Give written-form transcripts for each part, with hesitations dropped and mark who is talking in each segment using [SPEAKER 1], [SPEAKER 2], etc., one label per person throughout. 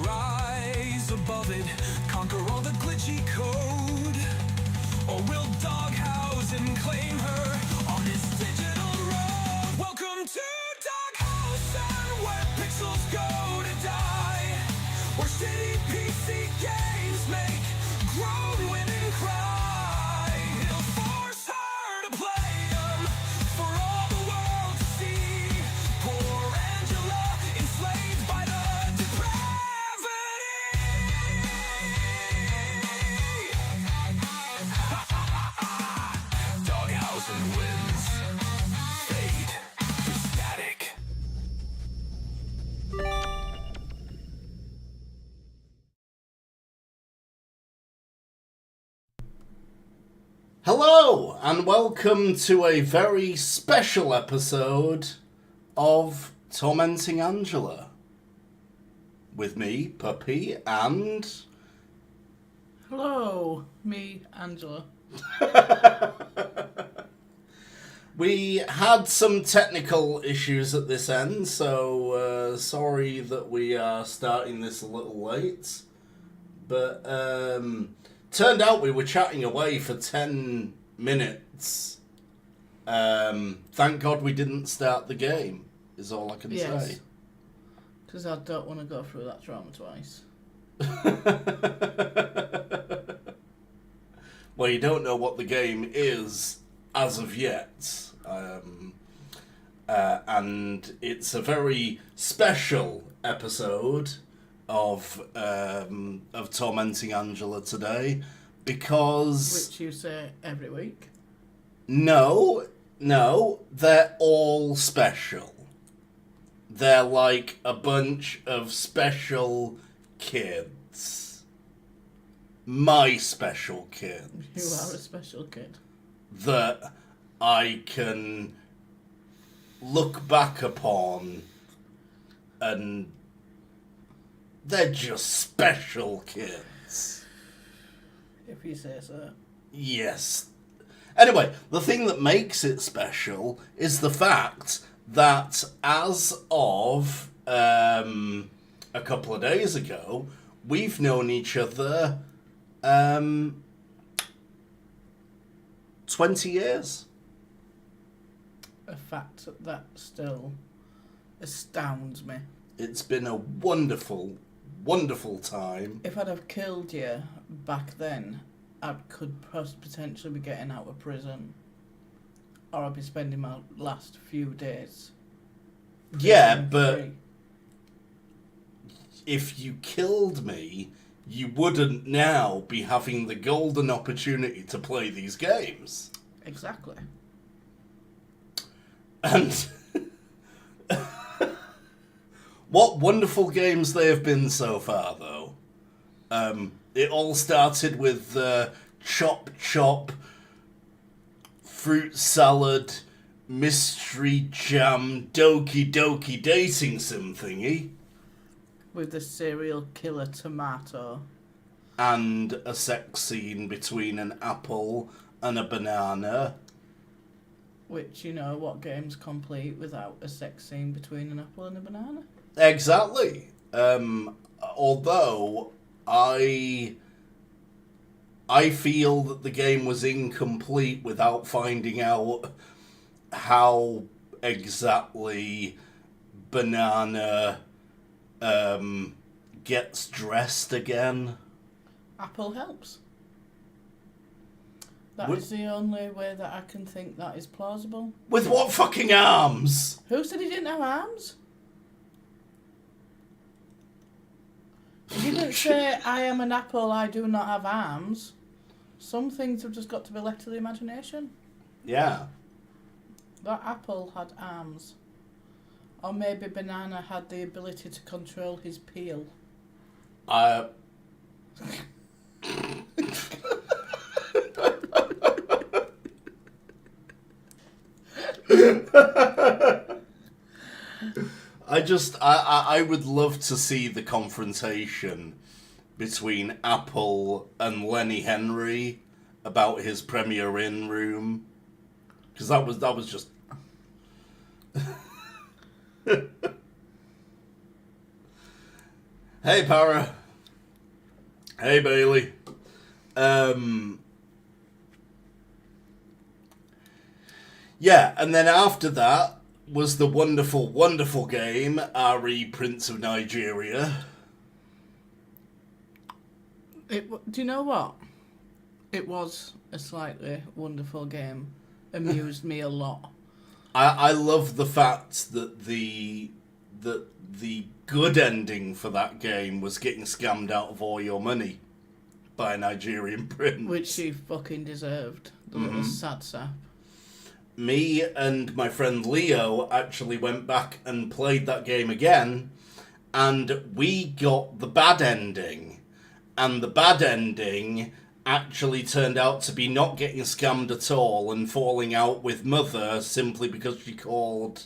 [SPEAKER 1] rise above it, conquer all the glitchy code? Or will Doghausen claim her on his digital road? Welcome to Doghausen, where pixels go to die, where shitty PC games make grown women cry. He'll force her to play him for all the world to see. Poor Angela, enslaved by the depravity. Doghausen wins. Fade to static.
[SPEAKER 2] Hello, and welcome to a very special episode of Tormenting Angela. With me, Puppy, and...
[SPEAKER 3] Hello, me, Angela.
[SPEAKER 2] We had some technical issues at this end, so sorry that we are starting this a little late. But turned out we were chatting away for 10 minutes. Thank God we didn't start the game, is all I can say.
[SPEAKER 3] Because I don't want to go through that trauma twice.
[SPEAKER 2] Well, you don't know what the game is as of yet. And it's a very special episode of Tormenting Angela today because...
[SPEAKER 3] Which you say every week.
[SPEAKER 2] No, they're all special. They're like a bunch of special kids. My special kids.
[SPEAKER 3] You are a special kid.
[SPEAKER 2] That I can look back upon and they're just special kids.
[SPEAKER 3] If you say so.
[SPEAKER 2] Yes. Anyway, the thing that makes it special is the fact that as of a couple of days ago, we've known each other 20 years.
[SPEAKER 3] A fact that still astounds me.
[SPEAKER 2] It's been a wonderful, wonderful time.
[SPEAKER 3] If I'd have killed you back then, I could potentially be getting out of prison. Or I'd be spending my last few days.
[SPEAKER 2] Yeah, but if you killed me, you wouldn't now be having the golden opportunity to play these games.
[SPEAKER 3] Exactly.
[SPEAKER 2] And what wonderful games they have been so far, though. It all started with Chop Chop, Fruit Salad, Mystery Jam, Doki Doki Dating Sim thingy.
[SPEAKER 3] With the serial killer tomato.
[SPEAKER 2] And a sex scene between an apple and a banana.
[SPEAKER 3] Which, you know, what game's complete without a sex scene between an apple and a banana?
[SPEAKER 2] Exactly. Although I feel that the game was incomplete without finding out how exactly banana gets dressed again.
[SPEAKER 3] Apple helps. That is the only way that I can think that is plausible.
[SPEAKER 2] With what fucking arms?
[SPEAKER 3] Who said he didn't have arms? He didn't say, I am an apple, I do not have arms. Some things have just got to be left to the imagination.
[SPEAKER 2] Yeah.
[SPEAKER 3] That apple had arms. Or maybe banana had the ability to control his peel.
[SPEAKER 2] I would love to see the confrontation between Apple and Lenny Henry about his Premier Inn room, because that was just Hey, Para. Hey, Bailey. Yeah, and then after that was the wonderful, wonderful game, RE Prince of Nigeria.
[SPEAKER 3] Do you know what? It was a slightly wonderful game. Amused me a lot.
[SPEAKER 2] I love the fact that the good ending for that game was getting scammed out of all your money by a Nigerian prince.
[SPEAKER 3] Which she fucking deserved. The little sad sap.
[SPEAKER 2] Me and my friend Leo actually went back and played that game again, and we got the bad ending. And the bad ending actually turned out to be not getting scammed at all and falling out with Mother simply because she called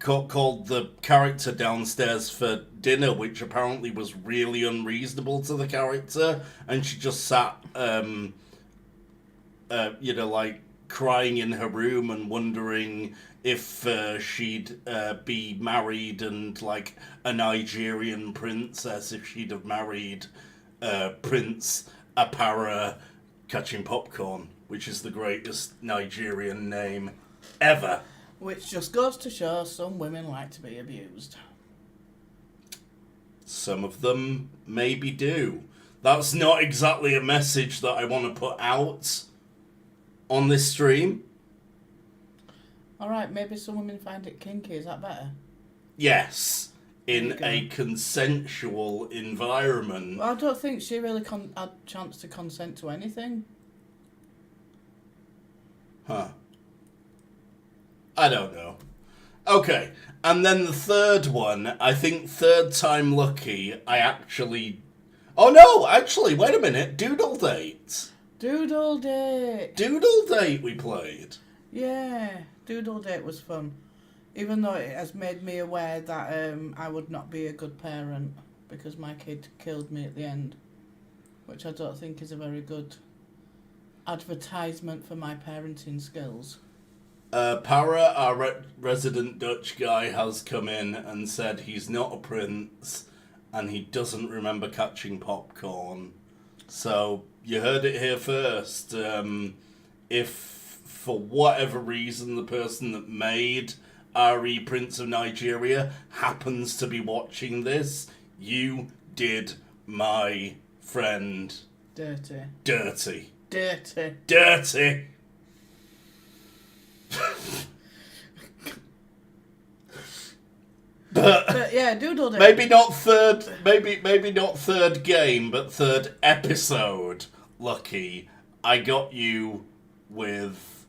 [SPEAKER 2] called the character downstairs for dinner, which apparently was really unreasonable to the character, and she just sat like crying in her room and wondering if she'd be married and like a Nigerian princess if she'd have married Prince Apara Catching Popcorn, which is the greatest Nigerian name ever.
[SPEAKER 3] Which just goes to show some women like to be abused.
[SPEAKER 2] Some of them maybe do. That's not exactly a message that I want to put out on this stream.
[SPEAKER 3] Alright, maybe some women find it kinky, is that better?
[SPEAKER 2] Yes, in a consensual environment.
[SPEAKER 3] Well, I don't think she really had a chance to consent to anything.
[SPEAKER 2] Huh. I don't know. Okay, and then the third one, I think third time lucky, I actually... Oh no, actually, wait a minute, Doodle Date.
[SPEAKER 3] Doodle Date!
[SPEAKER 2] Doodle Date we played.
[SPEAKER 3] Yeah, Doodle Date was fun. Even though it has made me aware that I would not be a good parent because my kid killed me at the end. Which I don't think is a very good advertisement for my parenting skills.
[SPEAKER 2] Para, our resident Dutch guy, has come in and said he's not a prince and he doesn't remember catching popcorn. So, you heard it here first. If, for whatever reason, the person that made RE Prince of Nigeria happens to be watching this, you did my friend
[SPEAKER 3] Dirty.
[SPEAKER 2] dirty.
[SPEAKER 3] Dirty.
[SPEAKER 2] Dirty!
[SPEAKER 3] But yeah, Doodle Date.
[SPEAKER 2] Maybe not third game, but third episode. Lucky, I got you with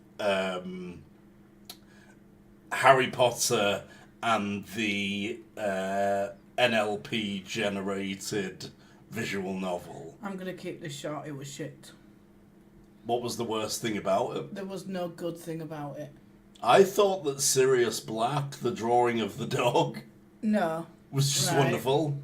[SPEAKER 2] Harry Potter and the NLP generated visual novel.
[SPEAKER 3] I'm going to keep this short, it was shit.
[SPEAKER 2] What was the worst thing about it?
[SPEAKER 3] There was no good thing about it.
[SPEAKER 2] I thought that Sirius Black, the drawing of the dog,
[SPEAKER 3] No.
[SPEAKER 2] was just
[SPEAKER 3] Right.
[SPEAKER 2] wonderful.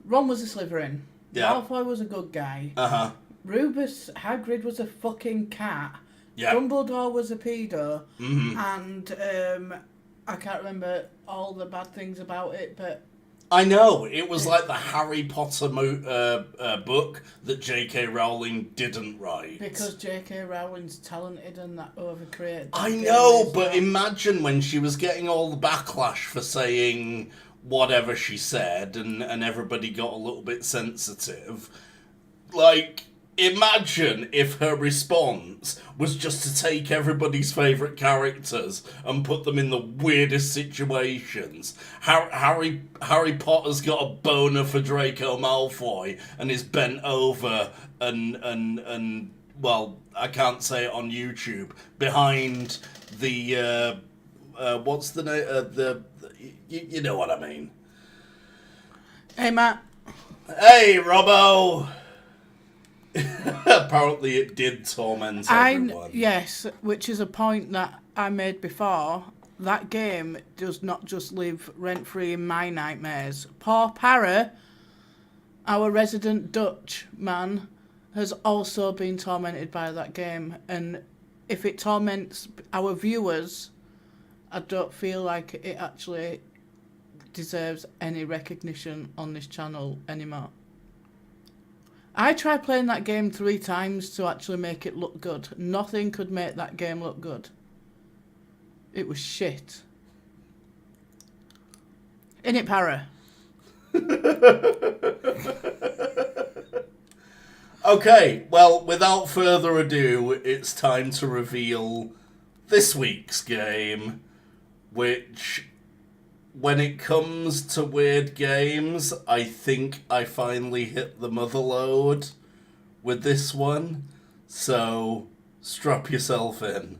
[SPEAKER 3] Ron was a Slytherin.
[SPEAKER 2] Yeah.
[SPEAKER 3] Malfoy was a good guy.
[SPEAKER 2] Uh-huh.
[SPEAKER 3] Rubus Hagrid was a fucking cat.
[SPEAKER 2] Yeah.
[SPEAKER 3] Dumbledore was a pedo.
[SPEAKER 2] Mm-hmm.
[SPEAKER 3] And I can't remember all the bad things about it, but...
[SPEAKER 2] I know, it was like the Harry Potter book that J.K. Rowling didn't write.
[SPEAKER 3] Because J.K. Rowling's talented and that overcreated.
[SPEAKER 2] I know, but imagine when she was getting all the backlash for saying whatever she said and everybody got a little bit sensitive. Like, imagine if her response was just to take everybody's favourite characters and put them in the weirdest situations. Harry Potter's got a boner for Draco Malfoy and is bent over and well, I can't say it on YouTube, behind the what's the name? You know what I mean.
[SPEAKER 3] Hey, Matt.
[SPEAKER 2] Hey, Robbo. Apparently it did torment everyone.
[SPEAKER 3] Yes, which is a point that I made before. That game does not just live rent-free in my nightmares. Poor Para, our resident Dutch man, has also been tormented by that game. And if it torments our viewers, I don't feel like it actually deserves any recognition on this channel anymore. I tried playing that game 3 times to actually make it look good. Nothing could make that game look good. It was shit. Innit, Para?
[SPEAKER 2] Okay, well, without further ado, it's time to reveal this week's game, which, when it comes to weird games, I think I finally hit the motherlode with this one, so strap yourself in.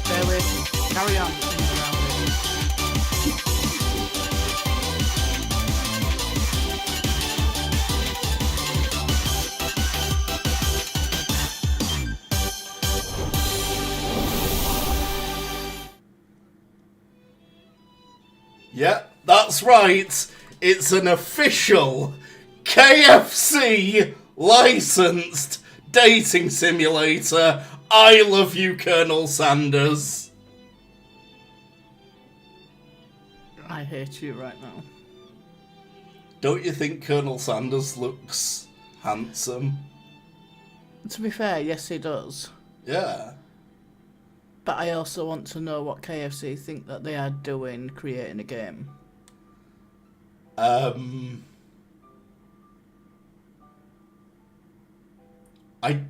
[SPEAKER 3] Bear with. Carry on.
[SPEAKER 2] Yeah, that's right. It's an official KFC licensed dating simulator. I love you, Colonel Sanders.
[SPEAKER 3] I hate you right now.
[SPEAKER 2] Don't you think Colonel Sanders looks handsome?
[SPEAKER 3] To be fair, yes, he does.
[SPEAKER 2] Yeah.
[SPEAKER 3] But I also want to know what KFC think that they are doing creating a game.
[SPEAKER 2] I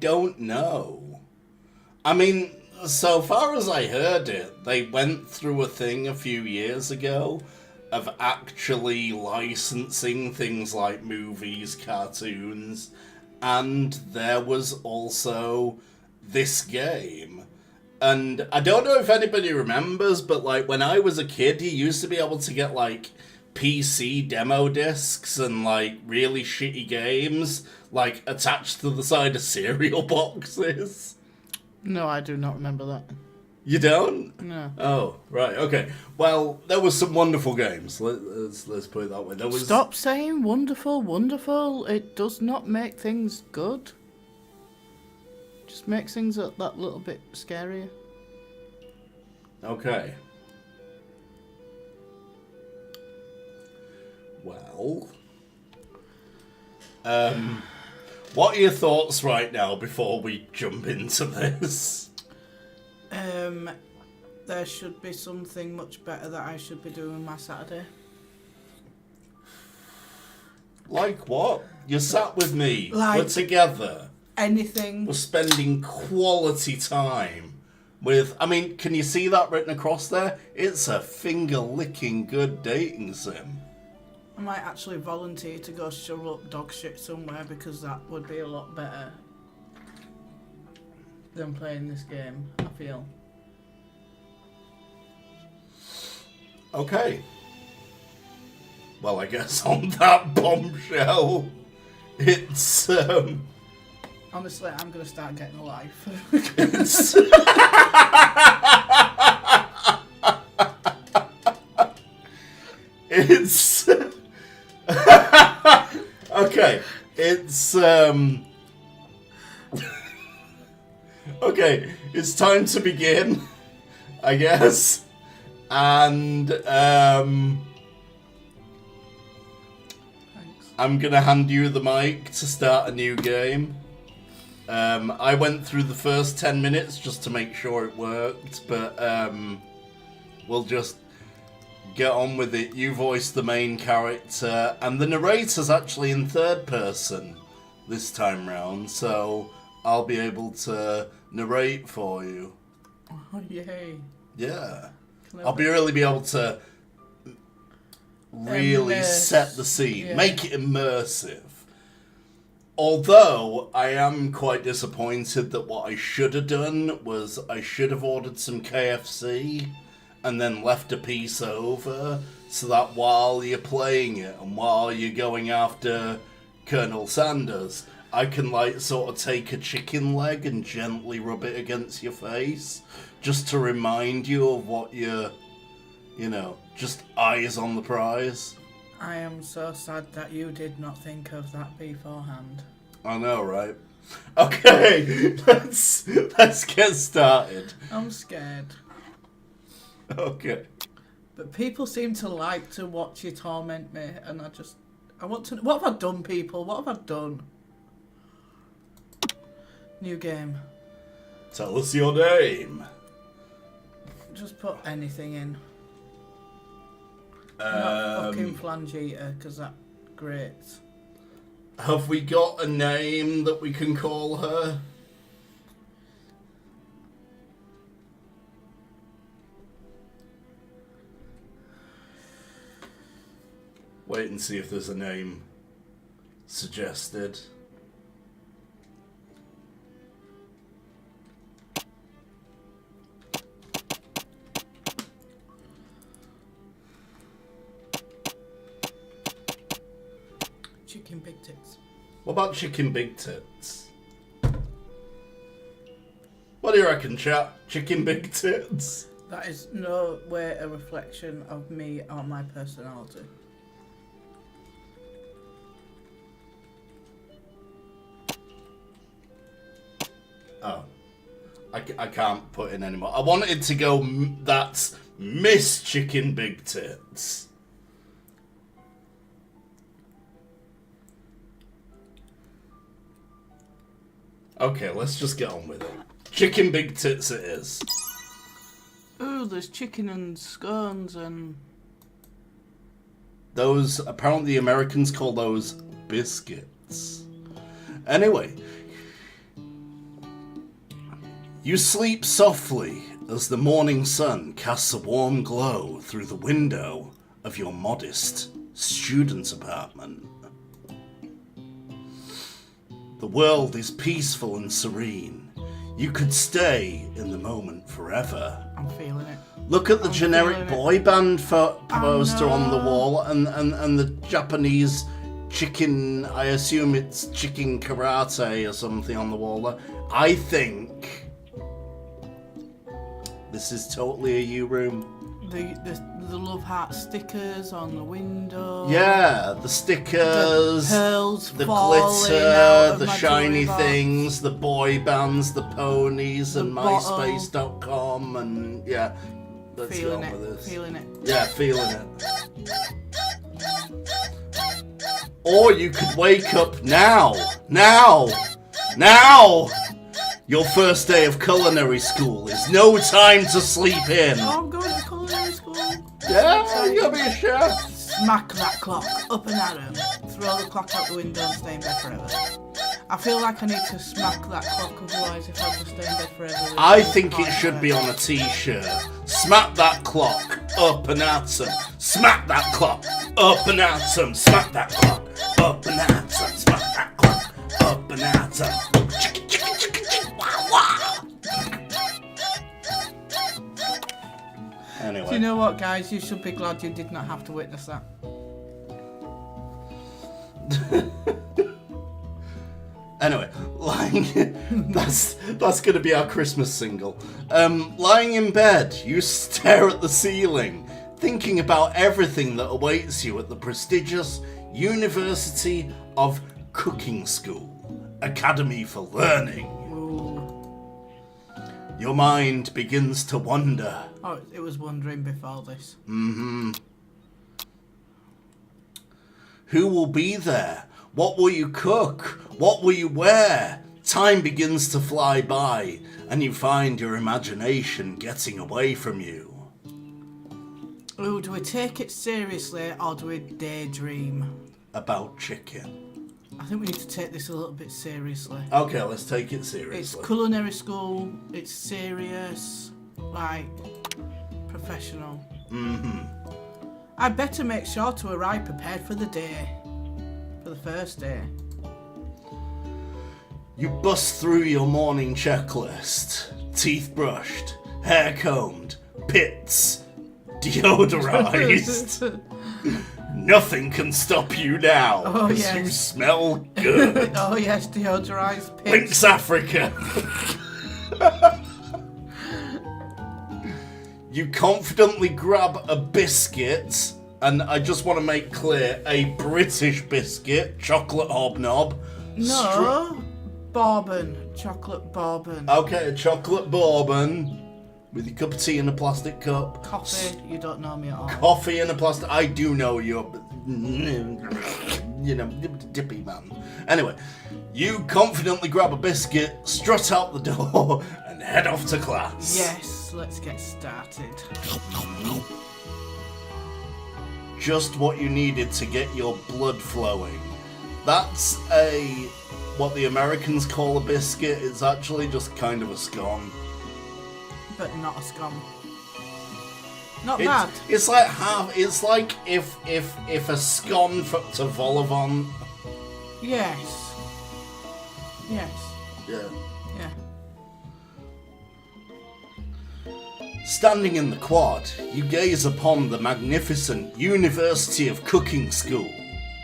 [SPEAKER 2] don't know. I mean, so far as I heard it, they went through a thing a few years ago of actually licensing things like movies, cartoons, and there was also this game. And I don't know if anybody remembers, but like when I was a kid, you used to be able to get like PC demo discs and like really shitty games like attached to the side of cereal boxes.
[SPEAKER 3] No, I do not remember that.
[SPEAKER 2] You don't?
[SPEAKER 3] No.
[SPEAKER 2] Oh, right, okay. Well, there was some wonderful games. Let's put it that way. There was.
[SPEAKER 3] Stop saying wonderful, wonderful. It does not make things good. Just makes things that little bit scarier.
[SPEAKER 2] Okay. Well, what are your thoughts right now before we jump into this?
[SPEAKER 3] There should be something much better that I should be doing my Saturday.
[SPEAKER 2] Like what? You sat with me.
[SPEAKER 3] Like-
[SPEAKER 2] We're together.
[SPEAKER 3] Anything.
[SPEAKER 2] We're spending quality time with... I mean, can you see that written across there? It's a finger-licking good dating sim.
[SPEAKER 3] I might actually volunteer to go shovel up dog shit somewhere because that would be a lot better than playing this game, I feel.
[SPEAKER 2] Okay. Well, I guess on that bombshell, it's,
[SPEAKER 3] Honestly, I'm going to start getting a life.
[SPEAKER 2] it's... it's... okay, it's, okay, it's time to begin, I guess. And,
[SPEAKER 3] Thanks.
[SPEAKER 2] I'm gonna hand you the mic to start a new game. I went through the first 10 minutes just to make sure it worked, but we'll just get on with it. You voice the main character, and the narrator's actually in third person this time round, so I'll be able to narrate for you.
[SPEAKER 3] Oh, yay.
[SPEAKER 2] Yeah.
[SPEAKER 3] Clever.
[SPEAKER 2] I'll really be able to really
[SPEAKER 3] Immerse.
[SPEAKER 2] set the scene,
[SPEAKER 3] Yeah.
[SPEAKER 2] make it immersive. Although I am quite disappointed that what I should have done was I should have ordered some KFC and then left a piece over so that while you're playing it and while you're going after Colonel Sanders, I can like sort of take a chicken leg and gently rub it against your face, just to remind you of what you're, just eyes on the prize.
[SPEAKER 3] I am so sad that you did not think of that beforehand.
[SPEAKER 2] I know, right? Okay, let's get started.
[SPEAKER 3] I'm scared.
[SPEAKER 2] Okay.
[SPEAKER 3] But people seem to like to watch you torment me, and I want to. What have I done, people? What have I done? New game.
[SPEAKER 2] Tell us your name.
[SPEAKER 3] Just put anything in. Not fucking flange eater, because that's great.
[SPEAKER 2] Have we got a name that we can call her? Wait and see if there's a name suggested.
[SPEAKER 3] Chicken big tits.
[SPEAKER 2] What about Chicken Big Tits? What do you reckon, chat? Chicken Big Tits?
[SPEAKER 3] That is no way a reflection of me or my personality.
[SPEAKER 2] Oh. I can't put in anymore. I wanted to go, that's Miss Chicken Big Tits. Okay, let's just get on with it. Chicken Big Tits it is.
[SPEAKER 3] Ooh, there's chicken and scones and...
[SPEAKER 2] Those, apparently the Americans call those biscuits. Anyway. You sleep softly as the morning sun casts a warm glow through the window of your modest student's apartment. The world is peaceful and serene. You could stay in the moment forever.
[SPEAKER 3] I'm feeling it.
[SPEAKER 2] Look at the
[SPEAKER 3] I'm
[SPEAKER 2] generic
[SPEAKER 3] feeling
[SPEAKER 2] boy band poster
[SPEAKER 3] know.
[SPEAKER 2] on the wall and the Japanese chicken, I assume it's chicken karate or something on the wall there. I think this is totally a you room.
[SPEAKER 3] The love heart stickers on the window.
[SPEAKER 2] Yeah, the stickers,
[SPEAKER 3] the pearls,
[SPEAKER 2] the
[SPEAKER 3] falling out
[SPEAKER 2] glitter,
[SPEAKER 3] of
[SPEAKER 2] the
[SPEAKER 3] my
[SPEAKER 2] shiny
[SPEAKER 3] jewelry box.
[SPEAKER 2] things, the boy bands, the ponies,
[SPEAKER 3] The
[SPEAKER 2] and
[SPEAKER 3] bottle.
[SPEAKER 2] MySpace.com, and yeah, let's
[SPEAKER 3] Feeling
[SPEAKER 2] get on with
[SPEAKER 3] it,
[SPEAKER 2] this.
[SPEAKER 3] feeling it.
[SPEAKER 2] Yeah, feeling it. Or you could wake up now. Your first day of culinary school is no time to sleep in.
[SPEAKER 3] Oh, I'm going to culinary school.
[SPEAKER 2] Yeah, you gotta be a chef.
[SPEAKER 3] Smack that clock up and at him. Throw the clock out the window and stay in bed forever. I feel like I need to smack that clock, otherwise if I just stay in bed forever...
[SPEAKER 2] I think it should be on a t-shirt. Smack that clock up and at 'em. Smack that clock up and at 'em. Smack that clock up and at 'em. Smack that clock up and at 'em. Chicka, chicka, chicka, chicka, wah, wah. Anyway.
[SPEAKER 3] Do you know what, guys? You should be glad you did not have to witness that.
[SPEAKER 2] Anyway, that's gonna be our Christmas single. Lying in bed, you stare at the ceiling, thinking about everything that awaits you at the prestigious University of Cooking School, Academy for Learning.
[SPEAKER 3] Ooh.
[SPEAKER 2] Your mind begins to wander.
[SPEAKER 3] Oh, it was wondering before this.
[SPEAKER 2] Mm-hmm. Who will be there? What will you cook? What will you wear? Time begins to fly by, and you find your imagination getting away from you.
[SPEAKER 3] Ooh, do we take it seriously or do we daydream?
[SPEAKER 2] About chicken.
[SPEAKER 3] I think we need to take this a little bit seriously.
[SPEAKER 2] Okay, let's take it
[SPEAKER 3] It's
[SPEAKER 2] seriously.
[SPEAKER 3] culinary school, it's serious, like, professional.
[SPEAKER 2] Mm-hmm.
[SPEAKER 3] I better make sure to arrive prepared for the day. For the first day.
[SPEAKER 2] You bust through your morning checklist. Teeth brushed, hair combed, pits deodorized. Nothing can stop you now,
[SPEAKER 3] Oh,
[SPEAKER 2] because
[SPEAKER 3] yes.
[SPEAKER 2] you smell good.
[SPEAKER 3] Oh yes, deodorized pigs.
[SPEAKER 2] Lynx Africa. You confidently grab a biscuit, and I just want to make clear, a British biscuit, chocolate hobnob.
[SPEAKER 3] No, bourbon, chocolate bourbon.
[SPEAKER 2] Okay, a chocolate bourbon with your cup of tea in a plastic cup.
[SPEAKER 3] Coffee, you don't know me at all.
[SPEAKER 2] Coffee in a plastic. I do know you're, dippy man. Anyway, you confidently grab a biscuit, strut out the door, and head off to class.
[SPEAKER 3] Yes, let's get started.
[SPEAKER 2] Just what you needed to get your blood flowing. That's what the Americans call a biscuit. It's actually just kind of a scone.
[SPEAKER 3] But not a scum. Not bad.
[SPEAKER 2] It's like it's like if a scone to vol-au-vent.
[SPEAKER 3] Yes. Yes.
[SPEAKER 2] Yeah.
[SPEAKER 3] Yeah.
[SPEAKER 2] Standing in the quad, you gaze upon the magnificent University of Cooking School,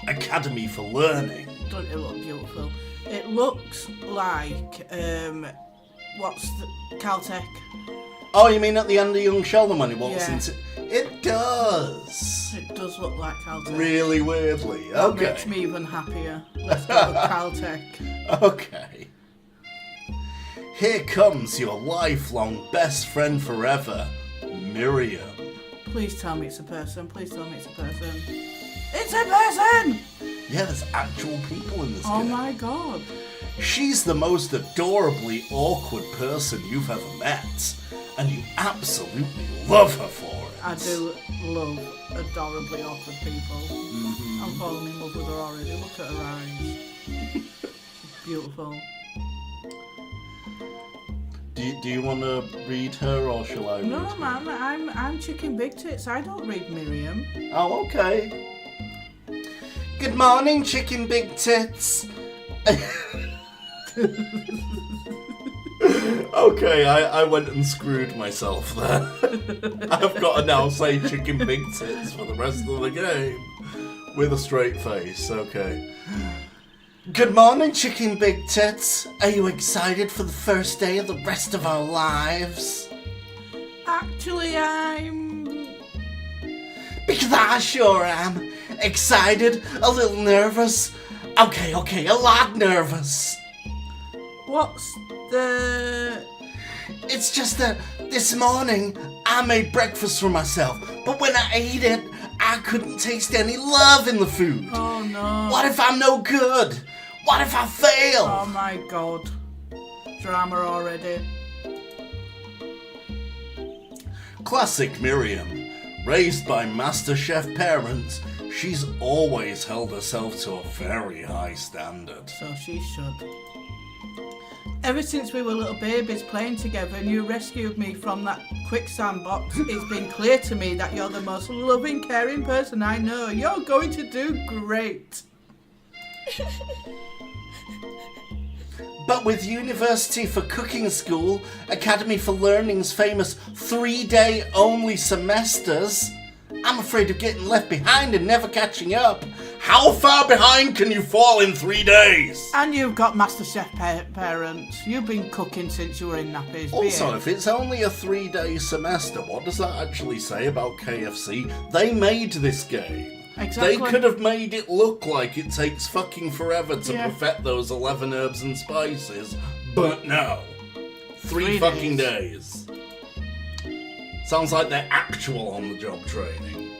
[SPEAKER 2] Academy for Learning.
[SPEAKER 3] Doesn't it look beautiful? It looks like what's the Caltech?
[SPEAKER 2] Oh, you mean at the end of Young Sheldon when he walks
[SPEAKER 3] Yeah.
[SPEAKER 2] into... It does!
[SPEAKER 3] It does look like Caltech.
[SPEAKER 2] Really weirdly.
[SPEAKER 3] That
[SPEAKER 2] Okay.
[SPEAKER 3] makes me even happier. Let's go with Caltech.
[SPEAKER 2] Okay. Here comes your lifelong best friend forever, Miriam.
[SPEAKER 3] Please tell me it's a person. Please tell me it's a person. It's a person!
[SPEAKER 2] Yeah, there's actual people in this
[SPEAKER 3] Oh
[SPEAKER 2] game.
[SPEAKER 3] my god.
[SPEAKER 2] She's the most adorably awkward person you've ever met, and you absolutely love her for it.
[SPEAKER 3] I do love adorably awkward people. I'm falling in love with her already. Look at her eyes. She's beautiful.
[SPEAKER 2] Do you want to read her, or shall I read
[SPEAKER 3] No,
[SPEAKER 2] her?
[SPEAKER 3] man, I'm Chicken Big Tits. I don't read Miriam.
[SPEAKER 2] Oh, okay. Good morning, Chicken Big Tits. Okay, I went and screwed myself there. I've got to now say Chicken Big Tits for the rest of the game. With a straight face, okay. Good morning, Chicken Big Tits. Are you excited for the first day of the rest of our lives?
[SPEAKER 3] Actually, I'm...
[SPEAKER 2] Because I sure am. Excited, a little nervous. Okay, a lot nervous.
[SPEAKER 3] What's the...
[SPEAKER 2] It's just that this morning I made breakfast for myself, but when I ate it, I couldn't taste any love in the food.
[SPEAKER 3] Oh no.
[SPEAKER 2] What if I'm no good? What if I fail?
[SPEAKER 3] Oh my god. Drama already.
[SPEAKER 2] Classic Miriam. Raised by MasterChef parents, she's always held herself to a very high standard.
[SPEAKER 3] So she should. Ever since we were little babies playing together and you rescued me from that quicksand box, it's been clear to me that you're the most loving, caring person I know. You're going to do great.
[SPEAKER 2] But with University for Cooking School, Academy for Learning's famous 3-day only semesters, I'm afraid of getting left behind and never catching up. How far behind can you fall in 3 days?
[SPEAKER 3] And you've got MasterChef parents. You've been cooking since you were in nappies.
[SPEAKER 2] Also,
[SPEAKER 3] behave.
[SPEAKER 2] if it's only a 3-day semester, what does that actually say about KFC? They made this game.
[SPEAKER 3] Exactly.
[SPEAKER 2] They could have made it look like it takes fucking forever to
[SPEAKER 3] Yeah.
[SPEAKER 2] perfect those 11 herbs and spices, but no. 3
[SPEAKER 3] 3
[SPEAKER 2] fucking days. Sounds like they're actual on-the-job training.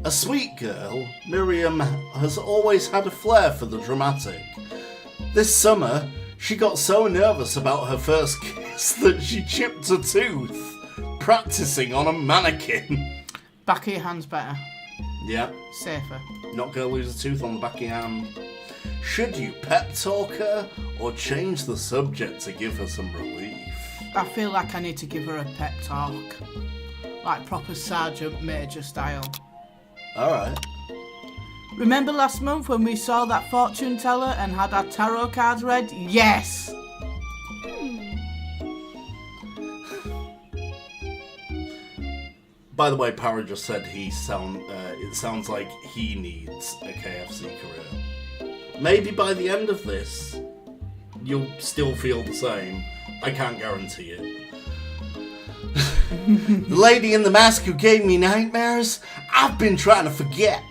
[SPEAKER 2] A sweet girl, Miriam has always had a flair for the dramatic. This summer, she got so nervous about her first kiss that she chipped a tooth, practicing on a mannequin.
[SPEAKER 3] Back of your hand's better.
[SPEAKER 2] Yeah,
[SPEAKER 3] Safer.
[SPEAKER 2] not gonna lose a tooth on the back of your hand. Should you pep talk her or change the subject to give her some relief?
[SPEAKER 3] I feel like I need to give her a pep talk. Like proper Sergeant Major style.
[SPEAKER 2] Alright.
[SPEAKER 3] Remember last month when we saw that fortune teller and had our tarot cards read? Yes!
[SPEAKER 2] By the way, Para just said it sounds like he needs a KFC career. Maybe by the end of this, you'll still feel the same. I can't guarantee it. The lady in the mask who gave me nightmares, I've been trying to forget.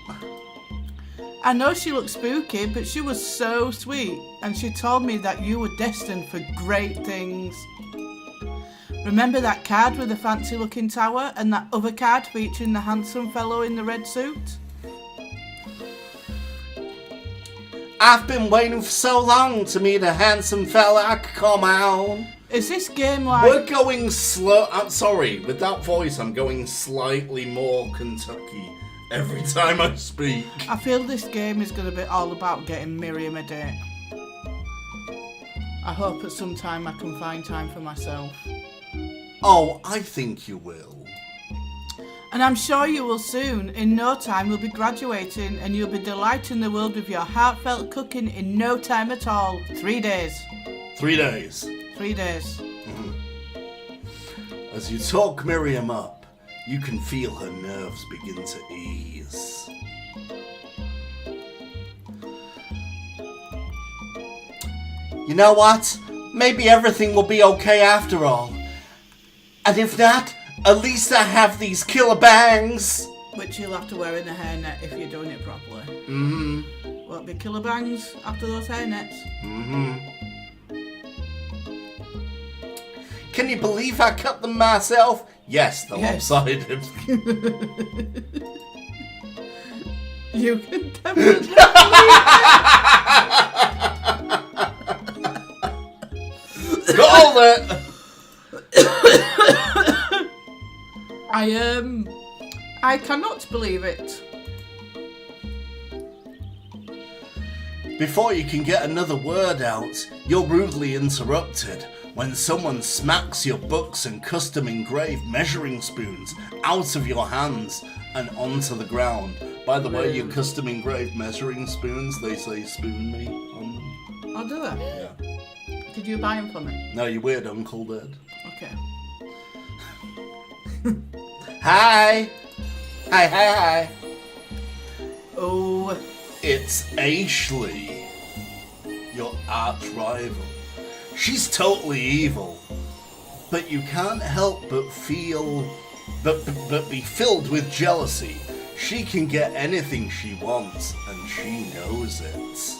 [SPEAKER 3] I know she looked spooky, but she was so sweet, and she told me that you were destined for great things. Remember that card with the fancy-looking tower, and that other card featuring the handsome fellow in the red suit?
[SPEAKER 2] I've been waiting for so long to meet a handsome fella. Come on.
[SPEAKER 3] Is this game like...
[SPEAKER 2] We're going slow. I'm sorry, with that voice, I'm going slightly more Kentucky every time I speak.
[SPEAKER 3] I feel this game is going to be all about getting Miriam a date. I hope at some time I can find time for myself.
[SPEAKER 2] Oh, I think you will.
[SPEAKER 3] And I'm sure you will soon. In no time we'll be graduating and you'll be delighting the world with your heartfelt cooking in no time at all. 3 days.
[SPEAKER 2] 3 days.
[SPEAKER 3] 3 days.
[SPEAKER 2] As you talk Miriam up, you can feel her nerves begin to ease. You know what? Maybe everything will be okay after all. And if not, at least I have these killer bangs.
[SPEAKER 3] Which you'll have to wear in a hairnet if you're doing it properly.
[SPEAKER 2] Mm-hmm.
[SPEAKER 3] Will it be killer bangs after those hairnets?
[SPEAKER 2] Mm-hmm. Can you believe I cut them myself? Yes, they're lopsided.
[SPEAKER 3] You can definitely
[SPEAKER 2] Called it!
[SPEAKER 3] I cannot believe it.
[SPEAKER 2] Before you can get another word out, you're rudely interrupted when someone smacks your books and custom engraved measuring spoons out of your hands and onto the ground. By the way, your custom engraved measuring spoons, they say spoon me on them.
[SPEAKER 3] Oh, do they?
[SPEAKER 2] Yeah.
[SPEAKER 3] Did you buy them for me?
[SPEAKER 2] No, your weird uncle did.
[SPEAKER 3] Okay.
[SPEAKER 2] Hi! Hi.
[SPEAKER 3] Oh.
[SPEAKER 2] It's Ashley, your arch rival. She's totally evil, but you can't help but be filled with jealousy. She can get anything she wants, and she knows it.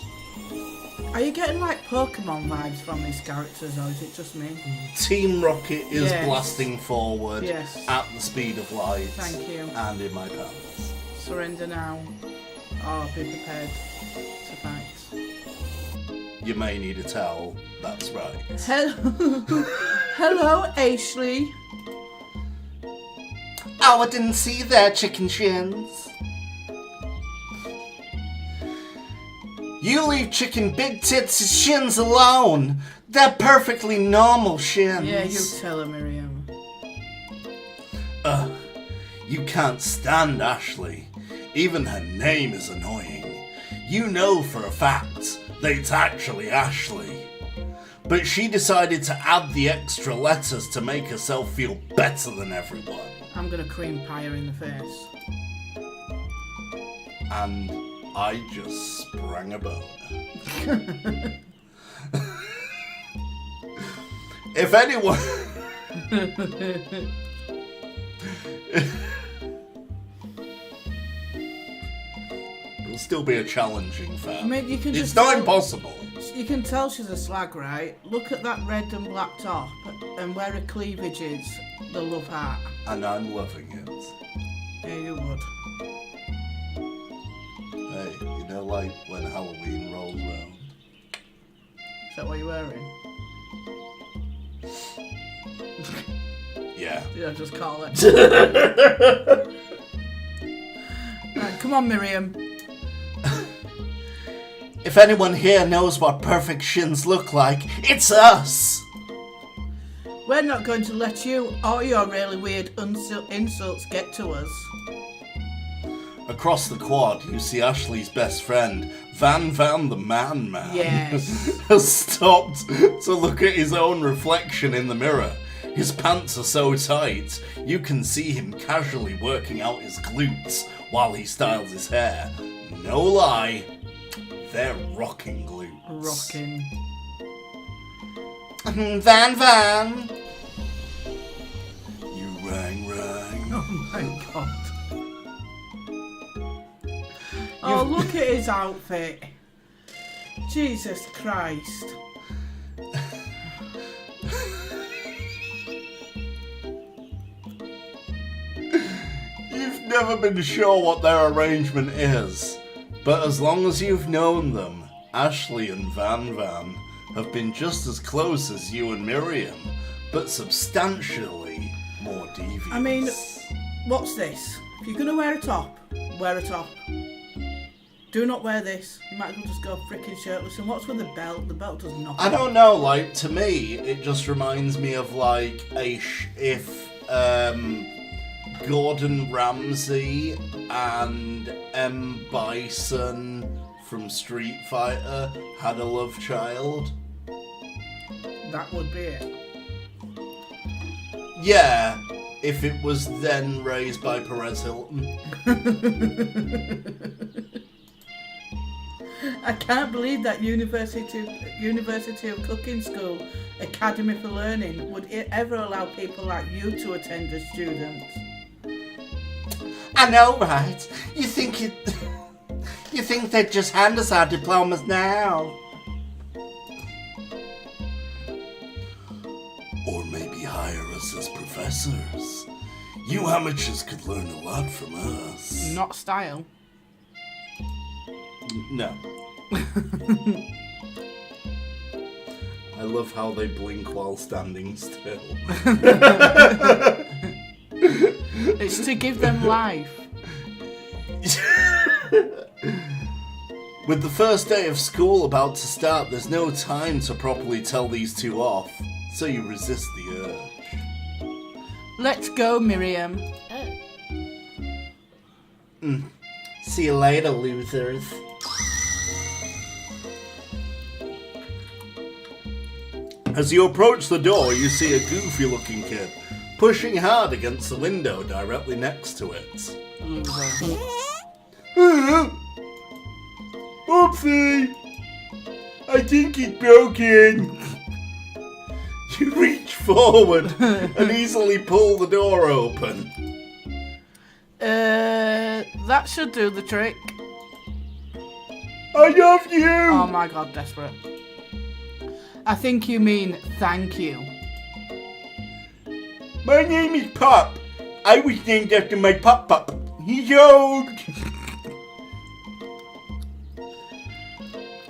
[SPEAKER 3] Are you getting like Pokemon vibes from these characters, or is it just me?
[SPEAKER 2] Team Rocket is blasting forward at the speed of light.
[SPEAKER 3] Thank you.
[SPEAKER 2] And in my pants.
[SPEAKER 3] Surrender now, or be prepared to fight.
[SPEAKER 2] You may need a towel, that's right.
[SPEAKER 3] Hello, Ashley.
[SPEAKER 2] Oh, I didn't see their chicken shins. You leave chicken big tits' shins alone. They're perfectly normal shins.
[SPEAKER 3] Yeah, you tell her, Miriam.
[SPEAKER 2] You can't stand Ashley. Even her name is annoying. You know for a fact that it's actually Ashley. But she decided to add the extra letters to make herself feel better than everyone.
[SPEAKER 3] I'm gonna cream pie her in the face.
[SPEAKER 2] And I just sprang a boner. If anyone... It'll still be a challenging fact.
[SPEAKER 3] I mean, you can
[SPEAKER 2] it's
[SPEAKER 3] just
[SPEAKER 2] not
[SPEAKER 3] tell,
[SPEAKER 2] impossible.
[SPEAKER 3] You can tell she's a slag, right? Look at that red and black top and where her cleavage is, the love heart.
[SPEAKER 2] And I'm loving it.
[SPEAKER 3] Yeah, you would.
[SPEAKER 2] Hey, you know, like when Halloween rolls around.
[SPEAKER 3] Is that what you're wearing?
[SPEAKER 2] Yeah.
[SPEAKER 3] Yeah, just call it. Right, come on, Miriam.
[SPEAKER 2] If anyone here knows what perfect shins look like, it's us!
[SPEAKER 3] We're not going to let you or your really weird insults get to us.
[SPEAKER 2] Across the quad, you see Ashley's best friend, Van the Man.
[SPEAKER 3] Yes.
[SPEAKER 2] has stopped to look at his own reflection in the mirror. His pants are so tight, you can see him casually working out his glutes while he styles his hair. No lie, they're rocking glutes.
[SPEAKER 3] Rocking.
[SPEAKER 2] Van. You rang.
[SPEAKER 3] Oh my god. Oh, look at his outfit. Jesus Christ.
[SPEAKER 2] You've never been sure what their arrangement is, but as long as you've known them, Ashley and Van have been just as close as you and Miriam, but substantially more devious.
[SPEAKER 3] I mean, what's this? If you're going to wear a top, wear a top. Do not wear this. You might as well just go freaking shirtless. And what's with the belt? The belt does nothing.
[SPEAKER 2] I don't know, like, to me, it just reminds me of, like, if Gordon Ramsay and M. Bison from Street Fighter had a love child.
[SPEAKER 3] That would be it.
[SPEAKER 2] Yeah, if it was then raised by Perez Hilton.
[SPEAKER 3] I can't believe that University of Cooking School Academy for Learning would ever allow people like you to attend as students.
[SPEAKER 2] I know, right? You think they'd just hand us our diplomas now? Or maybe hire us as professors. You amateurs could learn a lot from us.
[SPEAKER 3] Not style.
[SPEAKER 2] No. I love how they blink while standing still.
[SPEAKER 3] It's to give them life.
[SPEAKER 2] With the first day of school about to start, there's no time to properly tell these two off, so you resist the urge.
[SPEAKER 3] Let's go, Miriam.
[SPEAKER 2] See you later, losers. As you approach the door, you see a goofy-looking kid pushing hard against the window directly next to it. Oopsie! I think it's broken. You reach forward and easily pull the door open.
[SPEAKER 3] That should do the trick.
[SPEAKER 2] I love you!
[SPEAKER 3] Oh my god, desperate. I think you mean thank you.
[SPEAKER 2] My name is Pop. I was named after my Pop. He's old.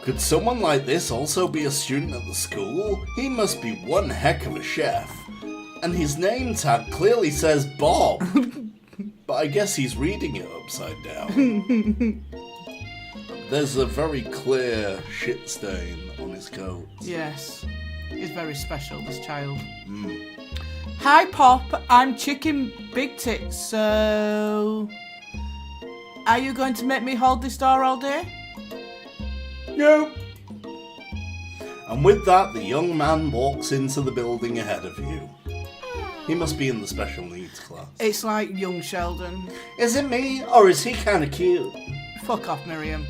[SPEAKER 2] Could someone like this also be a student at the school? He must be one heck of a chef. And his name tag clearly says Bob. But I guess he's reading it upside down. There's a very clear shit stain on his coat.
[SPEAKER 3] Yes. He's very special, this child. Hi, Pop. I'm Chicken Big Tits, so... Are you going to make me hold this door all day?
[SPEAKER 2] Nope. And with that, the young man walks into the building ahead of you. He must be in the special needs class.
[SPEAKER 3] It's like young Sheldon.
[SPEAKER 2] Is it me, or is he kind of cute?
[SPEAKER 3] Fuck off, Miriam.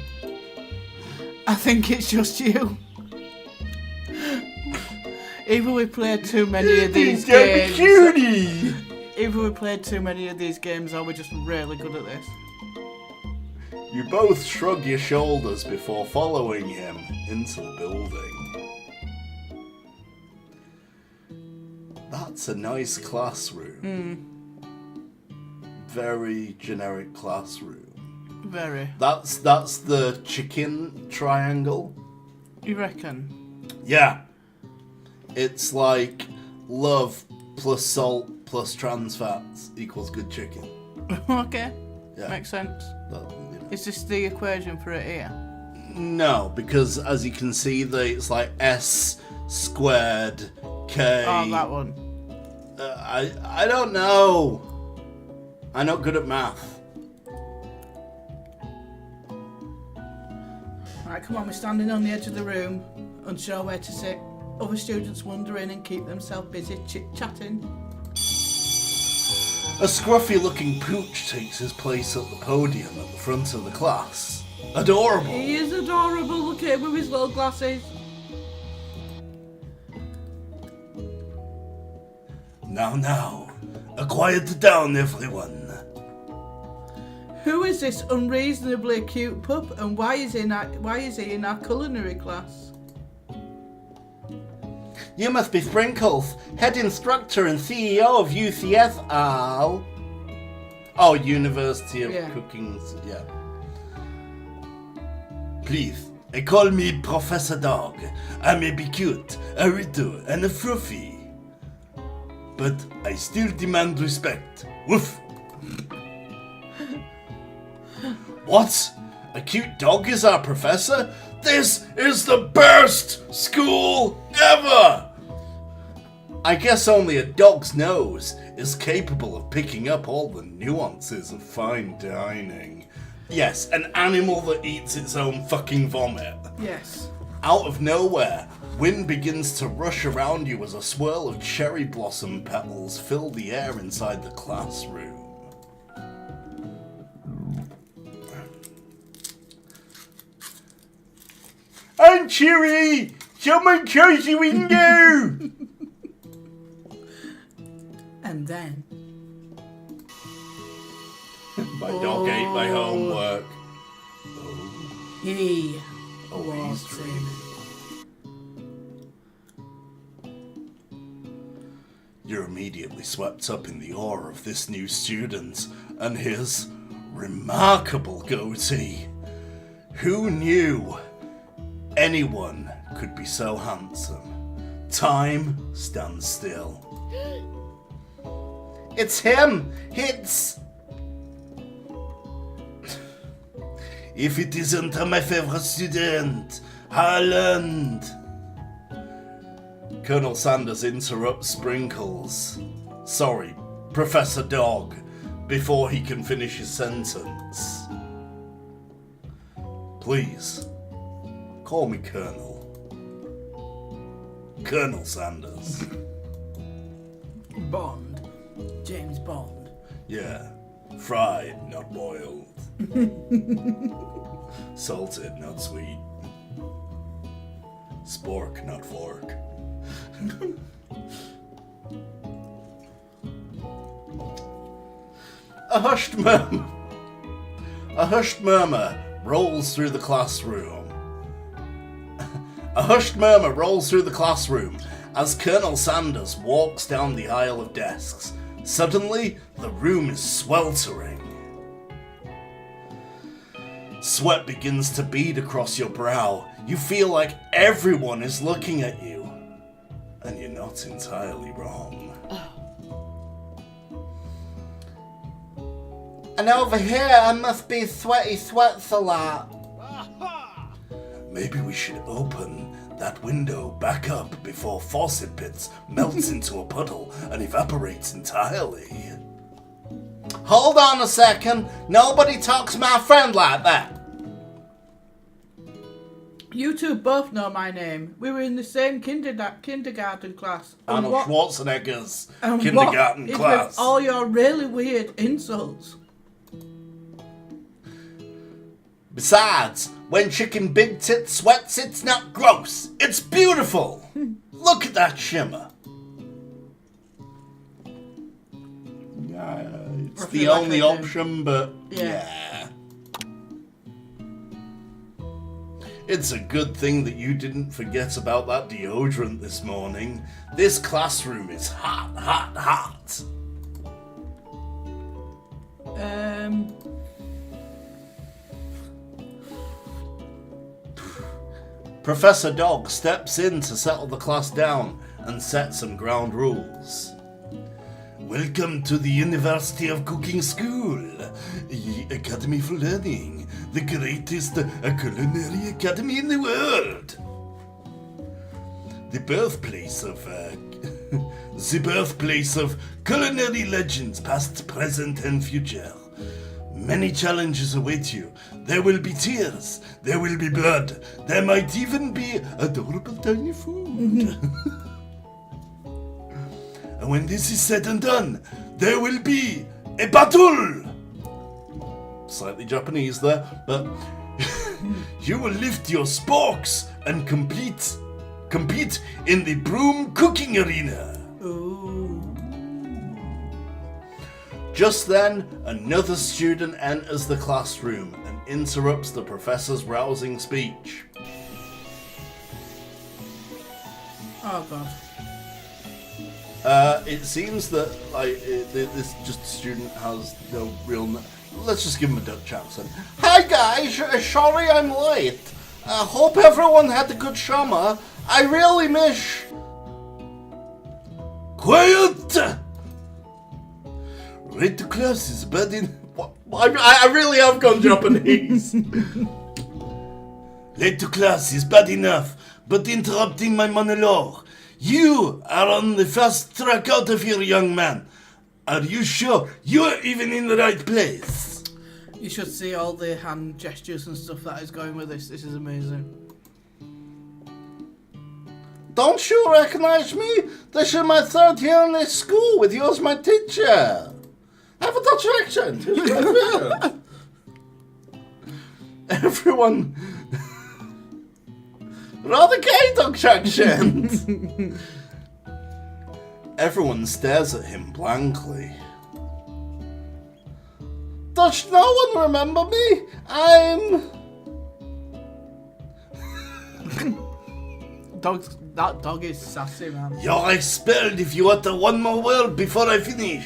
[SPEAKER 3] I think it's just you. Either we played too many of these games.
[SPEAKER 2] Cutie.
[SPEAKER 3] Either we played too many of these games, or we're just really good at this.
[SPEAKER 2] You both shrug your shoulders before following him into the building. That's a nice classroom. Very generic classroom.
[SPEAKER 3] Very.
[SPEAKER 2] That's the chicken triangle.
[SPEAKER 3] You reckon?
[SPEAKER 2] Yeah. It's like love plus salt plus trans fats equals good chicken.
[SPEAKER 3] Okay.
[SPEAKER 2] Yeah.
[SPEAKER 3] Makes sense.
[SPEAKER 2] That, you know.
[SPEAKER 3] Is this the equation for it here?
[SPEAKER 2] No, because as you can see, it's like S squared K.
[SPEAKER 3] Oh, that one.
[SPEAKER 2] I don't know. I'm not good at math.
[SPEAKER 3] Right, come on, we're standing on the edge of the room, unsure where to sit. other students wander in and keep themselves busy chit-chatting.
[SPEAKER 2] A scruffy-looking pooch takes his place at the podium at the front of the class. Adorable.
[SPEAKER 3] He is adorable, look at him with his little glasses.
[SPEAKER 2] Now, quiet down, everyone.
[SPEAKER 3] Who is this unreasonably cute pup, and why is he in our culinary class?
[SPEAKER 2] You must be Sprinkles, head instructor and CEO of UCSR. Oh, University of Cooking, yeah. Please, call me Professor Dog. I may be cute, a riddle, and a fluffy. But I still demand respect. Woof! What? A cute dog is our professor? This is the best school ever! I guess only a dog's nose is capable of picking up all the nuances of fine dining. Yes, an animal that eats its own fucking vomit.
[SPEAKER 3] Yes.
[SPEAKER 2] Out of nowhere, wind begins to rush around you as a swirl of cherry blossom petals fill the air inside the classroom. I'm cheery! Someone close the window!
[SPEAKER 3] And then...
[SPEAKER 2] My dog ate my homework.
[SPEAKER 3] He
[SPEAKER 2] Oh,
[SPEAKER 3] walks
[SPEAKER 2] he's
[SPEAKER 3] in.
[SPEAKER 2] You're immediately swept up in the awe of this new student and his remarkable goatee. Who knew anyone could be so handsome? Time stands still. It's him! It's... If it isn't my favorite student, Harland! Colonel Sanders interrupts Sprinkles. Sorry, Professor Dog, before he can finish his sentence. Please, call me Colonel. Colonel Sanders.
[SPEAKER 3] Bond. James Bond.
[SPEAKER 2] Yeah, fried, not boiled. Salted, not sweet. Spork, not fork. A hushed murmur rolls through the classroom. A hushed murmur rolls through the classroom as Colonel Sanders walks down the aisle of desks. Suddenly, the room is sweltering. Sweat begins to bead across your brow. You feel like everyone is looking at you. And you're not entirely wrong. And over here, I must be sweaty sweats a lot. Maybe we should open that window back up before faucet pits melts into a puddle and evaporates entirely. Hold on a second. Nobody talks to my friend like that.
[SPEAKER 3] You two both know my name. We were in the same kindergarten class.
[SPEAKER 2] Arnold Schwarzenegger's
[SPEAKER 3] and
[SPEAKER 2] kindergarten
[SPEAKER 3] what
[SPEAKER 2] class.
[SPEAKER 3] Is with all your really weird insults.
[SPEAKER 2] Besides, when chicken big tit sweats, it's not gross. It's beautiful. Look at that shimmer. It's the
[SPEAKER 3] like
[SPEAKER 2] only
[SPEAKER 3] I do.
[SPEAKER 2] option, but
[SPEAKER 3] Yeah.
[SPEAKER 2] It's a good thing that you didn't forget about that deodorant this morning. This classroom is hot, hot, hot. Professor Dog steps in to settle the class down and set some ground rules. Welcome to the University of Cooking School, the Academy for Learning, the greatest culinary academy in the world. The birthplace of culinary legends, past, present, and future.
[SPEAKER 4] Many challenges await you. There will be tears. There will be blood. There might even be adorable tiny food. And when this is said and done, there will be a battle.
[SPEAKER 2] Slightly Japanese there, but
[SPEAKER 4] You will lift your sporks and compete in the broom cooking arena.
[SPEAKER 3] Ooh.
[SPEAKER 2] just then, another student enters the classroom and interrupts the professor's rousing speech.
[SPEAKER 3] Oh god.
[SPEAKER 2] It seems that this just student has no real. Let's just give him a Dutch accent. Hi guys, sorry I'm late. Hope everyone had a good summer. I really miss.
[SPEAKER 4] Quiet! Right to classes, but in...
[SPEAKER 2] I really have gone Japanese.
[SPEAKER 4] Late to class is bad enough, but interrupting my monologue. You are on the fast track out of here, young man. Are you sure you're even in the right place?
[SPEAKER 3] You should see all the hand gestures and stuff that is going with this. This is amazing.
[SPEAKER 2] Don't you recognize me? This is my third year in this school with you as my teacher. I have a Dutch accent. It's quite weird. Everyone... Rather gay Dutch accent. Everyone stares at him blankly. Does no one remember me?
[SPEAKER 3] That dog is sassy, man.
[SPEAKER 4] You're expelled if you utter one more word before I finish.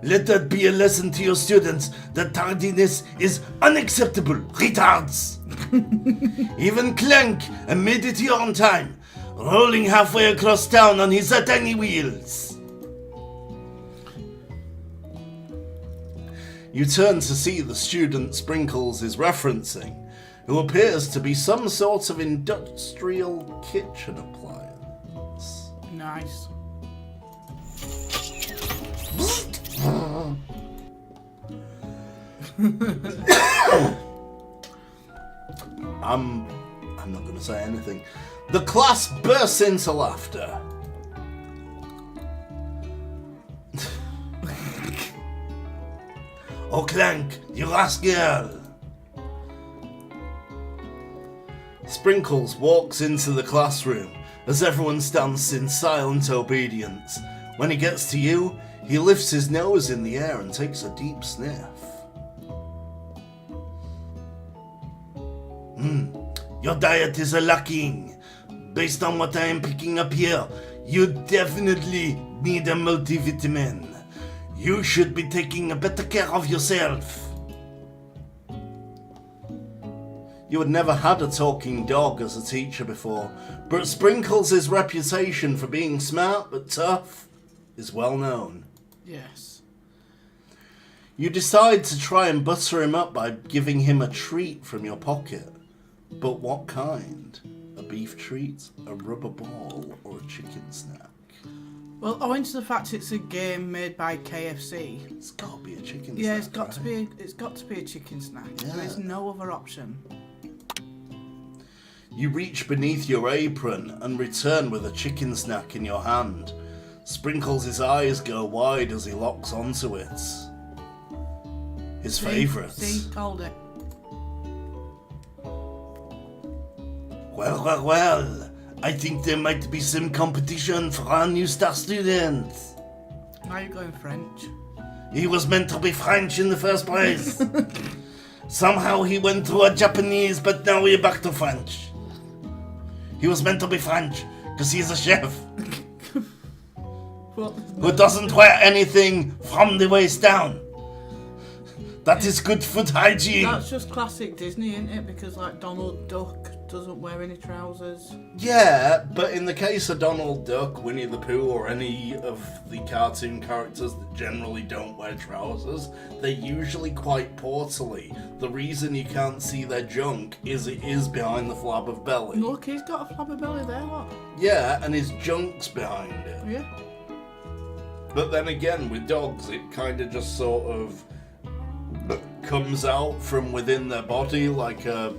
[SPEAKER 4] Let that be a lesson to your students that tardiness is unacceptable, retards. Even Clank made it here on time, rolling halfway across town on his tiny wheels.
[SPEAKER 2] You turn to see the student Sprinkles is referencing, who appears to be some sort of industrial kitchen appliance.
[SPEAKER 3] Nice.
[SPEAKER 2] I'm not going to say anything. The class bursts into laughter.
[SPEAKER 4] Oh, Clank, you rascal!
[SPEAKER 2] Sprinkles walks into the classroom as everyone stands in silent obedience. When he gets to you, he lifts his nose in the air and takes a deep sniff.
[SPEAKER 4] Your diet is lacking. Based on what I am picking up here, you definitely need a multivitamin. You should be taking better care of yourself.
[SPEAKER 2] You had never had a talking dog as a teacher before, but Sprinkles' reputation for being smart but tough is well known.
[SPEAKER 3] Yes.
[SPEAKER 2] You decide to try and butter him up by giving him a treat from your pocket. But what kind? A beef treat, a rubber ball, or a chicken snack?
[SPEAKER 3] Well, owing to the fact it's a game made by KFC.
[SPEAKER 2] It's got to be a chicken snack.
[SPEAKER 3] Yeah, it's got
[SPEAKER 2] right?
[SPEAKER 3] to be. It's got to be a chicken snack.
[SPEAKER 2] Yeah.
[SPEAKER 3] There's no other option.
[SPEAKER 2] You reach beneath your apron and return with a chicken snack in your hand. Sprinkles' eyes go wide as he locks onto it. His favourite.
[SPEAKER 3] See, hold it.
[SPEAKER 4] Well. I think there might be some competition for our new star student.
[SPEAKER 3] Now you're going French.
[SPEAKER 4] He was meant to be French in the first place. Somehow he went to a Japanese, but now we're back to French. He was meant to be French, because he's a chef. Who doesn't wear anything from the waist down. That is good food hygiene.
[SPEAKER 3] That's just classic Disney, isn't it? Because like Donald Duck doesn't wear any trousers.
[SPEAKER 2] Yeah, but in the case of Donald Duck, Winnie the Pooh, or any of the cartoon characters that generally don't wear trousers, they're usually quite portly. The reason you can't see their junk is it is behind the flab of belly.
[SPEAKER 3] Look, he's got a flabby belly there, what?
[SPEAKER 2] Yeah, and his junk's behind it.
[SPEAKER 3] Yeah.
[SPEAKER 2] But then again, with dogs, it kind of just sort of comes out from within their body like a...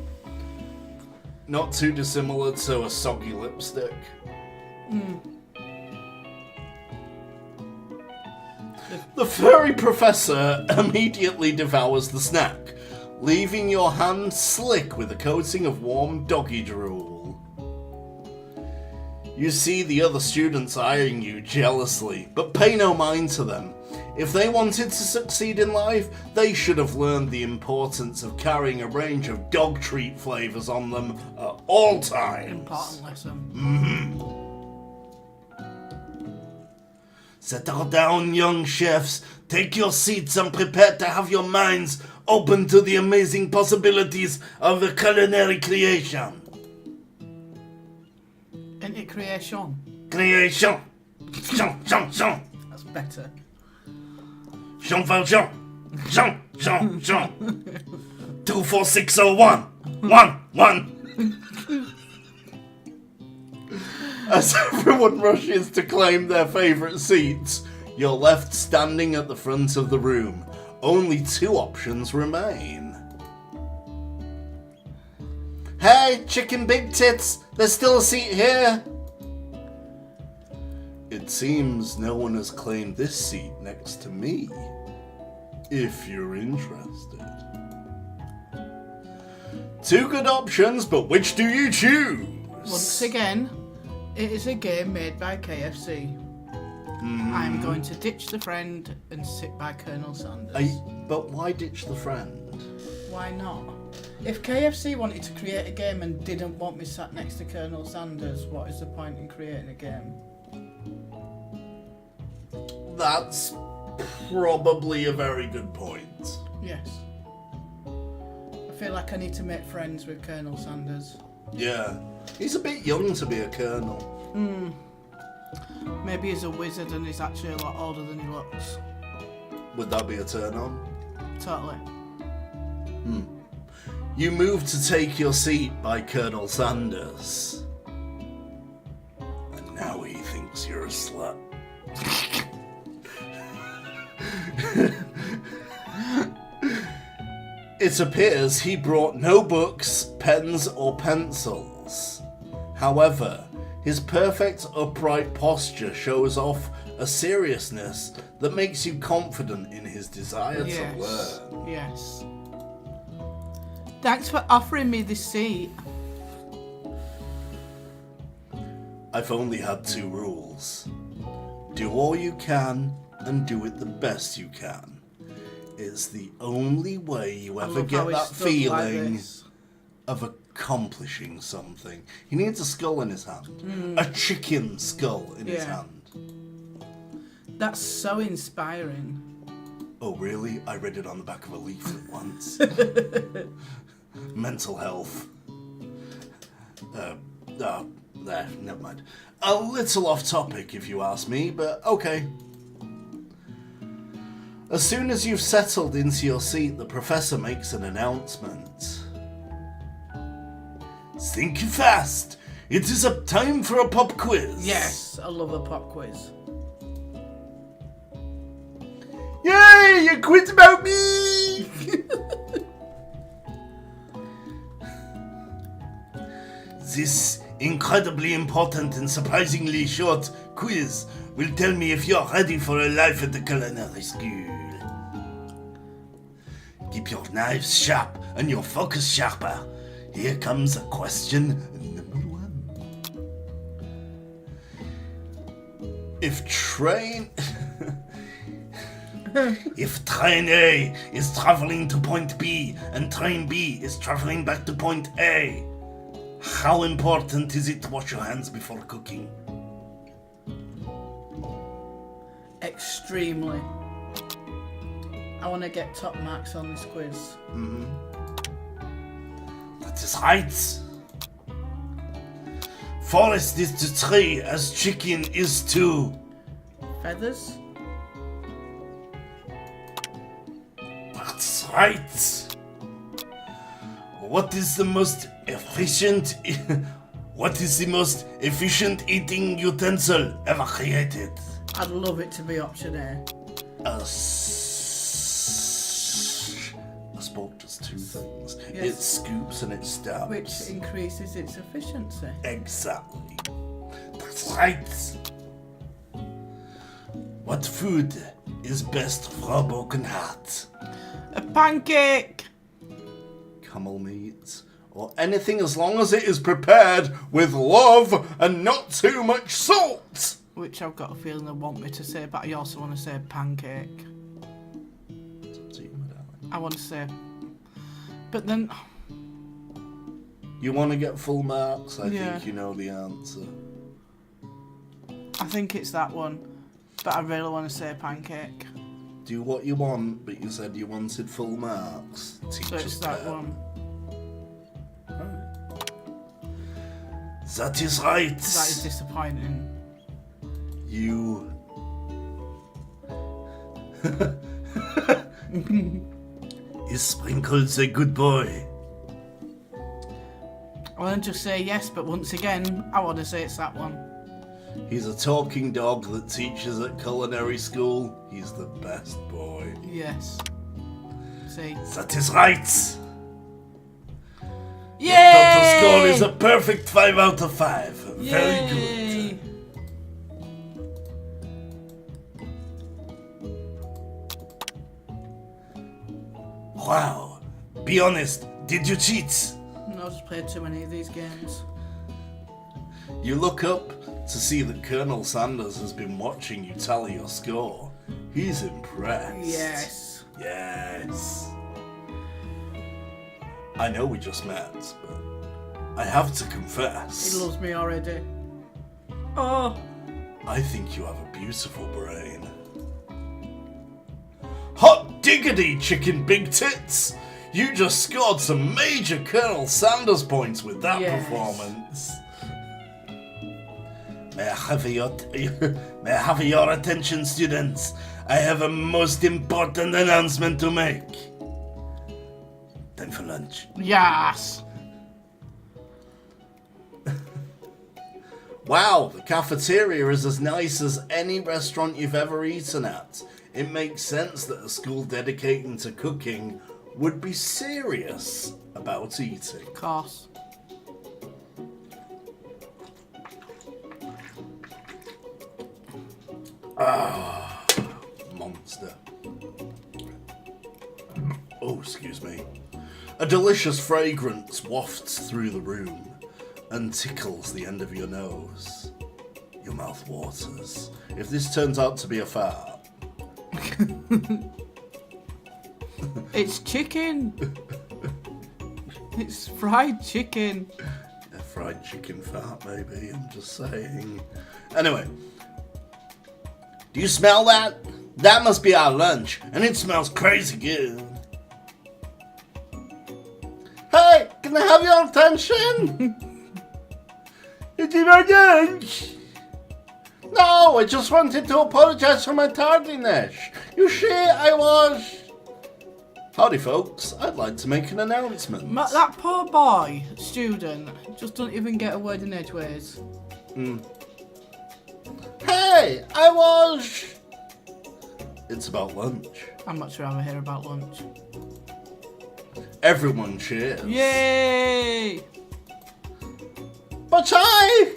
[SPEAKER 2] not too dissimilar to a soggy lipstick. The furry professor immediately devours the snack, leaving your hand slick with a coating of warm doggy drool. You see the other students eyeing you jealously, but pay no mind to them. If they wanted to succeed in life, they should have learned the importance of carrying a range of dog treat flavours on them at all times.
[SPEAKER 3] Important lesson.
[SPEAKER 4] Settle down, young chefs. Take your seats and prepare to have your minds open to the amazing possibilities of the culinary creation.
[SPEAKER 3] Isn't it creation?
[SPEAKER 4] Creation. Jean.
[SPEAKER 3] That's better.
[SPEAKER 4] Jean Valjean. Jean. 24601. 1.
[SPEAKER 2] As everyone rushes to claim their favourite seats, you're left standing at the front of the room. Only 2 options remain. Hey, chicken big tits, there's still a seat here. It seems no one has claimed this seat next to me. If you're interested. 2 good options, but which do you choose?
[SPEAKER 3] Once again, it is a game made by KFC. I'm going to ditch the friend and sit by Colonel Sanders.
[SPEAKER 2] But why ditch the friend?
[SPEAKER 3] Why not? If KFC wanted to create a game and didn't want me sat next to Colonel Sanders, what is the point in creating a game?
[SPEAKER 2] That's probably a very good point.
[SPEAKER 3] Yes. I feel like I need to make friends with Colonel Sanders.
[SPEAKER 2] Yeah. He's a bit young to be a colonel.
[SPEAKER 3] Maybe he's a wizard and he's actually a lot older than he looks.
[SPEAKER 2] Would that be a turn on?
[SPEAKER 3] Totally.
[SPEAKER 2] You move to take your seat by Colonel Sanders. And now he thinks you're a slut. It appears he brought no books, pens, or pencils. However, his perfect upright posture shows off a seriousness that makes you confident in his desire to learn.
[SPEAKER 3] Yes. Thanks for offering me this seat.
[SPEAKER 2] I've only had 2 rules. Do all you can and do it the best you can. It's the only way you ever get that feeling of accomplishing something. He needs a skull in his hand. A chicken skull in his hand.
[SPEAKER 3] That's so inspiring.
[SPEAKER 2] Oh, really? I read it on the back of a leaflet once. Mental health. Never mind. A little off topic, if you ask me, but okay. As soon as you've settled into your seat, the professor makes an announcement.
[SPEAKER 4] Think fast. It is up time for a pop quiz.
[SPEAKER 3] Yes, I love a pop quiz.
[SPEAKER 4] Yay! You quiz about me! This incredibly important and surprisingly short quiz will tell me if you're ready for a life at the culinary school. Keep your knives sharp and your focus sharper. Here comes question number 1.
[SPEAKER 2] If train
[SPEAKER 4] A is traveling to point B and train B is traveling back to point A, how important is it to wash your hands before cooking?
[SPEAKER 3] Extremely. I want to get top marks on this quiz.
[SPEAKER 4] That is right. Forest is to tree as chicken is to...
[SPEAKER 3] Feathers?
[SPEAKER 4] That's right. What is the most efficient eating utensil ever created?
[SPEAKER 3] I'd love it to be option A.
[SPEAKER 4] A
[SPEAKER 2] It scoops and it stabs.
[SPEAKER 3] Which increases its efficiency.
[SPEAKER 4] Exactly. That's right. What food is best for a broken heart?
[SPEAKER 3] A pancake!
[SPEAKER 2] Camel meat. Or anything as long as it is prepared with love and not too much salt.
[SPEAKER 3] Which I've got a feeling they want me to say, but I also want to say pancake.
[SPEAKER 2] It's up to you, my darling.
[SPEAKER 3] I want to say... But then...
[SPEAKER 2] You want to get full marks? I
[SPEAKER 3] Yeah.
[SPEAKER 2] think you know the answer.
[SPEAKER 3] I think it's that one. But I really want to say pancake.
[SPEAKER 2] Do what you want, but you said you wanted full marks.
[SPEAKER 3] So it's that one.
[SPEAKER 4] That is right.
[SPEAKER 3] That is disappointing.
[SPEAKER 2] You...
[SPEAKER 4] Is Sprinkles a good boy?
[SPEAKER 3] I want to just say yes, but once again, I want to say it's that one.
[SPEAKER 2] He's a talking dog that teaches at culinary school. He's the best boy.
[SPEAKER 3] Yes. See?
[SPEAKER 4] That is right.
[SPEAKER 3] Yay!
[SPEAKER 4] Total score is a perfect 5 out of 5. Very good.
[SPEAKER 3] Yay!
[SPEAKER 4] Wow. Be honest, did you cheat?
[SPEAKER 3] No, I just played too many of these games.
[SPEAKER 2] You look up to see that Colonel Sanders has been watching you tally your score. He's impressed.
[SPEAKER 3] Yes.
[SPEAKER 2] Yes. I know we just met, but I have to confess.
[SPEAKER 3] He loves me already. Oh.
[SPEAKER 2] I think you have a beautiful brain. Hot diggity, chicken big tits! You just scored some major Colonel Sanders points with that
[SPEAKER 3] Yes.
[SPEAKER 2] performance.
[SPEAKER 4] May I have your attention, students? I have a most important announcement to make. Time for lunch.
[SPEAKER 3] Yes.
[SPEAKER 2] Wow, the cafeteria is as nice as any restaurant you've ever eaten at. It makes sense that a school dedicating to cooking would be serious about eating.
[SPEAKER 3] Of course.
[SPEAKER 2] Monster. Oh, excuse me. A delicious fragrance wafts through the room and tickles the end of your nose. Your mouth waters. If this turns out to be a fart,
[SPEAKER 3] It's chicken. It's fried chicken.
[SPEAKER 2] a fried chicken fart, maybe. I'm just saying. Anyway, do you smell that? That must be our lunch, and it smells crazy good. Hey, can I have your attention? Is it my lunch? No, I just wanted to apologise for my tardiness. You see, I was... Howdy, folks. I'd like to make an announcement.
[SPEAKER 3] That poor boy, student, just don't even get a word in edgeways.
[SPEAKER 2] Hey, I was... It's about lunch.
[SPEAKER 3] I'm not sure how I hear about lunch.
[SPEAKER 2] Everyone cheers.
[SPEAKER 3] Yay!
[SPEAKER 2] But I...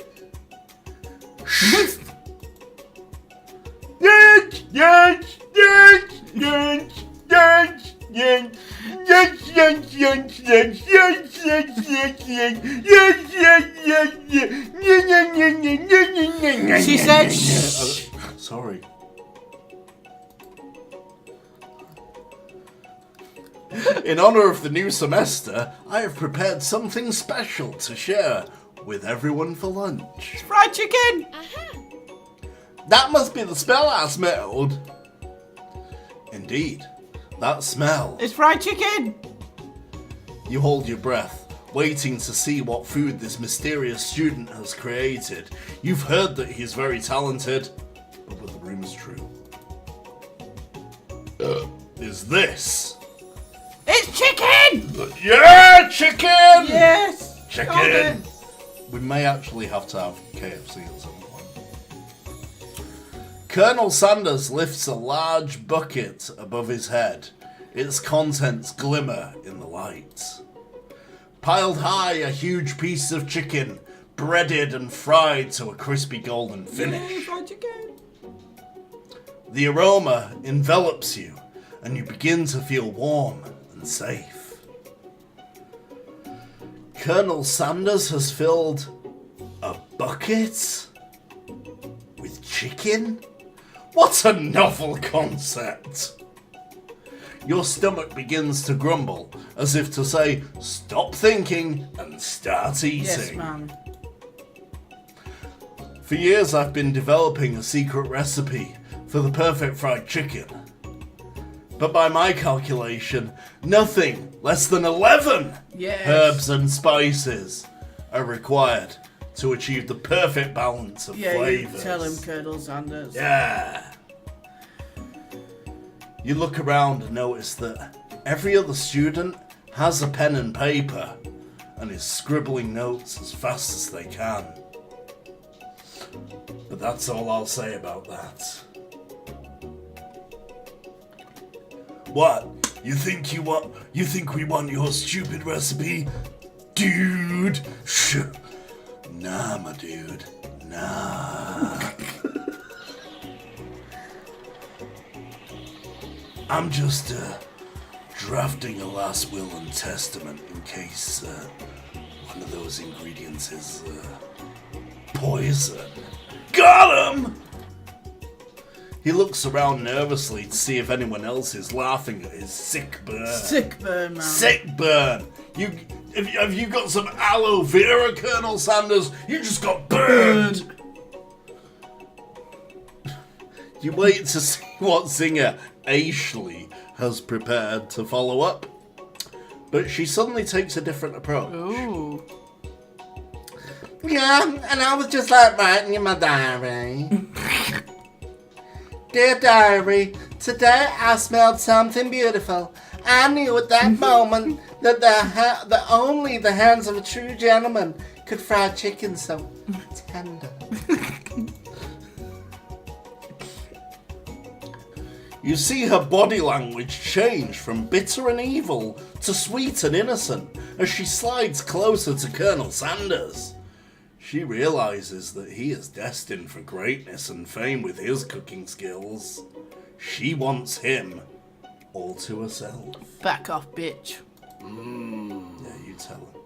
[SPEAKER 3] She said shh.
[SPEAKER 2] Sorry. In honor of the new semester, I have prepared something special to share with everyone for lunch.
[SPEAKER 3] Fried chicken!
[SPEAKER 2] That must be the smell I smelled. Indeed, that smell.
[SPEAKER 3] It's fried chicken!
[SPEAKER 2] You hold your breath, waiting to see what food this mysterious student has created. You've heard that he's very talented, but the rumour's true. Is this?
[SPEAKER 3] It's chicken!
[SPEAKER 2] Yeah, chicken!
[SPEAKER 3] Yes!
[SPEAKER 2] Chicken!
[SPEAKER 3] Got it.
[SPEAKER 2] We may actually have to have KFC at some point. Colonel Sanders lifts a large bucket above his head. Its contents glimmer in the light. Piled high are huge pieces of chicken, breaded and fried to a crispy golden finish.
[SPEAKER 3] Yay, fried chicken.
[SPEAKER 2] The aroma envelops you, and you begin to feel warm and safe. Colonel Sanders has filled a bucket with chicken? What a novel concept! Your stomach begins to grumble, as if to say, stop thinking and start eating.
[SPEAKER 3] Yes, ma'am.
[SPEAKER 2] For years I've been developing a secret recipe for the perfect fried chicken. But by my calculation, nothing less than 11
[SPEAKER 3] Yes.
[SPEAKER 2] herbs and spices are required to achieve the perfect balance of
[SPEAKER 3] Yeah, you
[SPEAKER 2] flavours.
[SPEAKER 3] tell him, Colonel Sanders.
[SPEAKER 2] Yeah. You look around and notice that every other student has a pen and paper and is scribbling notes as fast as they can. But that's all I'll say about that. What? You think we want your stupid recipe? Dude! Shh. Nah, my dude. Nah. I'm just drafting a last will and testament in case one of those ingredients is poison. Got him! He looks around nervously to see if anyone else is laughing at his sick burn.
[SPEAKER 3] Sick burn, man.
[SPEAKER 2] Sick burn! Have you got some aloe vera, Colonel Sanders? You just got burned! You wait to see what singer Ashley has prepared to follow up. But she suddenly takes a different approach.
[SPEAKER 3] Ooh.
[SPEAKER 2] Yeah, and I was just like writing in my diary. Dear diary, today I smelled something beautiful. I knew at that moment that only the hands of a true gentleman could fry chicken so tender. You see her body language change from bitter and evil to sweet and innocent as she slides closer to Colonel Sanders. She realizes that he is destined for greatness and fame with his cooking skills. She wants him all to herself.
[SPEAKER 3] Back off, bitch.
[SPEAKER 2] Yeah, you tell him.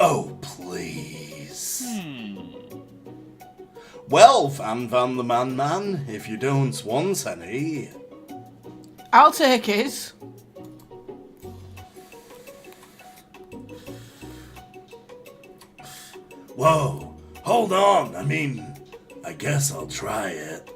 [SPEAKER 2] Oh, please. Well, Van the Man, if you don't want any.
[SPEAKER 3] I'll take his.
[SPEAKER 2] Whoa, hold on. I guess I'll try it.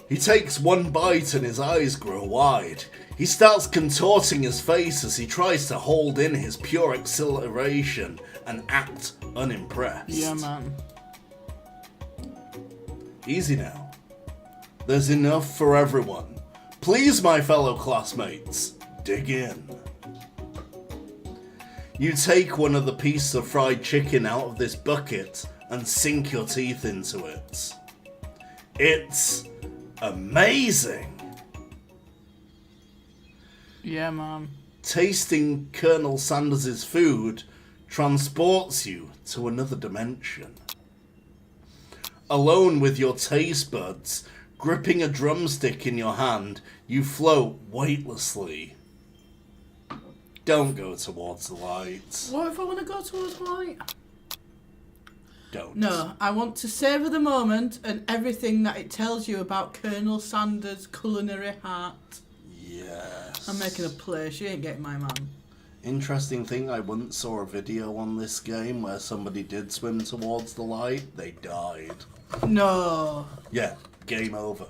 [SPEAKER 2] He takes one bite and his eyes grow wide. He starts contorting his face as he tries to hold in his pure exhilaration and act unimpressed.
[SPEAKER 3] Yeah, man.
[SPEAKER 2] Easy now. There's enough for everyone. Please, my fellow classmates, dig in. You take one of the pieces of fried chicken out of this bucket and sink your teeth into it. It's amazing.
[SPEAKER 3] Yeah, man.
[SPEAKER 2] Tasting Colonel Sanders' food transports you to another dimension. Alone with your taste buds, gripping a drumstick in your hand, you float weightlessly. Don't go towards the light.
[SPEAKER 3] What if I want to go towards light?
[SPEAKER 2] Don't.
[SPEAKER 3] No, I want to savour the moment and everything that it tells you about Colonel Sanders' culinary heart.
[SPEAKER 2] Yes.
[SPEAKER 3] I'm making a play. She ain't getting my man.
[SPEAKER 2] Interesting thing, I once saw a video on this game where somebody did swim towards the light. They died.
[SPEAKER 3] No.
[SPEAKER 2] Yeah, game over.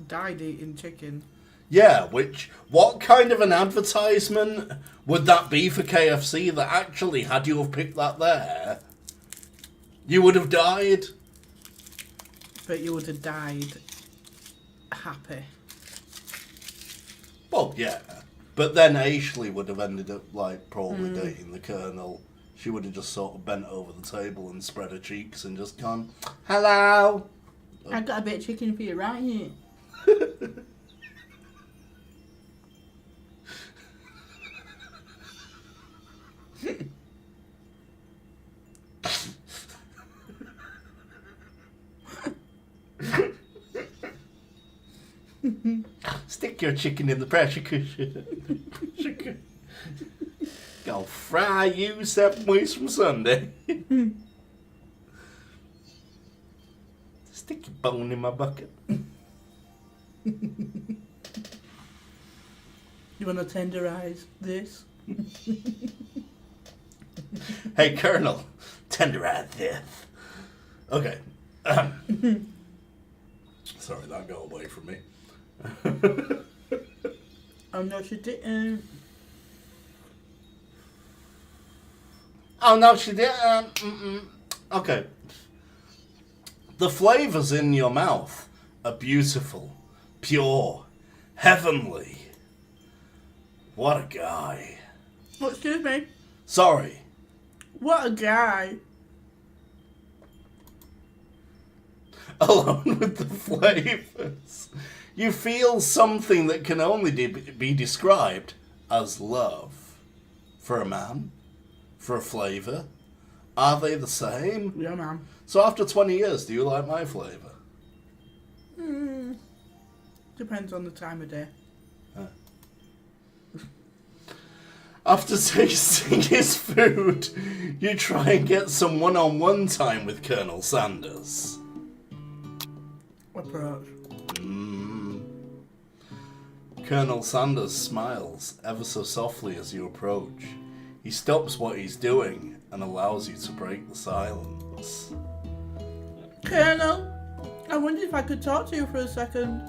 [SPEAKER 3] Died eating chicken.
[SPEAKER 2] Yeah, what kind of an advertisement would that be for KFC that actually, had you have picked that there, you would have died?
[SPEAKER 3] But you would have died happy.
[SPEAKER 2] Well, yeah. But then Ashley would have ended up, probably dating the Colonel. She would have just sort of bent over the table and spread her cheeks and just gone, hello.
[SPEAKER 3] I got a bit of chicken for you right here.
[SPEAKER 2] Stick your chicken in the pressure cooker. I'll fry you 7 weeks from Sunday. Stick your bone in my bucket.
[SPEAKER 3] You want to tenderize this?
[SPEAKER 2] Hey, Colonel, tenderize this. Okay. Sorry, that got away from me.
[SPEAKER 3] Oh, no, she didn't.
[SPEAKER 2] Oh, no, she didn't. Okay. The flavours in your mouth are beautiful, pure, heavenly. What a guy.
[SPEAKER 3] Oh, excuse me.
[SPEAKER 2] Sorry.
[SPEAKER 3] What a guy.
[SPEAKER 2] Along with the flavours, you feel something that can only be described as love. For a man, for a flavour, are they the same?
[SPEAKER 3] Yeah, man.
[SPEAKER 2] So after 20 years, do you like my flavour?
[SPEAKER 3] Depends on the time of day.
[SPEAKER 2] After tasting his food, you try and get some one-on-one time with Colonel Sanders.
[SPEAKER 3] Approach.
[SPEAKER 2] Colonel Sanders smiles ever so softly as you approach. He stops what he's doing and allows you to break the silence.
[SPEAKER 3] Colonel, I wondered if I could talk to you for a second.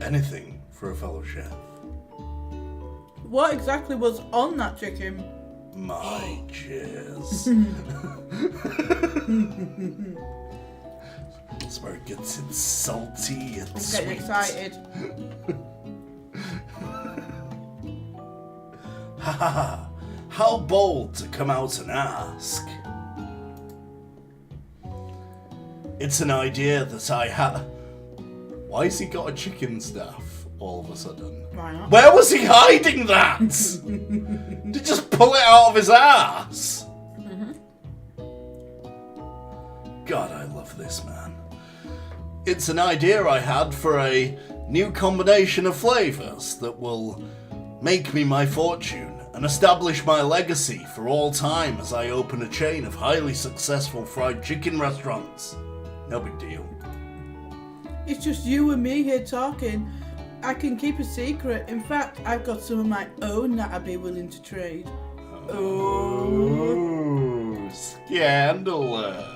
[SPEAKER 2] Anything for a fellow chef.
[SPEAKER 3] What exactly was on that chicken?
[SPEAKER 2] My jizz. It's where it gets salty and
[SPEAKER 3] I'm
[SPEAKER 2] sweet.
[SPEAKER 3] getting excited.
[SPEAKER 2] Ha! How bold to come out and ask. It's an idea that I had. Why has he got a chicken staff all of a sudden?
[SPEAKER 3] Why not?
[SPEAKER 2] Where was he hiding that? Did he just pull it out of his ass? God, I love this man. It's an idea I had for a new combination of flavours that will make me my fortune and establish my legacy for all time as I open a chain of highly successful fried chicken restaurants. No big deal.
[SPEAKER 3] It's just you and me here talking. I can keep a secret. In fact, I've got some of my own that I'd be willing to trade.
[SPEAKER 2] Oh, scandalous.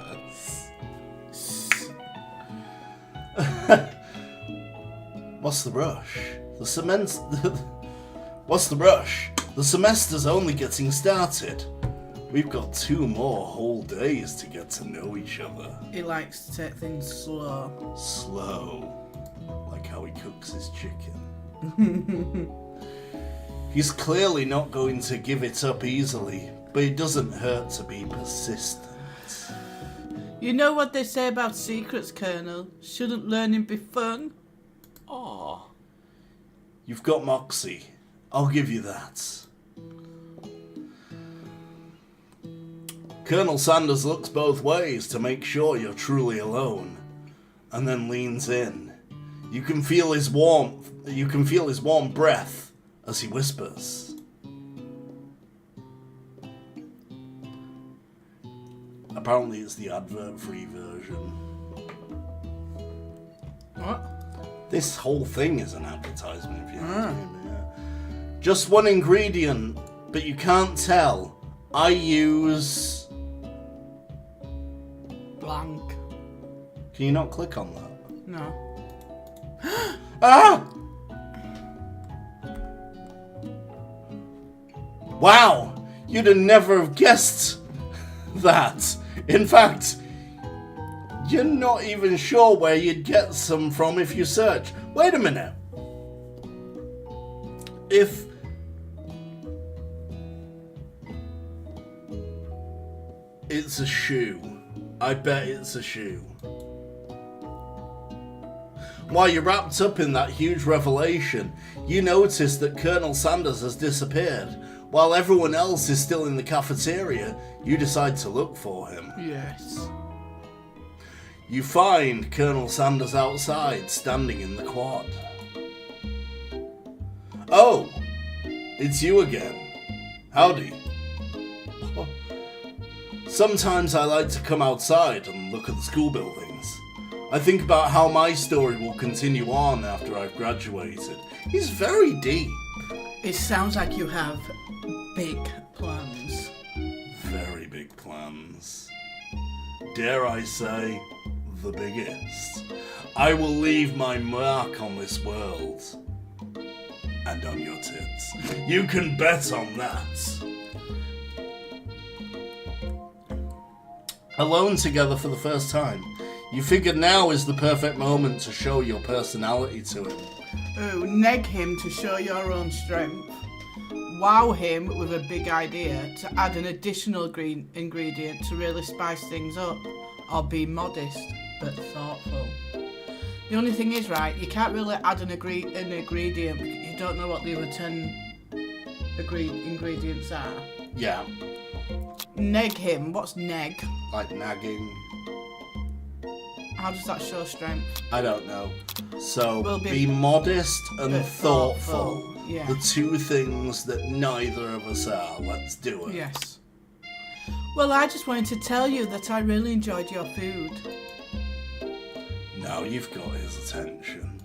[SPEAKER 2] What's the rush? What's the rush? The semester's only getting started. We've got 2 more whole days to get to know each other.
[SPEAKER 3] He likes to take things slow.
[SPEAKER 2] Slow. Like how he cooks his chicken. He's clearly not going to give it up easily, but it doesn't hurt to be persistent.
[SPEAKER 3] You know what they say about secrets, Colonel? Shouldn't learning be fun?
[SPEAKER 2] Aw. You've got moxie. I'll give you that. Colonel Sanders looks both ways to make sure you're truly alone, and then leans in. You can feel his warm breath as he whispers. Apparently it's the advert-free version.
[SPEAKER 3] What?
[SPEAKER 2] This whole thing is an advertisement, if you know what I mean. Yeah. Just one ingredient, but you can't tell. I use...
[SPEAKER 3] Blank.
[SPEAKER 2] Can you not click on that?
[SPEAKER 3] No.
[SPEAKER 2] Ah! Wow! You'd have never have guessed that. In fact, you're not even sure where you'd get some from if you search. Wait a minute. If... It's a shoe. I bet it's a shoe. While you're wrapped up in that huge revelation, you notice that Colonel Sanders has disappeared. While everyone else is still in the cafeteria, you decide to look for him.
[SPEAKER 3] Yes.
[SPEAKER 2] You find Colonel Sanders outside, standing in the quad. Oh, it's you again. Howdy. Sometimes I like to come outside and look at the school buildings. I think about how my story will continue on after I've graduated. It's very deep.
[SPEAKER 3] It sounds like you have big plans.
[SPEAKER 2] Very big plans. Dare I say, the biggest. I will leave my mark on this world. And on your tits. You can bet on that. Alone together for the first time, you figured now is the perfect moment to show your personality to him.
[SPEAKER 3] Ooh, neg him to show your own strength. Wow him with a big idea to add an additional green ingredient to really spice things up. Or be modest, but thoughtful. The only thing is, right, you can't really add an ingredient because you don't know what the other 10 ingredients are.
[SPEAKER 2] Yeah.
[SPEAKER 3] Neg him. What's neg?
[SPEAKER 2] Like nagging.
[SPEAKER 3] How does that show strength?
[SPEAKER 2] I don't know. So,
[SPEAKER 3] We'll
[SPEAKER 2] be modest and
[SPEAKER 3] but
[SPEAKER 2] thoughtful.
[SPEAKER 3] thoughtful, yeah.
[SPEAKER 2] The two things that neither of us are. Let's do it.
[SPEAKER 3] Yes. Well, I just wanted to tell you that I really enjoyed your food.
[SPEAKER 2] Now you've got his attention.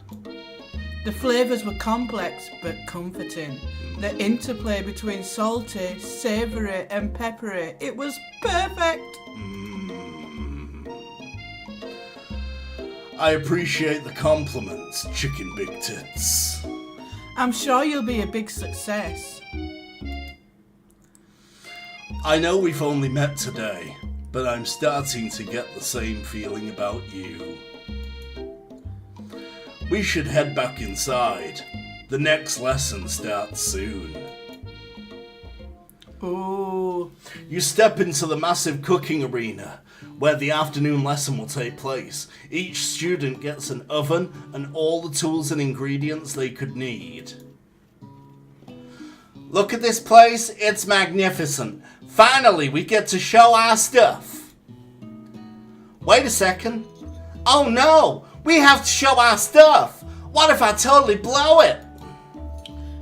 [SPEAKER 3] The flavours were complex but comforting. The interplay between salty, savoury and peppery, it was perfect.
[SPEAKER 2] I appreciate the compliments, Chicken Big Tits.
[SPEAKER 3] I'm sure you'll be a big success.
[SPEAKER 2] I know we've only met today, but I'm starting to get the same feeling about you. We should head back inside. The next lesson starts soon.
[SPEAKER 3] Ooh.
[SPEAKER 2] You step into the massive cooking arena, where the afternoon lesson will take place. Each student gets an oven and all the tools and ingredients they could need. Look at this place, it's magnificent. Finally, we get to show our stuff. Wait a second. Oh no, we have to show our stuff. What if I totally blow it?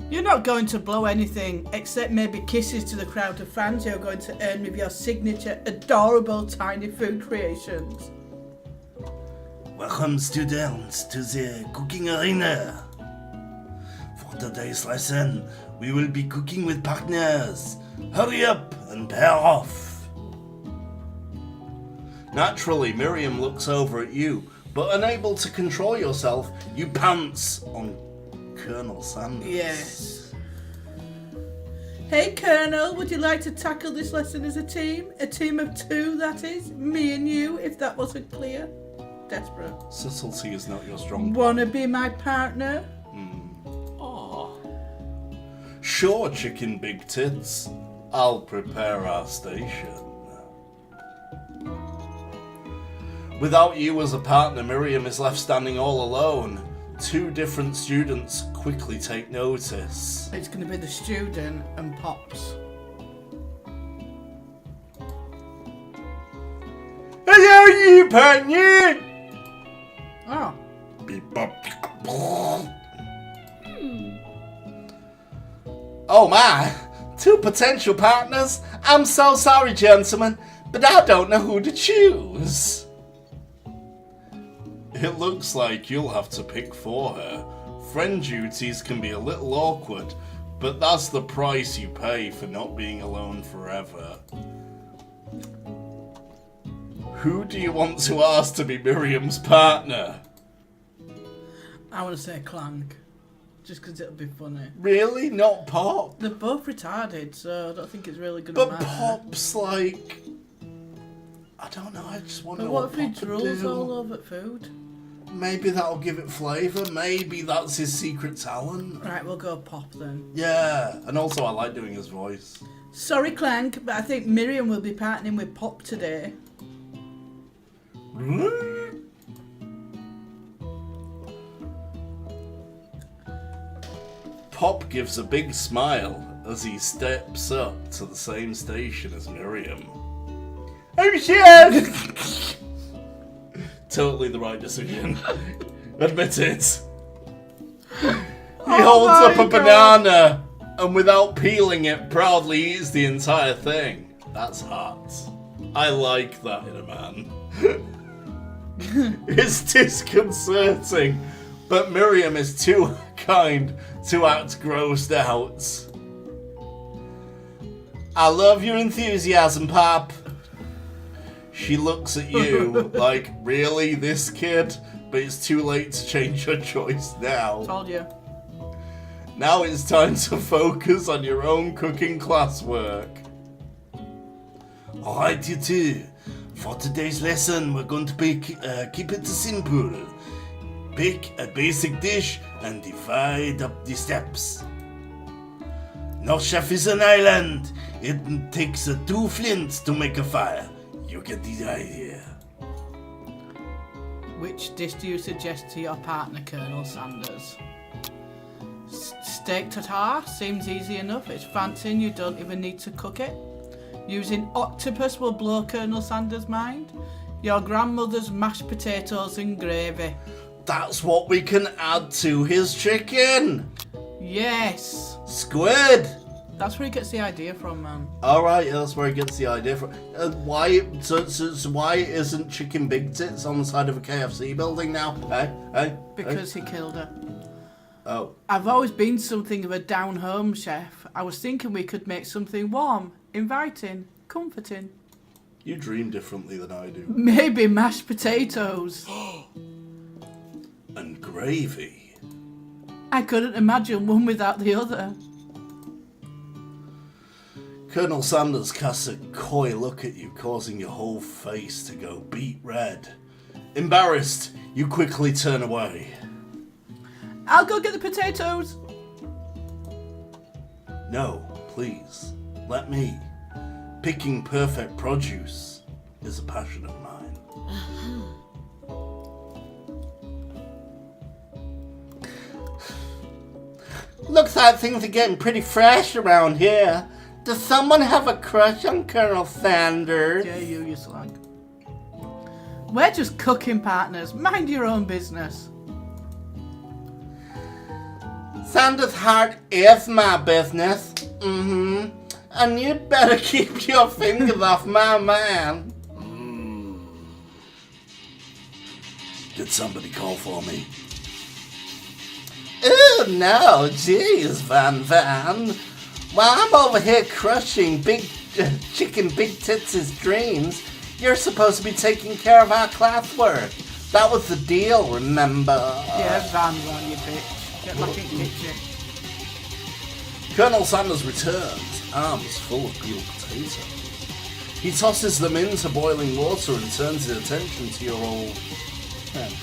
[SPEAKER 3] You're not going to blow anything, except maybe kisses to the crowd of fans you're going to earn with your signature adorable tiny food creations.
[SPEAKER 4] Welcome, students, to the cooking arena. For today's lesson, we will be cooking with partners. Hurry up and pair off.
[SPEAKER 2] Naturally, Miriam looks over at you, but unable to control yourself, you pounce on Colonel Sanders.
[SPEAKER 3] Yes. Hey Colonel, would you like to tackle this lesson as a team? A team of two, that is. Me and you, if that wasn't clear. Desperate.
[SPEAKER 2] Subtlety is not your strong point.
[SPEAKER 3] Wanna be my partner?
[SPEAKER 2] Sure, Chicken Big Tits. I'll prepare our station. Without you as a partner, Miriam is left standing all alone. Two different students quickly take notice.
[SPEAKER 3] It's gonna be the student and Pops.
[SPEAKER 2] Hello, you partner!
[SPEAKER 3] Oh.
[SPEAKER 2] Beep, bop. Oh my, two potential partners? I'm so sorry, gentlemen, but I don't know who to choose. It looks like you'll have to pick for her. Friend duties can be a little awkward, but that's the price you pay for not being alone forever. Who do you want to ask to be Miriam's partner?
[SPEAKER 3] I want to say Clank. Just because it'll be funny.
[SPEAKER 2] Really? Not Pop?
[SPEAKER 3] They're both retarded, so I don't think it's really going to
[SPEAKER 2] But
[SPEAKER 3] matter.
[SPEAKER 2] Pop's like... I don't know, I just want to
[SPEAKER 3] But
[SPEAKER 2] know
[SPEAKER 3] what
[SPEAKER 2] what
[SPEAKER 3] if he
[SPEAKER 2] Pop would
[SPEAKER 3] drools
[SPEAKER 2] do.
[SPEAKER 3] all over food?
[SPEAKER 2] Maybe that'll give it flavour. Maybe that's his secret talent.
[SPEAKER 3] Right, we'll go Pop then.
[SPEAKER 2] Yeah, and also I like doing his voice.
[SPEAKER 3] Sorry, Clank, but I think Miriam will be partnering with Pop today.
[SPEAKER 2] Pop gives a big smile as he steps up to the same station as Miriam. I'm sure! Totally the right decision. Admit it. He holds
[SPEAKER 3] my
[SPEAKER 2] up a
[SPEAKER 3] God.
[SPEAKER 2] banana and without peeling it proudly eats the entire thing. That's hot. I like that in a man. It's disconcerting, but Miriam is too kind to act grossed out. I love your enthusiasm, Pop. She looks at you like, really, this kid? But it's too late to change your choice now.
[SPEAKER 3] Told you.
[SPEAKER 2] Now it's time to focus on your own cooking classwork.
[SPEAKER 4] Alright, you two. For today's lesson, we're going to keep it simple. Pick a basic dish and divide up the steps. North Chef is an island. It takes 2 flints to make a fire. You get the idea.
[SPEAKER 3] Which dish do you suggest to your partner, Colonel Sanders? Steak tartare seems easy enough. It's fancy and you don't even need to cook it. Using octopus will blow Colonel Sanders' mind. Your grandmother's mashed potatoes and gravy.
[SPEAKER 2] That's what we can add to his chicken.
[SPEAKER 3] Yes.
[SPEAKER 2] Squid.
[SPEAKER 3] That's where he gets the idea from, man.
[SPEAKER 2] Alright, that's where he gets the idea from. Why isn't Chicken Big Tits on the side of a KFC building now? Hey?
[SPEAKER 3] Because he killed her.
[SPEAKER 2] Oh.
[SPEAKER 3] I've always been something of a down-home chef. I was thinking we could make something warm, inviting, comforting.
[SPEAKER 2] You dream differently than I do.
[SPEAKER 3] Maybe mashed potatoes.
[SPEAKER 2] And gravy.
[SPEAKER 3] I couldn't imagine one without the other.
[SPEAKER 2] Colonel Sanders casts a coy look at you, causing your whole face to go beet red. Embarrassed, you quickly turn away.
[SPEAKER 3] I'll go get the potatoes.
[SPEAKER 2] No, please, let me. Picking perfect produce is a passion of mine. Looks like things are getting pretty fresh around here. Does someone have a crush on Colonel Sanders?
[SPEAKER 3] Yeah, you slag. We're just cooking partners. Mind your own business.
[SPEAKER 2] Sanders' heart is my business. And you'd better keep your fingers off my man.
[SPEAKER 4] Did somebody call for me?
[SPEAKER 2] Oh no, jeez, Van. While I'm over here crushing Chicken Big Tits' dreams, you're supposed to be taking care of our classwork. That was the deal, remember?
[SPEAKER 3] Yeah, Van, you bitch. Get back in the kitchen.
[SPEAKER 2] Colonel Sanders returns, arms full of peeled potatoes. He tosses them into boiling water and turns his attention to your old friend.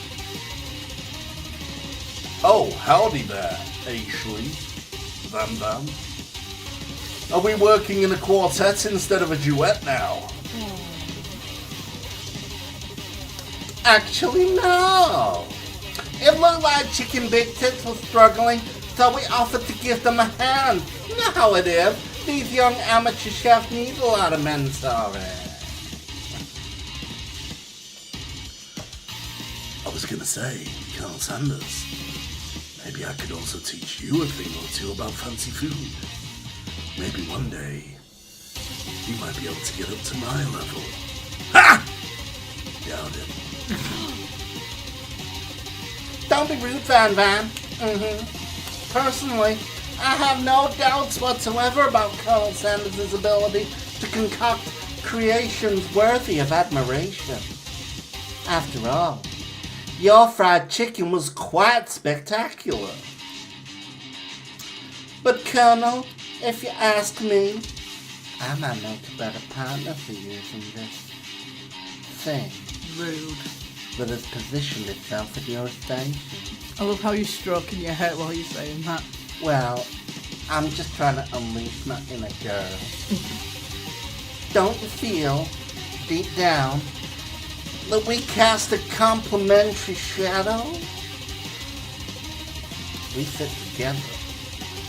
[SPEAKER 2] Oh, howdy there, Ashley. Van. Are we working in a quartet instead of a duet now? Actually, no. It looked like Chicken Big Tits was struggling, so we offered to give them a hand. You know how it is. These young amateur chefs need a lot of mentoring.
[SPEAKER 4] I was gonna say, Colonel Sanders, maybe I could also teach you a thing or two about fancy food. Maybe one day, you might be able to get up to my level. Ha! Doubt it.
[SPEAKER 2] Don't be rude, Van. Personally, I have no doubts whatsoever about Colonel Sanders' ability to concoct creations worthy of admiration. After all, your fried chicken was quite spectacular. But Colonel, if you ask me, I might make a better partner for you than this thing
[SPEAKER 3] Rude.
[SPEAKER 2] that has positioned itself at your station.
[SPEAKER 3] I love how you're stroking your hair while you're saying that.
[SPEAKER 2] Well, I'm just trying to unleash my inner girl. Don't you feel, deep down, that we cast a complementary shadow? We fit together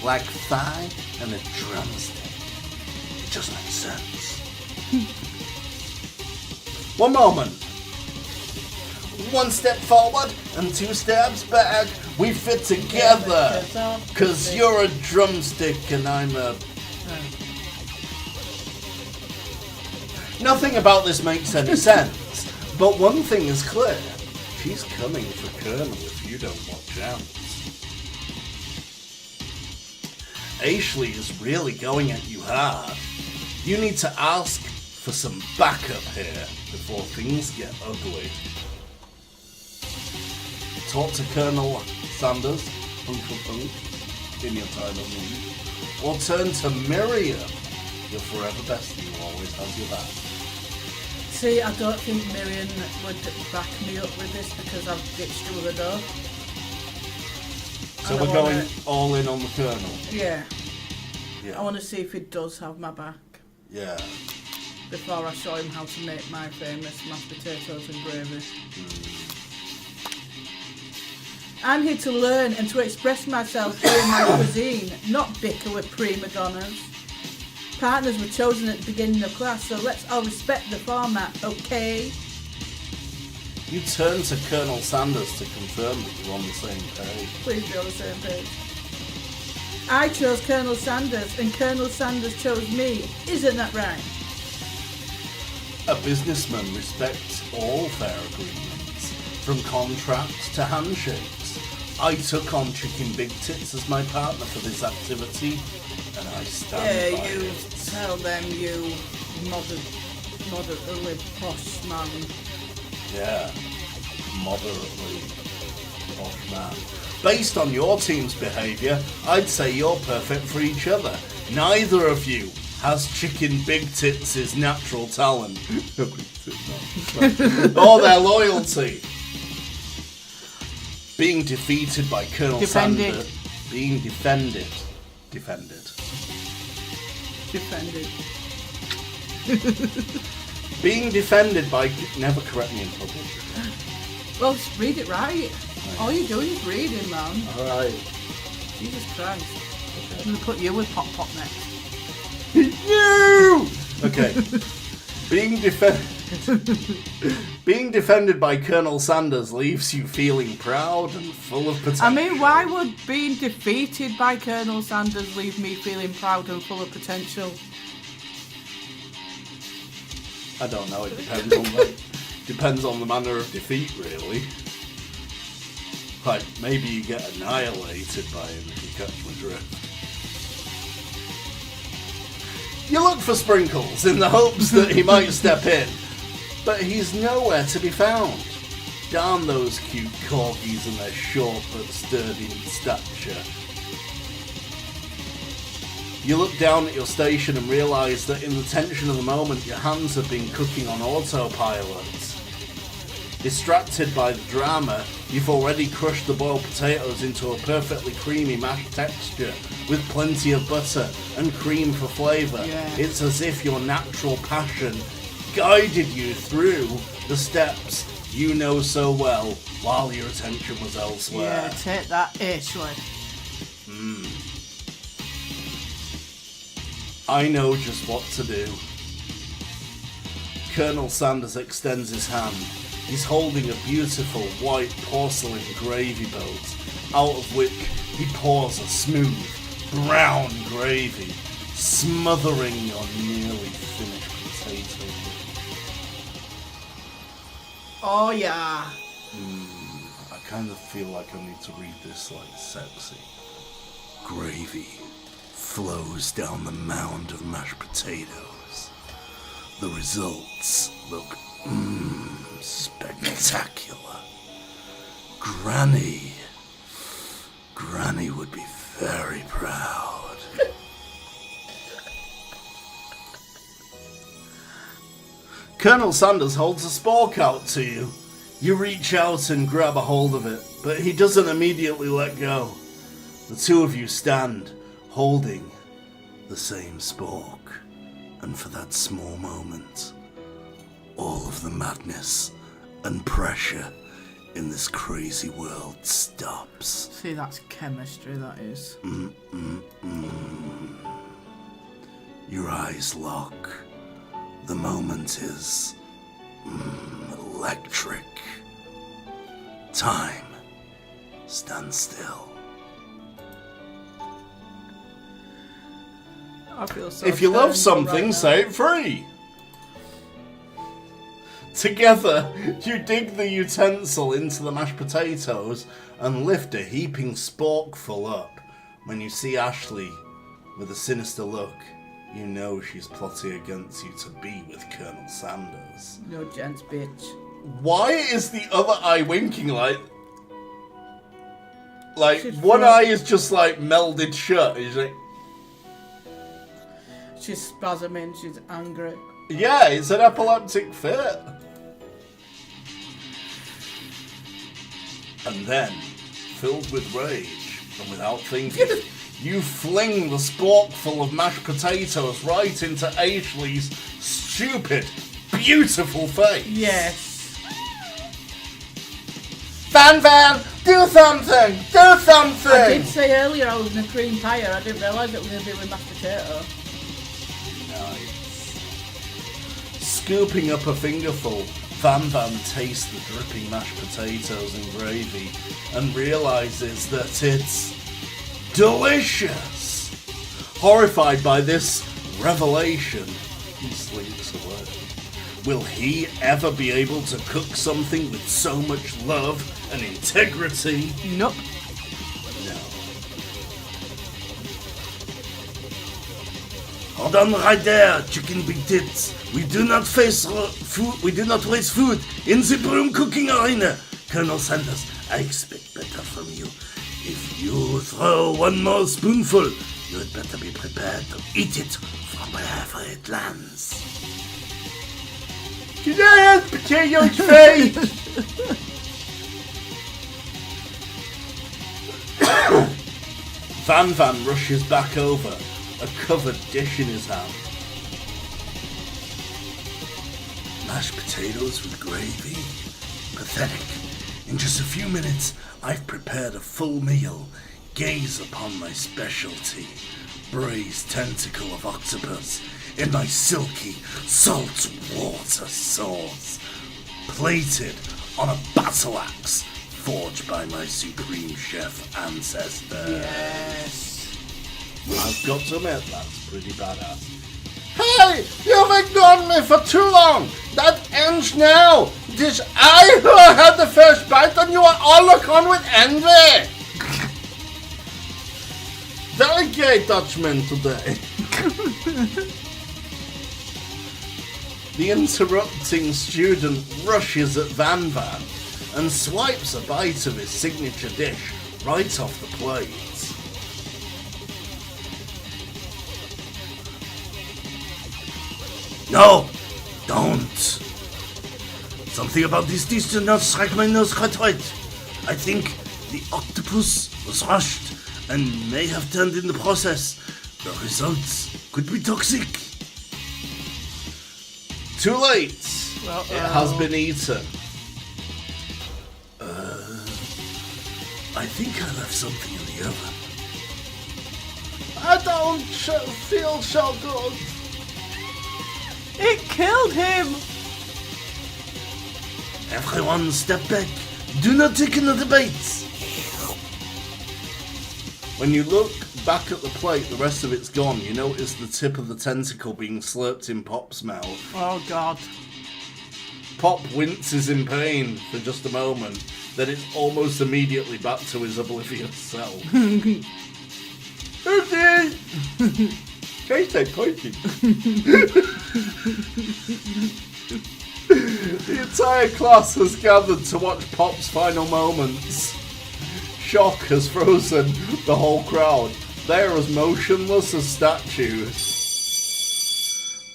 [SPEAKER 2] like thigh and a drumstick.
[SPEAKER 4] It just makes sense.
[SPEAKER 2] One moment. One step forward and 2 steps back. We fit together. Cause you're a drumstick and I'm a... Nothing about this makes any sense, but one thing is clear. She's coming for Colonel if you don't watch out. Ashley is really going at you hard. You need to ask for some backup here before things get ugly. Talk to Colonel Sanders, Uncle Punk, in your time of need. Or turn to Miriam, your forever bestie who always has your back.
[SPEAKER 3] See, I don't think Miriam would back me up with this because I've ditched her though.
[SPEAKER 2] So we're going all in on the Colonel?
[SPEAKER 3] Yeah.
[SPEAKER 2] Yeah.
[SPEAKER 3] I want to see if he does have my back.
[SPEAKER 2] Yeah.
[SPEAKER 3] Before I show him how to make my famous mashed potatoes and gravy. I'm here to learn and to express myself through my cuisine, not bicker with prima donnas. Partners were chosen at the beginning of class, so let's all respect the format, okay?
[SPEAKER 2] You turn to Colonel Sanders to confirm that you're on the same page.
[SPEAKER 3] Please be on the same page. I chose Colonel Sanders and Colonel Sanders chose me. Isn't that right?
[SPEAKER 2] A businessman respects all fair agreements, from contracts to handshakes. I took on Chicken Big Tits as my partner for this activity, and I stand by
[SPEAKER 3] Yeah, you
[SPEAKER 2] it.
[SPEAKER 3] tell them, you moderately posh man.
[SPEAKER 2] Yeah, moderately posh man. Based on your team's behaviour, I'd say you're perfect for each other. Neither of you has Chicken Big Tits' natural talent. Or their loyalty. Being defeated by Colonel Sanders. Being defended.
[SPEAKER 3] Defended.
[SPEAKER 2] Being defended by... Never correct me in public.
[SPEAKER 3] Well, just read it right. All you're doing is reading, man.
[SPEAKER 2] Alright.
[SPEAKER 3] Jesus Christ. I'm going to put you with Pop Pop next.
[SPEAKER 2] You! Okay. Being defended by Colonel Sanders leaves you feeling proud and full of potential.
[SPEAKER 3] I mean, why would being defeated by Colonel Sanders leave me feeling proud and full of potential?
[SPEAKER 2] I don't know. It depends on the manner of defeat, really. Like, maybe you get annihilated by him if you catch my drift. You look for Sprinkles in the hopes that he might step in, but he's nowhere to be found. Darn those cute corgis and their short but sturdy stature. You look down at your station and realise that in the tension of the moment your hands have been cooking on autopilot. Distracted by the drama, you've already crushed the boiled potatoes into a perfectly creamy mashed texture with plenty of butter and cream for flavour.
[SPEAKER 3] Yeah.
[SPEAKER 2] It's as if your natural passion guided you through the steps you know so well while your attention was elsewhere.
[SPEAKER 3] Yeah, take that, Ashley.
[SPEAKER 2] I know just what to do. Colonel Sanders extends his hand. He's holding a beautiful white porcelain gravy boat, out of which he pours a smooth, brown gravy, smothering your nearly finished potato.
[SPEAKER 3] Oh, yeah.
[SPEAKER 2] I kind of feel like I need to read this like sexy. Gravy flows down the mound of mashed potatoes. The results look spectacular. Granny would be very proud. Colonel Sanders holds a spork out to you. You reach out and grab a hold of it, but he doesn't immediately let go. The two of you stand, holding the same spork, and for that small moment, all of the madness and pressure in this crazy world stops.
[SPEAKER 3] See, that's chemistry, that is.
[SPEAKER 2] Your eyes lock. The moment is electric. Time
[SPEAKER 4] stand still.
[SPEAKER 3] I feel so
[SPEAKER 2] If you love
[SPEAKER 3] turned
[SPEAKER 2] something,
[SPEAKER 3] right now.
[SPEAKER 2] say it free. Together, you dig the utensil into the mashed potatoes and lift a heaping sporkful up. When you see Ashley with a sinister look, you know she's plotting against you to be with Colonel Sanders.
[SPEAKER 3] No gents, bitch.
[SPEAKER 2] Why is the other eye winking like
[SPEAKER 3] She's
[SPEAKER 2] one
[SPEAKER 3] from-
[SPEAKER 2] eye is just like melded shut? He's like,
[SPEAKER 3] She's spasming, she's angry.
[SPEAKER 2] yeah, it's an epileptic fit. And then, filled with rage and without thinking, you fling the sporkful of mashed potatoes right into Ashley's stupid, beautiful face.
[SPEAKER 3] Yes.
[SPEAKER 2] Van, do something! Do something!
[SPEAKER 3] I did say earlier I was in a cream pie. I didn't realise it was going to be with mashed potato.
[SPEAKER 2] Scooping up a fingerful, Van tastes the dripping mashed potatoes and gravy and realises that it's delicious. Horrified by this revelation, he slinks away. Will he ever be able to cook something with so much love and integrity?
[SPEAKER 3] Nope.
[SPEAKER 2] No.
[SPEAKER 4] Hold on right there, chicken big tits. We do not waste food in the broom cooking arena. Colonel Sanders, I expect better from you. If you throw one more spoonful, you had better be prepared to eat it from wherever it lands.
[SPEAKER 2] Can I have potatoes face? Van rushes back over, a covered dish in his hand.
[SPEAKER 4] Mashed potatoes with gravy? Pathetic. In just a few minutes, I've prepared a full meal. Gaze upon my specialty, braised tentacle of octopus in my silky salt water sauce, plated on a battle axe forged by my supreme chef ancestor.
[SPEAKER 3] Yes.
[SPEAKER 2] I've got to admit, that's pretty badass. Hey, you've ignored me for too long. That ends now. It is I who had the first bite, and you are all look on with envy. Very gay Dutchman today. The interrupting student rushes at Van and swipes a bite of his signature dish right off the plate.
[SPEAKER 4] No, don't. Something about this dish did not strike my nose quite right. I think the octopus was rushed and may have turned in the process. The results could be toxic.
[SPEAKER 2] Too late.
[SPEAKER 3] Uh-oh.
[SPEAKER 2] It has been eaten.
[SPEAKER 4] I think I left something in the oven.
[SPEAKER 2] I don't feel so good.
[SPEAKER 3] It killed him!
[SPEAKER 4] Everyone step back. Do not take another bite.
[SPEAKER 2] When you look back at the plate, the rest of it's gone. You notice the tip of the tentacle being slurped in Pop's mouth.
[SPEAKER 3] Oh god.
[SPEAKER 2] Pop winces in pain for just a moment, then it's almost immediately back to his oblivious self. Okay. Tastes like poison. The entire class has gathered to watch Pop's final moments. Shock has frozen the whole crowd. They are as motionless as statues.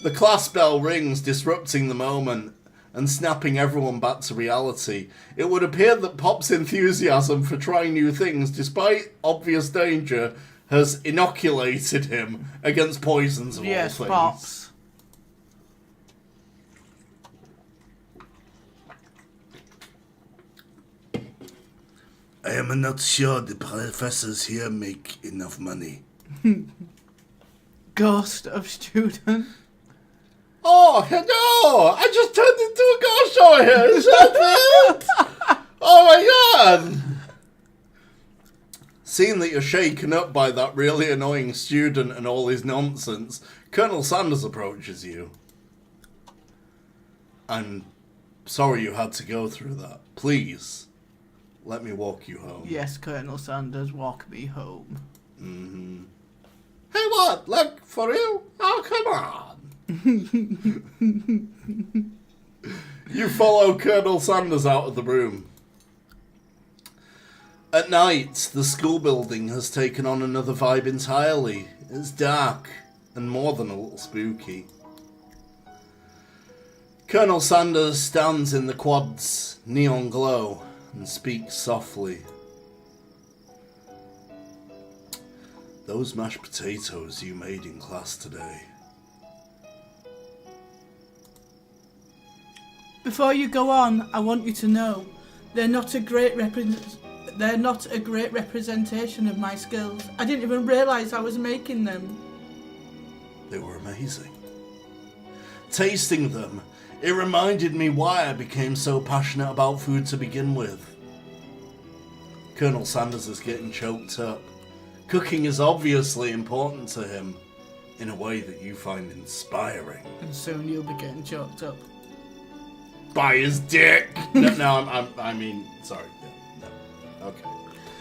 [SPEAKER 2] The class bell rings, disrupting the moment and snapping everyone back to reality. It would appear that Pop's enthusiasm for trying new things, despite obvious danger, has inoculated him against poisons of
[SPEAKER 3] Yes,
[SPEAKER 2] all things.
[SPEAKER 3] Pops.
[SPEAKER 4] I am not sure the professors here make enough money.
[SPEAKER 3] Ghost of student.
[SPEAKER 2] Oh, no! I just turned into a ghost over here! Is that it? Oh my god! Seeing that you're shaken up by that really annoying student and all his nonsense, Colonel Sanders approaches you. I'm sorry you had to go through that. Please, let me walk you home.
[SPEAKER 3] Yes, Colonel Sanders, walk me home.
[SPEAKER 2] Mm-hmm. Hey, what? Like, for real? Oh, come on. You follow Colonel Sanders out of the room. At night, the school building has taken on another vibe entirely. It's dark and more than a little spooky. Colonel Sanders stands in the quad's neon glow and speaks softly. Those mashed potatoes you made in class today.
[SPEAKER 3] Before you go on, I want you to know they're not a great representation of my skills. I didn't even realise I was making them.
[SPEAKER 2] They were amazing. Tasting them, it reminded me why I became so passionate about food to begin with. Colonel Sanders is getting choked up. Cooking is obviously important to him in a way that you find inspiring.
[SPEAKER 3] And soon you'll be getting choked up.
[SPEAKER 2] By his dick! No, I mean, sorry. No. Okay.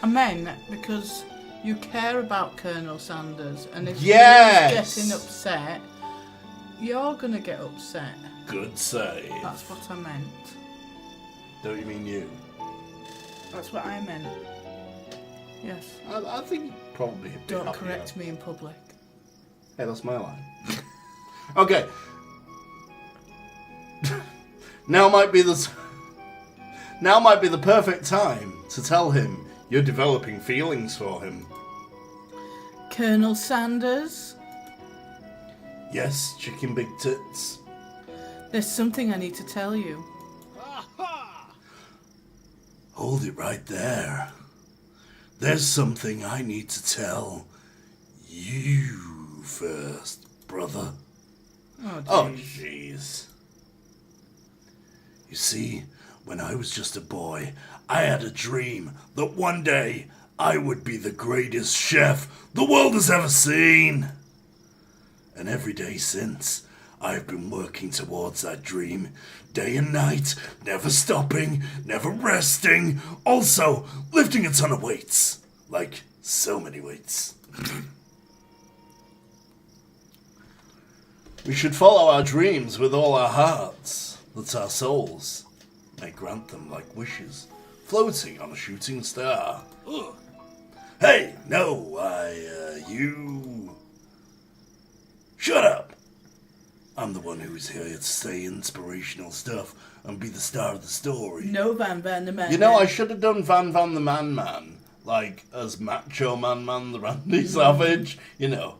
[SPEAKER 3] I meant because you care about Colonel Sanders, and if
[SPEAKER 2] Yes!
[SPEAKER 3] he's getting upset, you're gonna get upset.
[SPEAKER 2] Good save.
[SPEAKER 3] That's what I meant.
[SPEAKER 2] Don't you mean you?
[SPEAKER 3] That's what I meant. Yes.
[SPEAKER 2] I think probably a bit
[SPEAKER 3] Don't
[SPEAKER 2] happier.
[SPEAKER 3] correct me in public.
[SPEAKER 2] Hey, that's my line. Okay. Now might be the perfect time to tell him you're developing feelings for him.
[SPEAKER 3] Colonel Sanders,
[SPEAKER 2] Yes, chicken big tits.
[SPEAKER 3] there's something I need to tell you.
[SPEAKER 2] Hold it right there. There's something I need to tell you first, brother. Oh, jeez. You see, when I was just a boy, I had a dream that one day I would be the greatest chef the world has ever seen. And every day since, I've been working towards that dream, day and night, never stopping, never resting, also lifting a ton of weights. Like, so many weights. We should follow our dreams with all our hearts, that our souls may grant them like wishes, floating on a shooting star. Ugh. Hey, no, you... Shut up! I'm the one who's here to say inspirational stuff and be the star of the story.
[SPEAKER 3] No Van the Man.
[SPEAKER 2] You know, I should have done Van the Man, like, as Macho Man the Randy Savage, you know.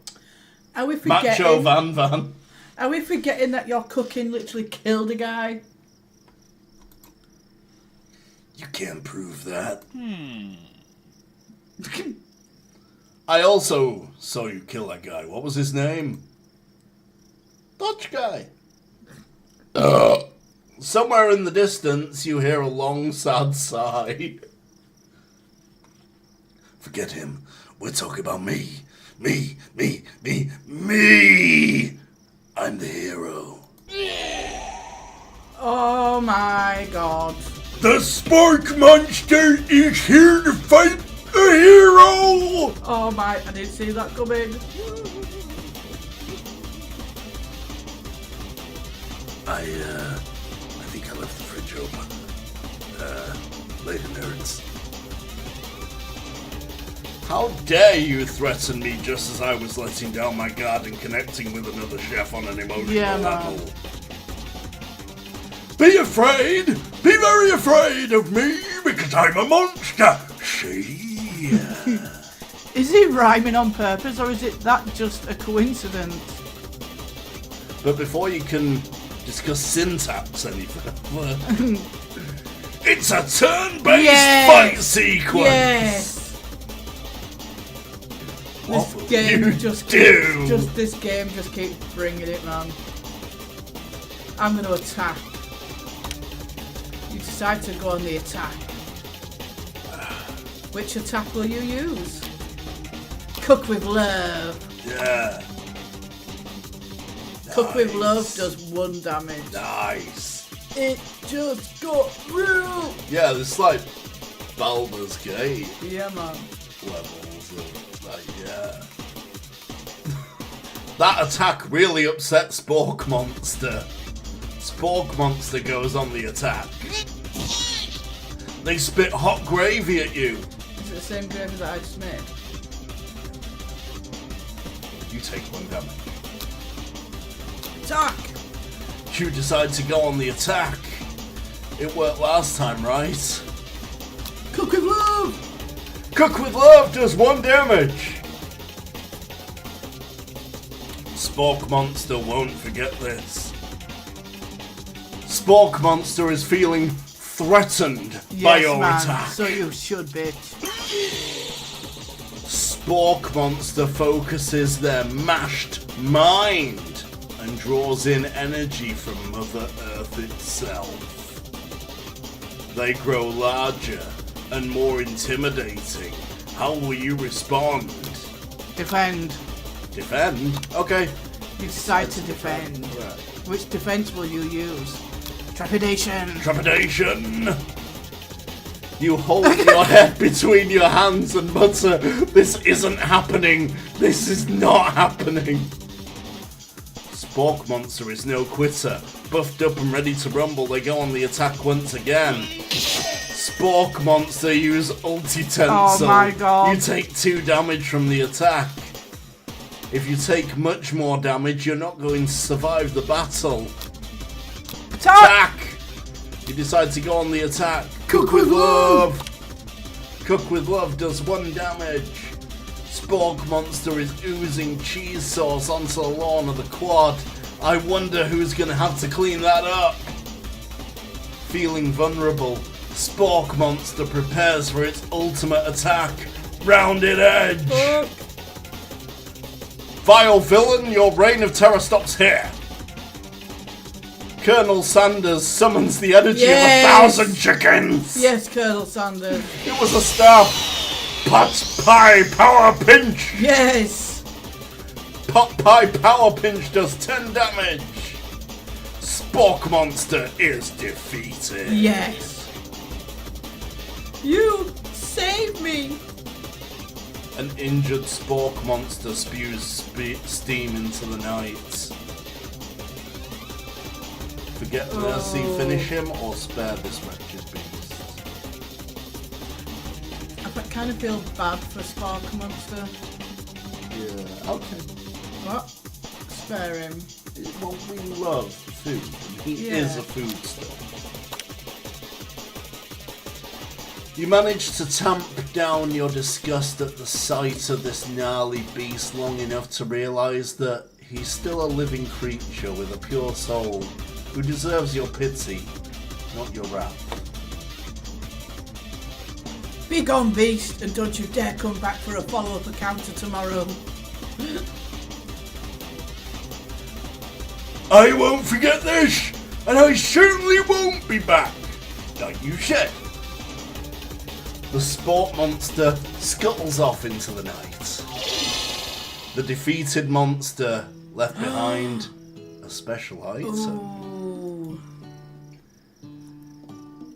[SPEAKER 3] Are we forgetting?
[SPEAKER 2] Macho Van.
[SPEAKER 3] Are we forgetting that your cooking literally killed a guy?
[SPEAKER 2] You can't prove that. I also saw you kill that guy. What was his name? Dutch guy. Somewhere in the distance, you hear a long, sad sigh. Forget him. We're talking about me. Me. I'm the hero.
[SPEAKER 3] Oh my god.
[SPEAKER 2] The Spark Monster is here to fight a hero!
[SPEAKER 3] Oh my, I didn't see that coming.
[SPEAKER 2] I think I left the fridge open. Later, nerds. How dare you threaten me just as I was letting down my guard and connecting with another chef on an emotional level?
[SPEAKER 3] Man.
[SPEAKER 2] Be afraid! Be very afraid of me because I'm a monster! See?
[SPEAKER 3] Is he rhyming on purpose or is it that just a coincidence?
[SPEAKER 2] But before you can discuss syntax any further, it's a turn-based fight sequence!
[SPEAKER 3] Yes!
[SPEAKER 2] What
[SPEAKER 3] This
[SPEAKER 2] will
[SPEAKER 3] game
[SPEAKER 2] you
[SPEAKER 3] just
[SPEAKER 2] do?
[SPEAKER 3] this game just keeps bringing it, man. I'm gonna attack. You decide to go on the attack. Which attack will you use? Cook with love.
[SPEAKER 4] Yeah.
[SPEAKER 3] Cook with love does 1 damage.
[SPEAKER 4] Nice.
[SPEAKER 3] It just got real.
[SPEAKER 2] Yeah, it's like Baldur's Gate
[SPEAKER 3] Yeah, man.
[SPEAKER 2] levels of like, yeah. That attack really upset Spork Monster. Spork Monster goes on the attack. They spit hot gravy at you.
[SPEAKER 3] Is it the same gravy that I just made?
[SPEAKER 2] You take 1 damage.
[SPEAKER 3] Attack!
[SPEAKER 2] You decide to go on the attack. It worked last time, right?
[SPEAKER 3] Cook with love!
[SPEAKER 2] Cook with Love does 1 damage. Spork Monster won't forget this. Spork Monster is feeling threatened by
[SPEAKER 3] Yes,
[SPEAKER 2] your
[SPEAKER 3] man.
[SPEAKER 2] attack.
[SPEAKER 3] So you should, bitch.
[SPEAKER 2] Spork Monster focuses their mashed mind and draws in energy from Mother Earth itself. They grow larger and more intimidating. How will you respond?
[SPEAKER 3] Defend.
[SPEAKER 2] Defend? Okay.
[SPEAKER 3] You decide to defend.
[SPEAKER 2] Right.
[SPEAKER 3] Which defense will you use? Trepidation.
[SPEAKER 2] Trepidation! You hold your head between your hands and mutter, "This isn't happening! This is not happening!" Spork Monster is no quitter. Buffed up and ready to rumble, they go on the attack once again. Spork Monster use Ulti-Tensor.
[SPEAKER 3] Oh my god.
[SPEAKER 2] You take 2 damage from the attack. If you take much more damage, you're not going to survive the battle. Attack! You decide to go on the attack. Cook with Love! Cook with Love does 1 damage. Spork Monster is oozing cheese sauce onto the lawn of the quad. I wonder who's gonna have to clean that up. Feeling vulnerable, Spork Monster prepares for its ultimate attack. Rounded Edge!
[SPEAKER 3] Fuck.
[SPEAKER 2] Vile villain, your reign of terror stops here. Colonel Sanders summons the energy
[SPEAKER 3] Yes.
[SPEAKER 2] of 1,000 chickens.
[SPEAKER 3] Yes, Colonel Sanders.
[SPEAKER 2] It was a stab. Pot Pie Power Pinch.
[SPEAKER 3] Yes.
[SPEAKER 2] Pot Pie Power Pinch does 10 damage. Spork Monster is defeated.
[SPEAKER 3] Yes. You saved me.
[SPEAKER 2] An injured Spork Monster spews steam into the night. Forget Mercy, finish him, or spare this wretched beast.
[SPEAKER 3] I kind of feel bad for Spark Monster.
[SPEAKER 2] Yeah, okay.
[SPEAKER 3] What? Spare him.
[SPEAKER 2] Well, we love food. He
[SPEAKER 3] Yeah.
[SPEAKER 2] is a foodstuff. You manage to tamp down your disgust at the sight of this gnarly beast long enough to realise that he's still a living creature with a pure soul who deserves your pity, not your wrath.
[SPEAKER 3] Be gone, beast, and don't you dare come back for a follow-up encounter tomorrow.
[SPEAKER 2] I won't forget this, and I certainly won't be back. Like you said. The Sport Monster scuttles off into the night. The defeated monster left behind a special item.
[SPEAKER 3] Ooh.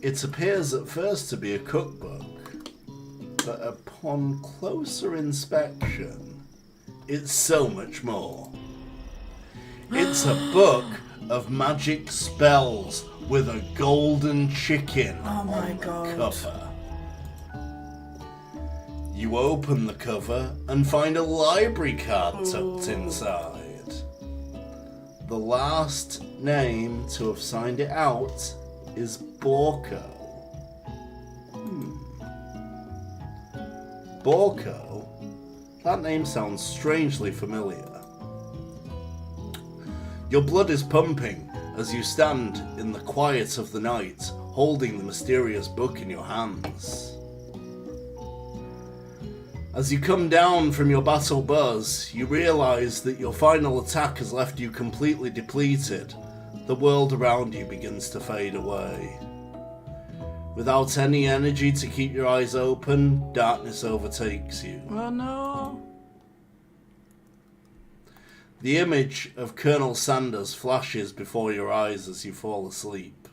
[SPEAKER 2] It appears at first to be a cookbook, but upon closer inspection, it's so much more. It's a book of magic spells with a golden chicken
[SPEAKER 3] Oh my
[SPEAKER 2] on the
[SPEAKER 3] God.
[SPEAKER 2] cover. You open the cover and find a library card tucked inside. The last name to have signed it out is Borko. Borko? That name sounds strangely familiar. Your blood is pumping as you stand in the quiet of the night, holding the mysterious book in your hands. As you come down from your battle buzz, you realise that your final attack has left you completely depleted. The world around you begins to fade away. Without any energy to keep your eyes open, darkness overtakes you.
[SPEAKER 3] Oh no.
[SPEAKER 2] The image of Colonel Sanders flashes before your eyes as you fall asleep.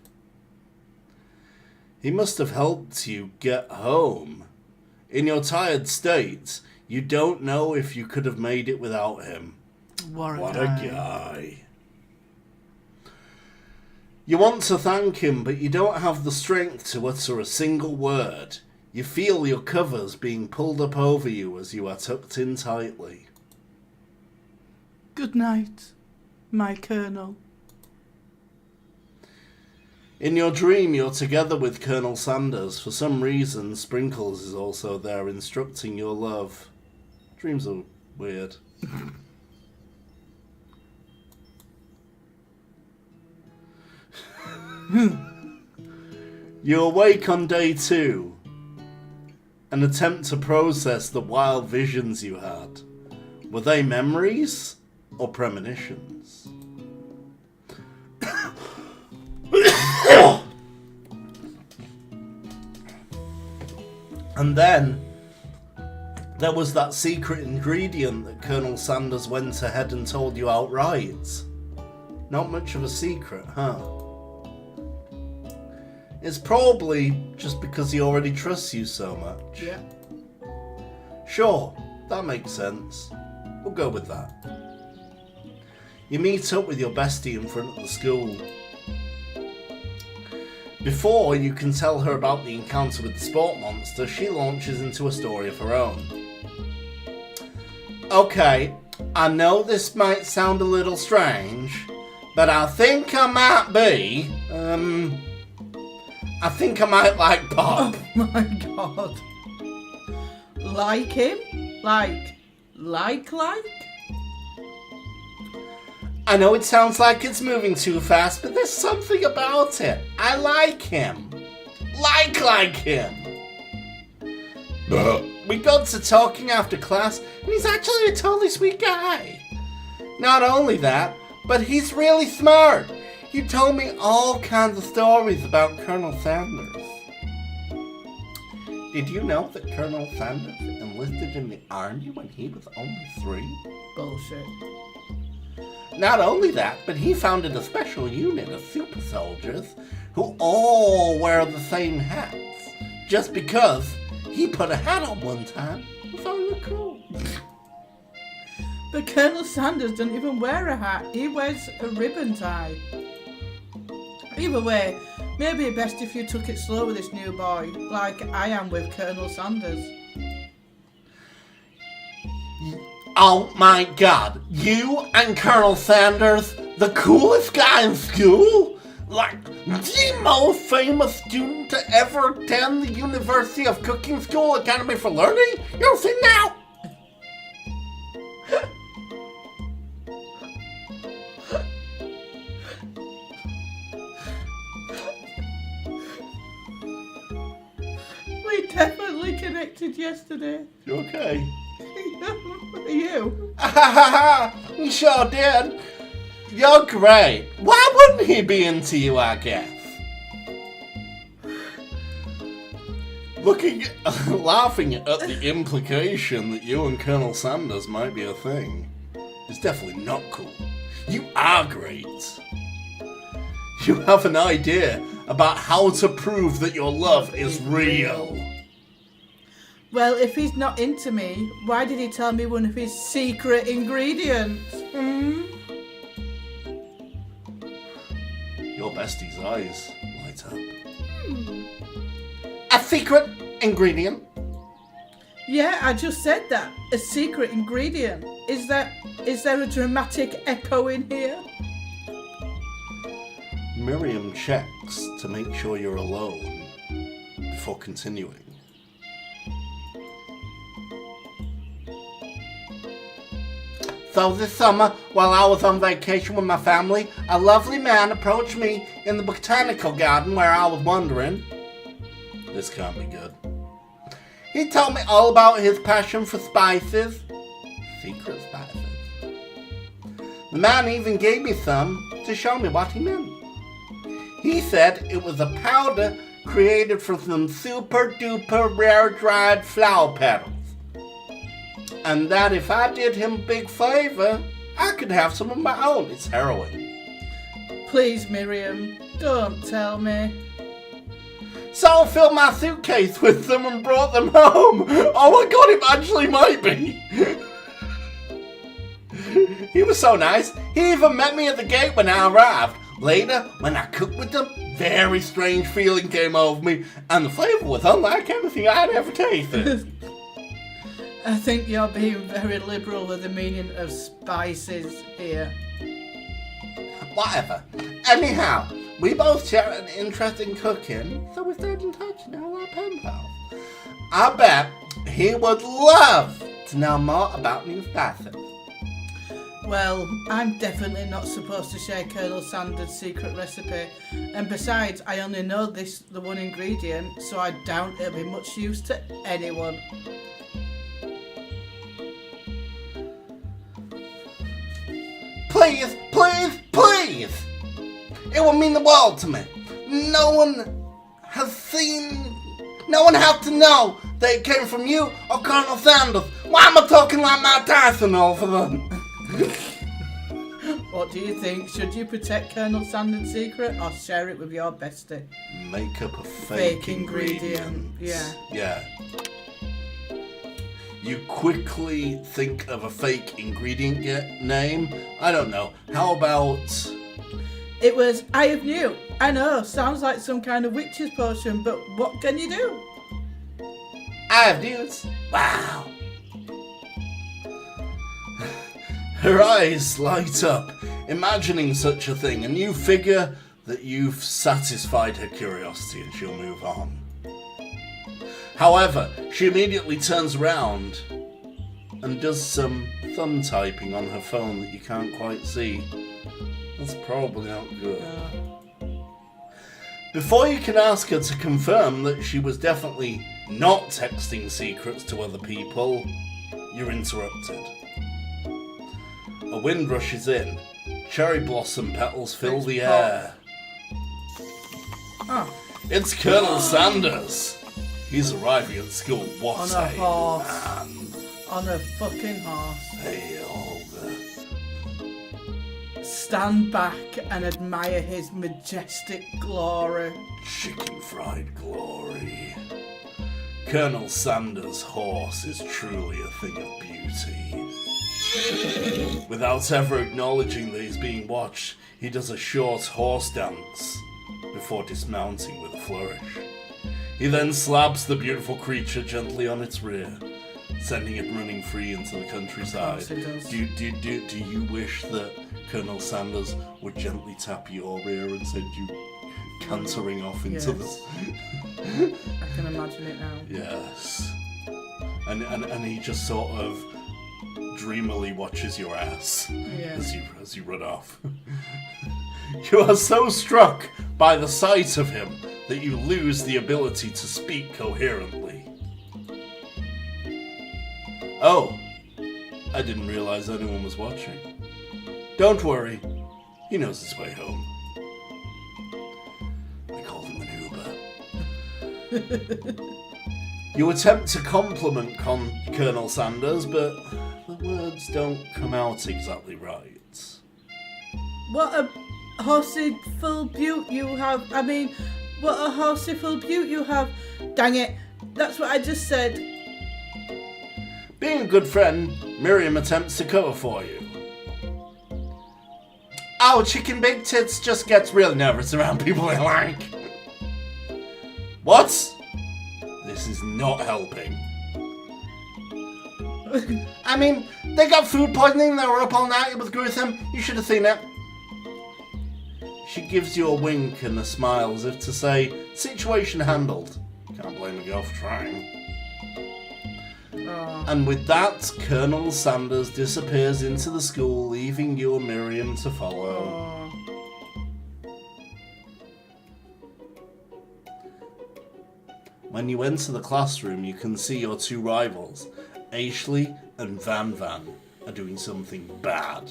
[SPEAKER 2] He must have helped you get home. In your tired state, you don't know if you could have made it without him.
[SPEAKER 3] What a
[SPEAKER 2] guy. You want to thank him, but you don't have the strength to utter a single word. You feel your covers being pulled up over you as you are tucked in tightly.
[SPEAKER 3] Good night, my Colonel.
[SPEAKER 2] In your dream, you're together with Colonel Sanders. For some reason, Sprinkles is also there instructing your love. Dreams are weird. You awake on day 2 and attempt to process the wild visions you had. Were they memories or premonitions? And then there was that secret ingredient that Colonel Sanders went ahead and told you outright. Not much of a secret, huh? It's probably just because he already trusts you so much.
[SPEAKER 3] Yeah.
[SPEAKER 2] Sure, that makes sense. We'll go with that. You meet up with your bestie in front of the school. Before you can tell her about the encounter with the sport monster, she launches into a story of her own. Okay, I know this might sound a little strange, but I think I might be, I think I might like Bob.
[SPEAKER 3] Oh my god. Like him? Like?
[SPEAKER 2] I know it sounds like it's moving too fast, but there's something about it. I like him. Like him. We got to talking after class, and he's actually a totally sweet guy. Not only that, but he's really smart. He told me all kinds of stories about Colonel Sanders. Did you know that Colonel Sanders enlisted in the army when he was only 3?
[SPEAKER 3] Bullshit.
[SPEAKER 2] Not only that, but he founded a special unit of super soldiers who all wear the same hats. Just because he put a hat on one time and thought it looked cool.
[SPEAKER 3] But Colonel Sanders doesn't even wear a hat. He wears a ribbon tie. Either way, maybe best if you took it slow with this new boy, like I am with Colonel Sanders.
[SPEAKER 2] Oh my god, you and Colonel Sanders, the coolest guy in school? Like, the most famous student to ever attend the University of Cooking School Academy for Learning? You'll see now!
[SPEAKER 3] We definitely connected yesterday.
[SPEAKER 2] You okay?
[SPEAKER 3] Are you?
[SPEAKER 2] You sure did. You're great. Why wouldn't he be into you, I guess? Laughing at the implication that you and Colonel Sanders might be a thing is definitely not cool. You are great. You have an idea about how to prove that your love is real.
[SPEAKER 3] Well, if he's not into me, why did he tell me one of his secret ingredients?
[SPEAKER 2] Your bestie's eyes light up. A secret ingredient?
[SPEAKER 3] Yeah, I just said that. A secret ingredient. Is there a dramatic echo in here?
[SPEAKER 2] Miriam checks to make sure you're alone before continuing. So this summer, while I was on vacation with my family, a lovely man approached me in the botanical garden where I was wandering. This can't be good. He told me all about his passion for spices. Secret spices. The man even gave me some to show me what he meant. He said it was a powder created from some super duper rare dried flower petals. And that if I did him a big favor, I could have some of my own. It's heroin.
[SPEAKER 3] Please, Miriam, don't tell me.
[SPEAKER 2] So I filled my suitcase with them and brought them home. Oh my god, it actually might be. He was so nice. He even met me at the gate when I arrived. Later, when I cooked with them, very strange feeling came over me, and the flavour was unlike anything I'd ever tasted.
[SPEAKER 3] I think you're being very liberal with the meaning of spices here.
[SPEAKER 2] Whatever. Anyhow, we both share an interest in cooking, so we stayed in touch now we're pen pals. I bet he would love to know more about new spices.
[SPEAKER 3] Well, I'm definitely not supposed to share Colonel Sanders' secret recipe, and besides, I only know the one ingredient, so I doubt it'll be much use to anyone.
[SPEAKER 2] Please, please, please! It would mean the world to me. No one has to know that it came from you or Colonel Sanders. Why am I talking like Mike Tyson all of a sudden?
[SPEAKER 3] What do you think? Should you protect Colonel Sanders' secret or share it with your bestie?
[SPEAKER 2] Make up a fake ingredient.
[SPEAKER 3] Yeah.
[SPEAKER 2] You quickly think of a fake ingredient name. I don't know. How about...
[SPEAKER 3] It was Eye of New. I know, sounds like some kind of witch's potion, but what can you do?
[SPEAKER 2] Eye of News. Wow. Her eyes light up, imagining such a thing, and you figure that you've satisfied her curiosity and she'll move on. However, she immediately turns around and does some thumb typing on her phone that you can't quite see. That's probably not good. Before you can ask her to confirm that she was definitely not texting secrets to other people, you're interrupted. A wind rushes in. Cherry blossom petals fill the air.
[SPEAKER 3] Oh.
[SPEAKER 2] It's Colonel Sanders. He's arriving at school. What
[SPEAKER 3] On a horse.
[SPEAKER 2] man.
[SPEAKER 3] On a fucking horse.
[SPEAKER 2] Hey, Olga.
[SPEAKER 3] Stand back and admire his majestic glory.
[SPEAKER 2] Chicken fried glory. Colonel Sanders' horse is truly a thing of beauty. Without ever acknowledging that he's being watched, he does a short horse dance before dismounting with a flourish. He then slaps the beautiful creature gently on its rear, sending it running free into the countryside.
[SPEAKER 3] Of course
[SPEAKER 2] Do you wish that Colonel Sanders would gently tap your rear and send you cantering off into
[SPEAKER 3] Yes.
[SPEAKER 2] the...
[SPEAKER 3] I can imagine it now.
[SPEAKER 2] Yes. And he just sort of dreamily watches your ass
[SPEAKER 3] Yeah.
[SPEAKER 2] as you run off. You are so struck by the sight of him that you lose the ability to speak coherently. Oh, I didn't realize anyone was watching. Don't worry, he knows his way home. I called him an Uber. You attempt to compliment Colonel Sanders, but the words don't come out exactly right.
[SPEAKER 3] What a horseyful beaut you have. I mean, what a horseyful beaut you have. Dang it, that's what I just said.
[SPEAKER 2] Being a good friend, Miriam attempts to cover for you. Oh, Chicken Big Tits just gets real nervous around people they like. What? This is not helping. I mean, they got food poisoning, they were up all night, it was gruesome, you should have seen it. She gives you a wink and a smile as if to say, situation handled. Can't blame a girl for trying.
[SPEAKER 3] Oh.
[SPEAKER 2] And with that, Colonel Sanders disappears into the school, leaving you and Miriam to follow.
[SPEAKER 3] Oh.
[SPEAKER 2] When you enter the classroom, you can see your two rivals, Ashley and Van Van, are doing something bad.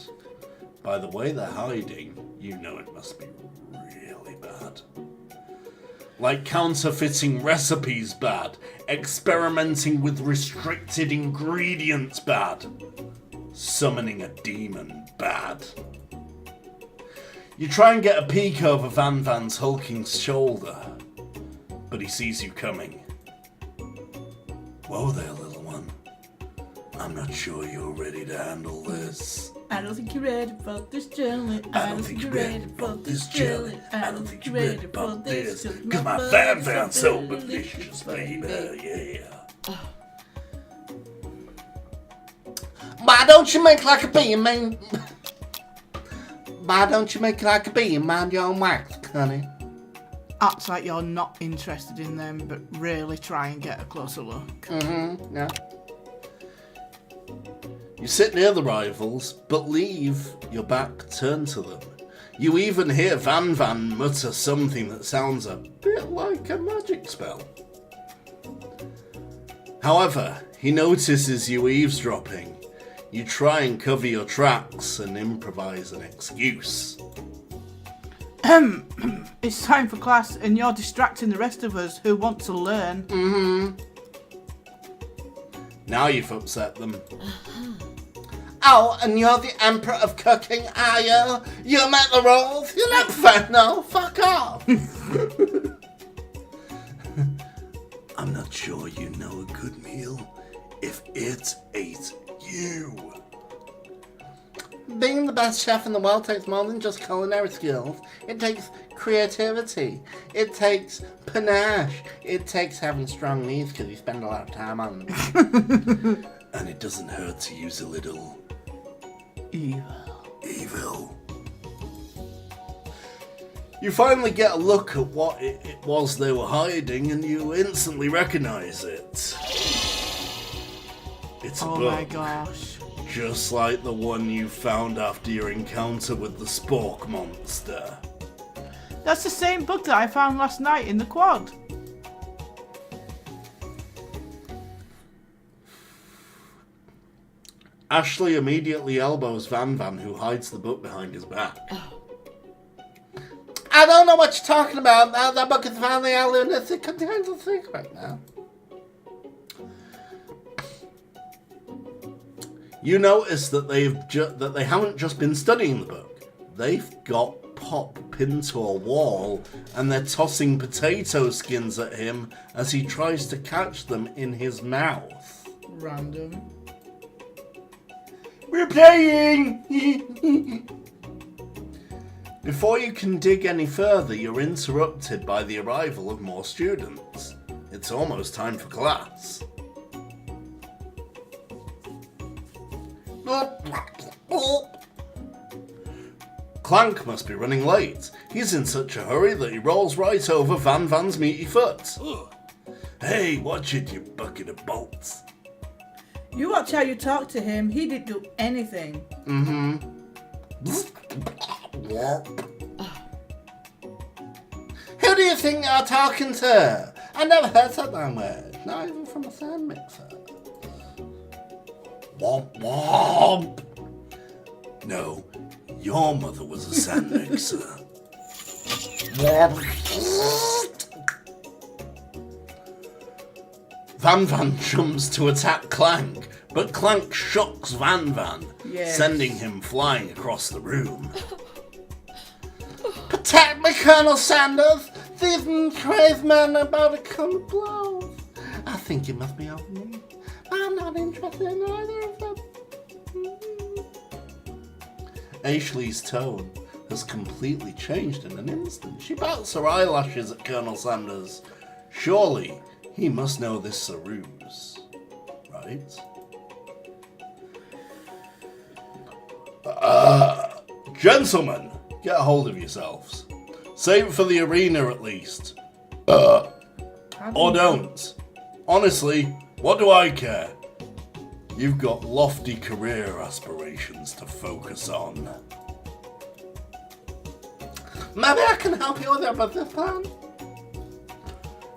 [SPEAKER 2] By the way they're hiding, you know it must be really bad.
[SPEAKER 4] Like counterfeiting recipes bad, experimenting with restricted ingredients bad, summoning a demon bad. You try and get a peek over Van Van's hulking shoulder, but he sees you coming. Whoa there, little one. I'm not sure you're ready to handle this.
[SPEAKER 3] I don't think you're ready for this jelly.
[SPEAKER 4] I don't think you're ready for this jelly. I don't think you're ready for this. Cause my Van Van's so delicious, baby, yeah. Why don't you make like a bee, man? Why don't you make like a bee and mind your own wax, honey?
[SPEAKER 3] Acts like you're not interested in them, but really try and get a closer look.
[SPEAKER 4] Mm-hmm, yeah. You sit near the rivals, but leave your back turned to them. You even hear Van Van mutter something that sounds a bit like a magic spell. However, he notices you eavesdropping. You try and cover your tracks and improvise an excuse.
[SPEAKER 3] It's time for class and you're distracting the rest of us who want to learn.
[SPEAKER 4] Mm-hmm. Now you've upset them. Oh, and you're the Emperor of Cooking, are you? You make the rules? You look fat now. Fuck off. I'm not sure you know a good meal if it ate you. Being the best chef in the world takes more than just culinary skills. It takes creativity. It takes panache. It takes having strong knees because you spend a lot of time on them. And it doesn't hurt to use a little evil. You finally get a look at what it was they were hiding and you instantly recognize it. It's a book.
[SPEAKER 3] Oh my gosh.
[SPEAKER 4] Just like the one you found after your encounter with the Spork monster.
[SPEAKER 3] That's the same book that I found last night in the quad.
[SPEAKER 4] Ashley immediately elbows Van Van, who hides the book behind his back. I don't know what you're talking about. That book is found the island. It contains a secret now. You notice that they haven't just been studying the book. They've got Pop pinned to a wall, and they're tossing potato skins at him as he tries to catch them in his mouth.
[SPEAKER 3] Random.
[SPEAKER 4] We're playing! Before you can dig any further, you're interrupted by the arrival of more students. It's almost time for class. Clank must be running late. He's in such a hurry that he rolls right over Van Van's meaty foot. Hey, watch it, you bucket of bolts.
[SPEAKER 5] You watch how you talk to him. He didn't do anything.
[SPEAKER 4] Mm-hmm. Who do you think you're talking to? I never heard that language. Not even from a sand mixer. Womp womp. No, your mother was a sand mixer. Van Van jumps to attack Clank, but Clank shocks Van Van, sending him flying across the room. Protect me, Colonel Sanders! These crazy men are about to come to blows. I think it must be over me. I'm not interested in either of them. Ashley's tone has completely changed in an instant. She bats her eyelashes at Colonel Sanders. Surely, he must know this is a ruse, right? Gentlemen, get a hold of yourselves. Save it for the arena at least. Or don't. Honestly, what do I care? You've got lofty career aspirations to focus on. Maybe I can help you with your business plan.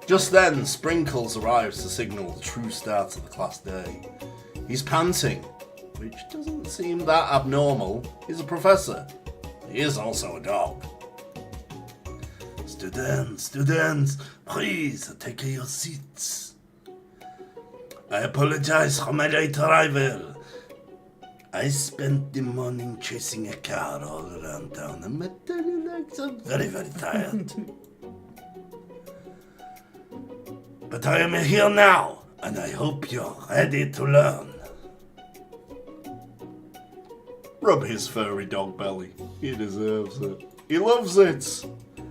[SPEAKER 4] Just then, Sprinkles arrives to signal the true start of the class day. He's panting, which doesn't seem that abnormal. He's a professor. He is also a dog. Students, please take your seats. I apologize for my late arrival. I spent the morning chasing a car all around town and my tiny legs are very, very tired. But I am here now, and I hope you're ready to learn.
[SPEAKER 2] Rub his furry dog belly. He deserves it. He loves it.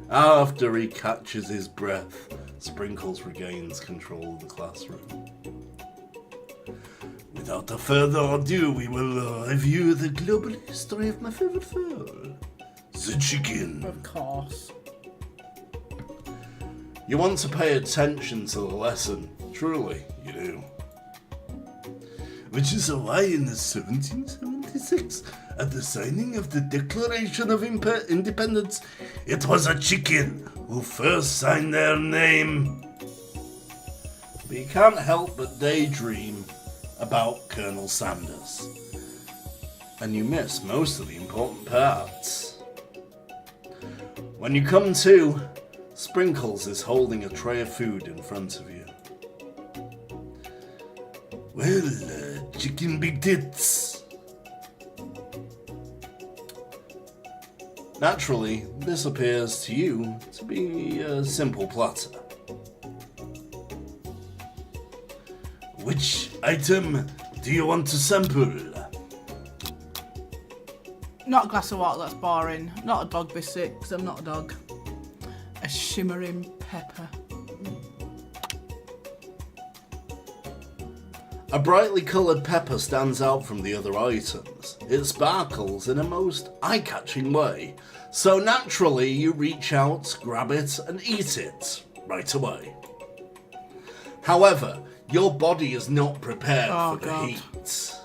[SPEAKER 2] After he catches his breath, Sprinkles regains control of the classroom.
[SPEAKER 4] Without a further ado, we will review the global history of my favorite food, the chicken.
[SPEAKER 3] Of course.
[SPEAKER 2] You want to pay attention to the lesson. Truly, you do.
[SPEAKER 4] Which is why in 1776, at the signing of the Declaration of Independence, it was a chicken who first signed their name.
[SPEAKER 2] But you can't help but daydream about Colonel Sanders. And you miss most of the important parts. When you come to, Sprinkles is holding a tray of food in front of you.
[SPEAKER 4] Well, chicken big tits.
[SPEAKER 2] Naturally, this appears to you to be a simple platter.
[SPEAKER 4] Which item do you want to sample?
[SPEAKER 3] Not a glass of water, that's boring. Not a dog biscuit, because I'm not a dog. A shimmering pepper.
[SPEAKER 2] A brightly coloured pepper stands out from the other items. It sparkles in a most eye-catching way, so naturally you reach out, grab it, and eat it right away. However, your body is not prepared for the heat.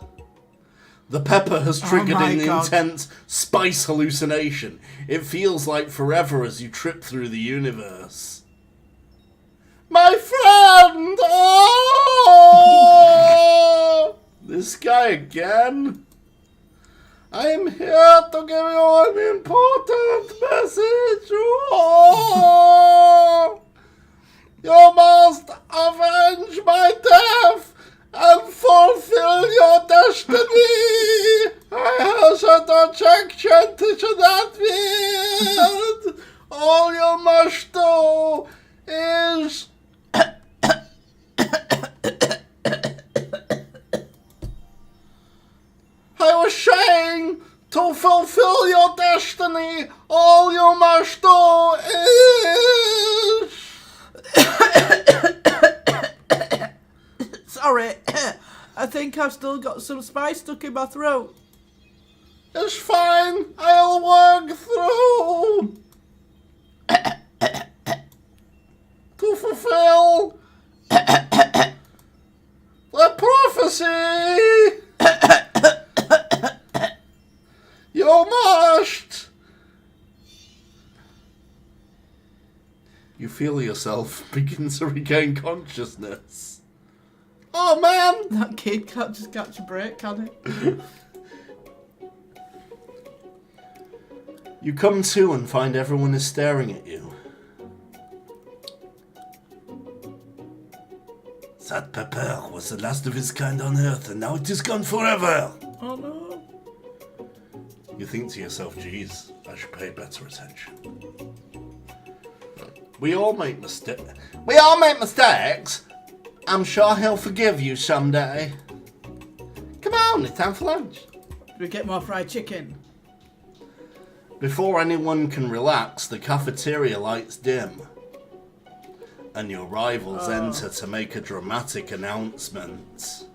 [SPEAKER 2] The pepper has triggered an intense spice hallucination. It feels like forever as you trip through the universe. My friend! Oh! This guy again? I am here to give you an important message. Oh! You must avenge my death and fulfill your destiny. I have an objection to that word. All you must do is... I was saying, to fulfill your destiny, all you must do is...
[SPEAKER 3] Sorry, I think I've still got some spice stuck in my throat.
[SPEAKER 2] It's fine, I'll work through. To fulfill the prophecy, you must. You feel yourself begin to regain consciousness. Oh man!
[SPEAKER 3] That kid can't just catch a break, can it?
[SPEAKER 2] You come to and find everyone is staring at you.
[SPEAKER 4] That pepper was the last of its kind on Earth, and now it is gone forever.
[SPEAKER 3] Oh no.
[SPEAKER 2] You think to yourself, geez, I should pay better attention. We all make mistakes. I'm sure he'll forgive you someday. Come on, it's time for lunch.
[SPEAKER 3] Do we get more fried chicken?
[SPEAKER 2] Before anyone can relax, the cafeteria lights dim. And your rivals enter to make a dramatic announcement.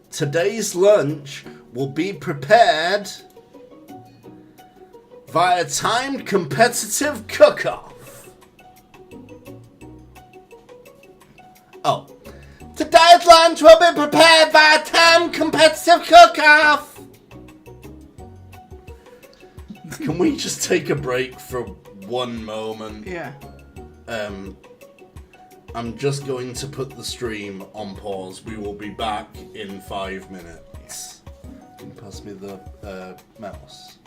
[SPEAKER 2] Today's lunch will be prepared via timed competitive cook-off. Oh. Today's lunch will be prepared via timed competitive cook-off. Can we just take a break for one moment?
[SPEAKER 3] Yeah.
[SPEAKER 2] I'm just going to put the stream on pause. We will be back in 5 minutes. Can you pass me the mouse?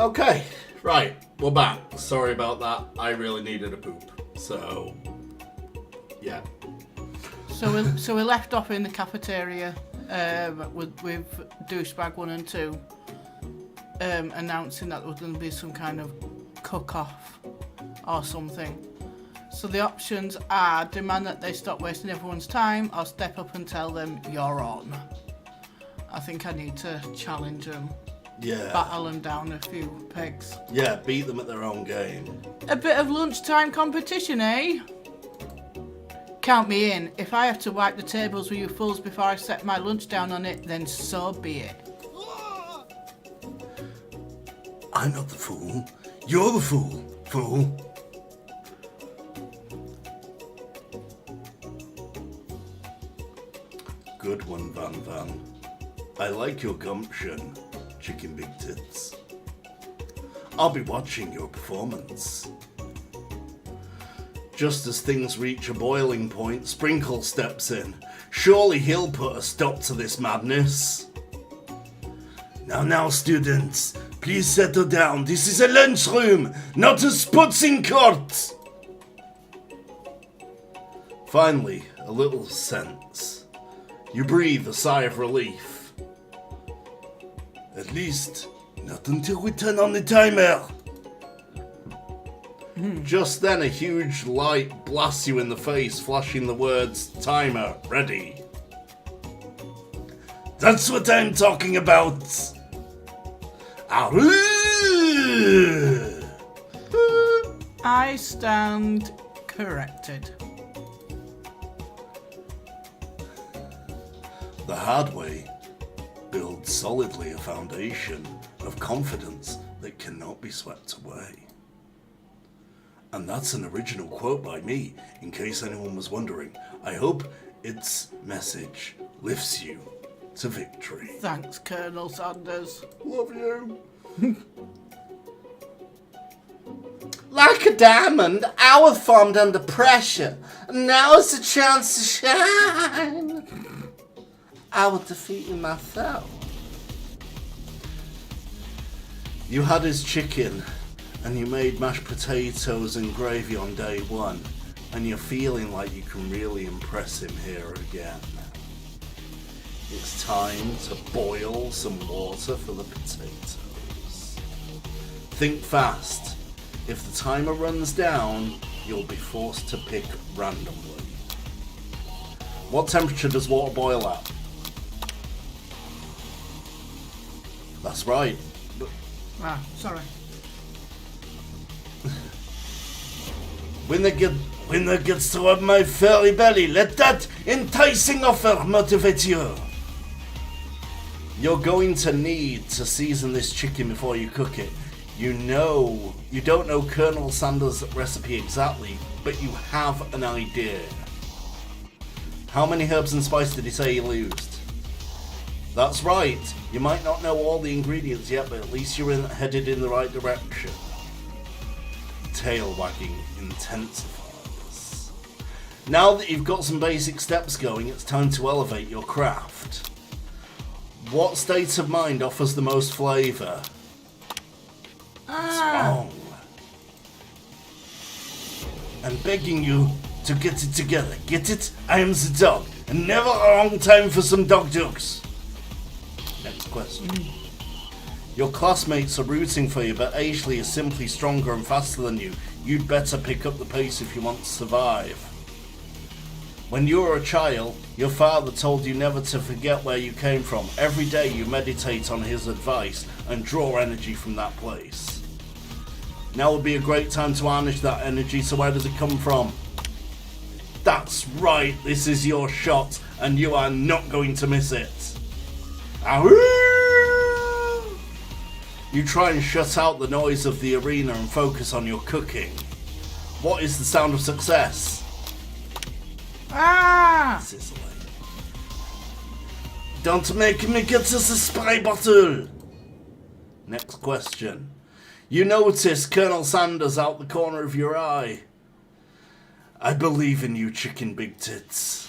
[SPEAKER 2] Okay, right, we're back. Sorry about that. I really needed a poop. So, yeah.
[SPEAKER 3] So we left off in the cafeteria with douchebag 1 and 2 announcing that there was going to be some kind of cook-off or something. So the options are demand that they stop wasting everyone's time or step up and tell them you're on. I think I need to challenge them.
[SPEAKER 2] Yeah.
[SPEAKER 3] Battle them down a few pegs.
[SPEAKER 2] Yeah, beat them at their own game.
[SPEAKER 3] A bit of lunchtime competition, eh? Count me in. If I have to wipe the tables with you fools before I set my lunch down on it, then so be it.
[SPEAKER 4] I'm not the fool. You're the fool.
[SPEAKER 2] Good one, Van. I like your gumption, Chicken Big Tits. I'll be watching your performance. Just as things reach a boiling point, Sprinkle steps in. Surely he'll put a stop to this madness.
[SPEAKER 4] Now, students, please settle down. This is a lunchroom, not a sporting court.
[SPEAKER 2] Finally, a little sense. You breathe a sigh of relief.
[SPEAKER 4] At least, not until we turn on the timer.
[SPEAKER 2] Just then a huge light blasts you in the face, flashing the words, timer, ready.
[SPEAKER 4] That's what I'm talking about.
[SPEAKER 3] I stand corrected.
[SPEAKER 2] The hard way builds solidly a foundation of confidence that cannot be swept away. And that's an original quote by me, in case anyone was wondering. I hope its message lifts you to victory.
[SPEAKER 3] Thanks, Colonel Sanders.
[SPEAKER 2] Love you. Like a diamond, I was formed under pressure. Now is the chance to shine. I will defeat you myself. You had his chicken, and you made mashed potatoes and gravy on day 1, and you're feeling like you can really impress him here again. It's time to boil some water for the potatoes. Think fast. If the timer runs down, you'll be forced to pick randomly. What temperature does water boil at? That's right.
[SPEAKER 3] Sorry.
[SPEAKER 4] Winner gets to rub my furry belly. Let that enticing offer motivate you.
[SPEAKER 2] You're going to need to season this chicken before you cook it. You don't know Colonel Sanders' recipe exactly, but you have an idea. How many herbs and spices did he say he used? That's right. You might not know all the ingredients yet, but at least you're headed in the right direction. Tail wagging intensifies. Now that you've got some basic steps going, it's time to elevate your craft. What state of mind offers the most flavour?
[SPEAKER 4] Wrong. I'm begging you to get it together. Get it? I am the dog, and never a wrong time for some dog jokes.
[SPEAKER 2] Next question. Your classmates are rooting for you, but Ashley is simply stronger and faster than you. You'd better pick up the pace if you want to survive. When you were a child, your father told you never to forget where you came from. Every day you meditate on his advice and draw energy from that place. Now would be a great time to harness that energy, so where does it come from? That's right, this is your shot, and you are not going to miss it. You try and shut out the noise of the arena and focus on your cooking. What is the sound of success? Sizzling.
[SPEAKER 4] Don't make me get us a spray bottle.
[SPEAKER 2] Next question. You notice Colonel Sanders out the corner of your eye. I believe in you, Chicken Big Tits.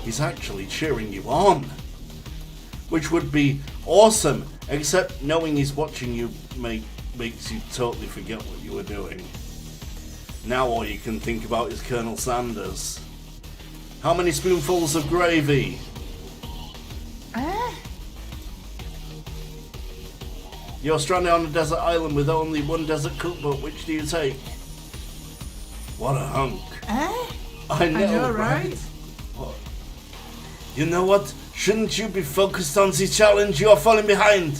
[SPEAKER 2] He's actually cheering you on. Which would be awesome, except knowing he's watching you make makes you totally forget what you were doing. Now all you can think about is Colonel Sanders. How many spoonfuls of gravy? You're stranded on a desert island with only one desert cookbook. Which do you take? What a hunk. I know,
[SPEAKER 3] right?
[SPEAKER 2] What?
[SPEAKER 4] You know what? Shouldn't you be focused on the challenge? You are falling behind.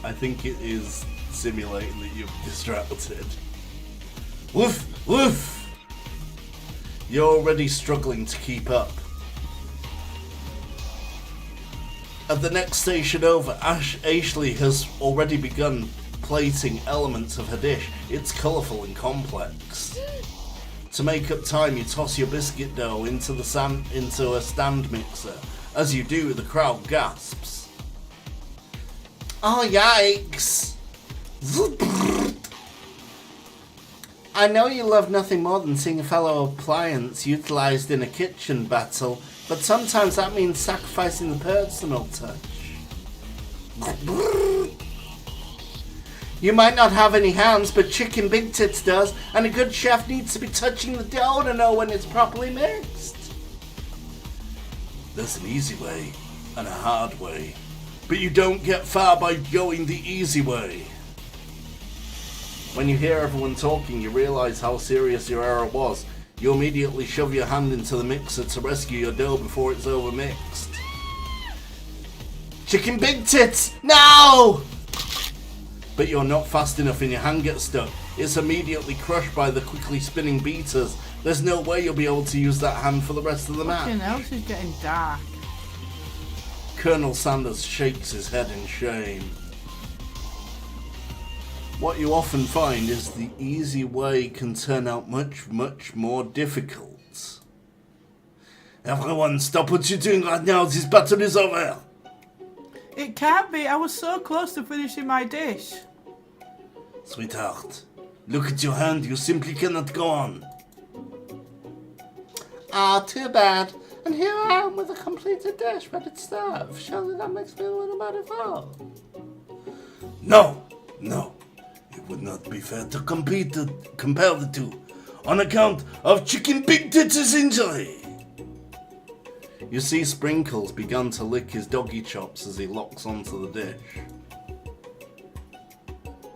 [SPEAKER 2] I think it is simulating that you're distracted.
[SPEAKER 4] Woof, woof.
[SPEAKER 2] You're already struggling to keep up. At the next station over, Ashley has already begun plating elements of her dish. It's colourful and complex. To make up time, you toss your biscuit dough into a stand mixer. As you do, the crowd gasps. Oh, yikes! I know you love nothing more than seeing a fellow appliance utilised in a kitchen battle, but sometimes that means sacrificing the personal touch. You might not have any hands, but Chicken Big Tits does, and a good chef needs to be touching the dough to know when it's properly mixed.
[SPEAKER 4] There's an easy way and a hard way, but you don't get far by going the easy way.
[SPEAKER 2] When you hear everyone talking, you realise how serious your error was. You immediately shove your hand into the mixer to rescue your dough before it's overmixed.
[SPEAKER 4] Chicken Big Tits, no!
[SPEAKER 2] But you're not fast enough and your hand gets stuck. It's immediately crushed by the quickly spinning beaters. There's no way you'll be able to use that hand for the rest of the match.
[SPEAKER 3] Fucking hell, this is getting dark.
[SPEAKER 2] Colonel Sanders shakes his head in shame. What you often find is the easy way can turn out much, much more difficult.
[SPEAKER 4] Everyone, stop what you're doing right now. This battle is over.
[SPEAKER 3] It can't be. I was so close to finishing my dish.
[SPEAKER 4] Sweetheart, look at your hand. You simply cannot go on.
[SPEAKER 2] Ah, too bad. And here I am with a completed dish ready to serve. Surely that makes me a little better foul.
[SPEAKER 4] No, no. It would not be fair to compare the two on account of Chicken Big Tits' injury.
[SPEAKER 2] You see Sprinkles begun to lick his doggy chops as he locks onto the dish.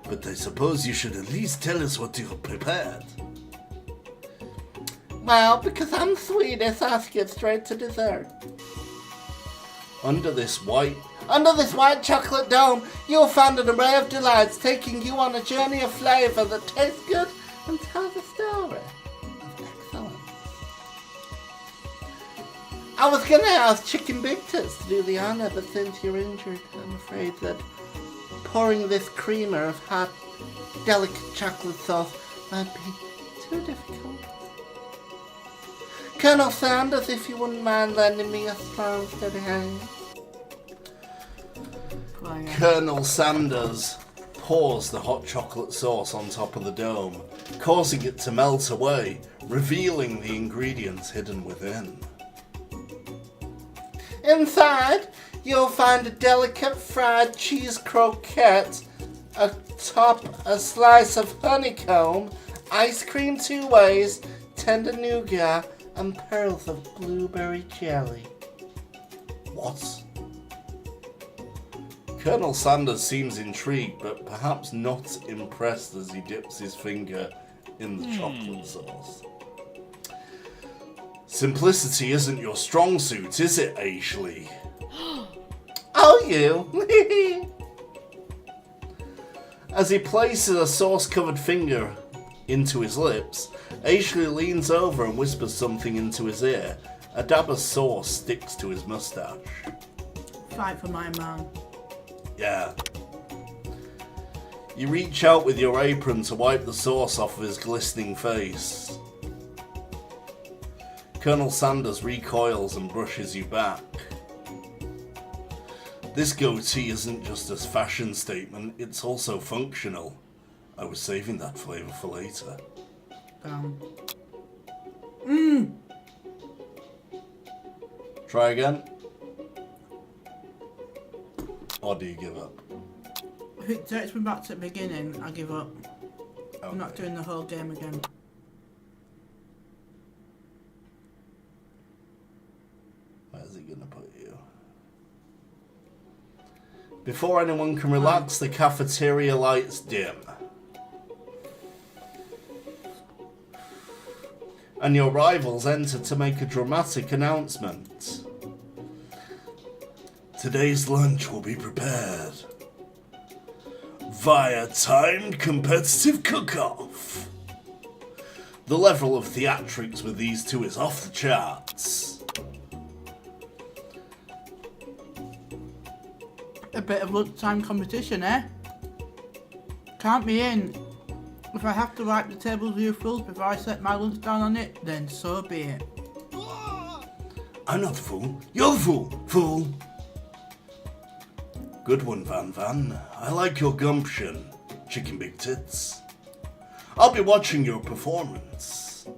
[SPEAKER 4] But I suppose you should at least tell us what you have prepared.
[SPEAKER 2] Well, because I'm sweetest, I skip straight to dessert. Under this white chocolate dome, you'll find an array of delights taking you on a journey of flavour that tastes good and tells a story of excellence. I was going to ask Chicken Big Tits to do the honour, but since you're injured, I'm afraid that pouring this creamer of hot, delicate chocolate sauce might be too difficult. Colonel Sanders, if you wouldn't mind lending me a strong, steady hand. Colonel Sanders pours the hot chocolate sauce on top of the dome, causing it to melt away, revealing the ingredients hidden within. Inside, you'll find a delicate fried cheese croquette, atop a slice of honeycomb, ice cream 2 ways, tender nougat, and pearls of blueberry jelly.
[SPEAKER 4] What?
[SPEAKER 2] Colonel Sanders seems intrigued, but perhaps not impressed as he dips his finger in the chocolate sauce. Simplicity isn't your strong suit, is it, Ashley? Oh, you! As he places a sauce-covered finger into his lips, Ashley leans over and whispers something into his ear. A dab of sauce sticks to his mustache.
[SPEAKER 3] Fight for my man.
[SPEAKER 2] Yeah. You reach out with your apron to wipe the sauce off of his glistening face. Colonel Sanders recoils and brushes you back. This goatee isn't just a fashion statement, it's also functional. I was saving that flavour for later. Try again. Or do you give up?
[SPEAKER 3] If it takes me back to the beginning, I give up.
[SPEAKER 2] Okay.
[SPEAKER 3] I'm not doing the whole game again.
[SPEAKER 2] Where's it gonna put you? Before anyone can relax, the cafeteria lights dim. And your rivals enter to make a dramatic announcement.
[SPEAKER 4] Today's lunch will be prepared via timed competitive cook-off.
[SPEAKER 2] The level of theatrics with these two is off the charts.
[SPEAKER 3] A bit of lunchtime competition, eh? Count me in. If I have to wipe the tables with your fools before I set my lunch down on it, then so be it.
[SPEAKER 4] I'm not the fool. You're the fool. Good one, Van Van. I like your gumption, Chicken Big Tits.
[SPEAKER 2] I'll be watching your performance.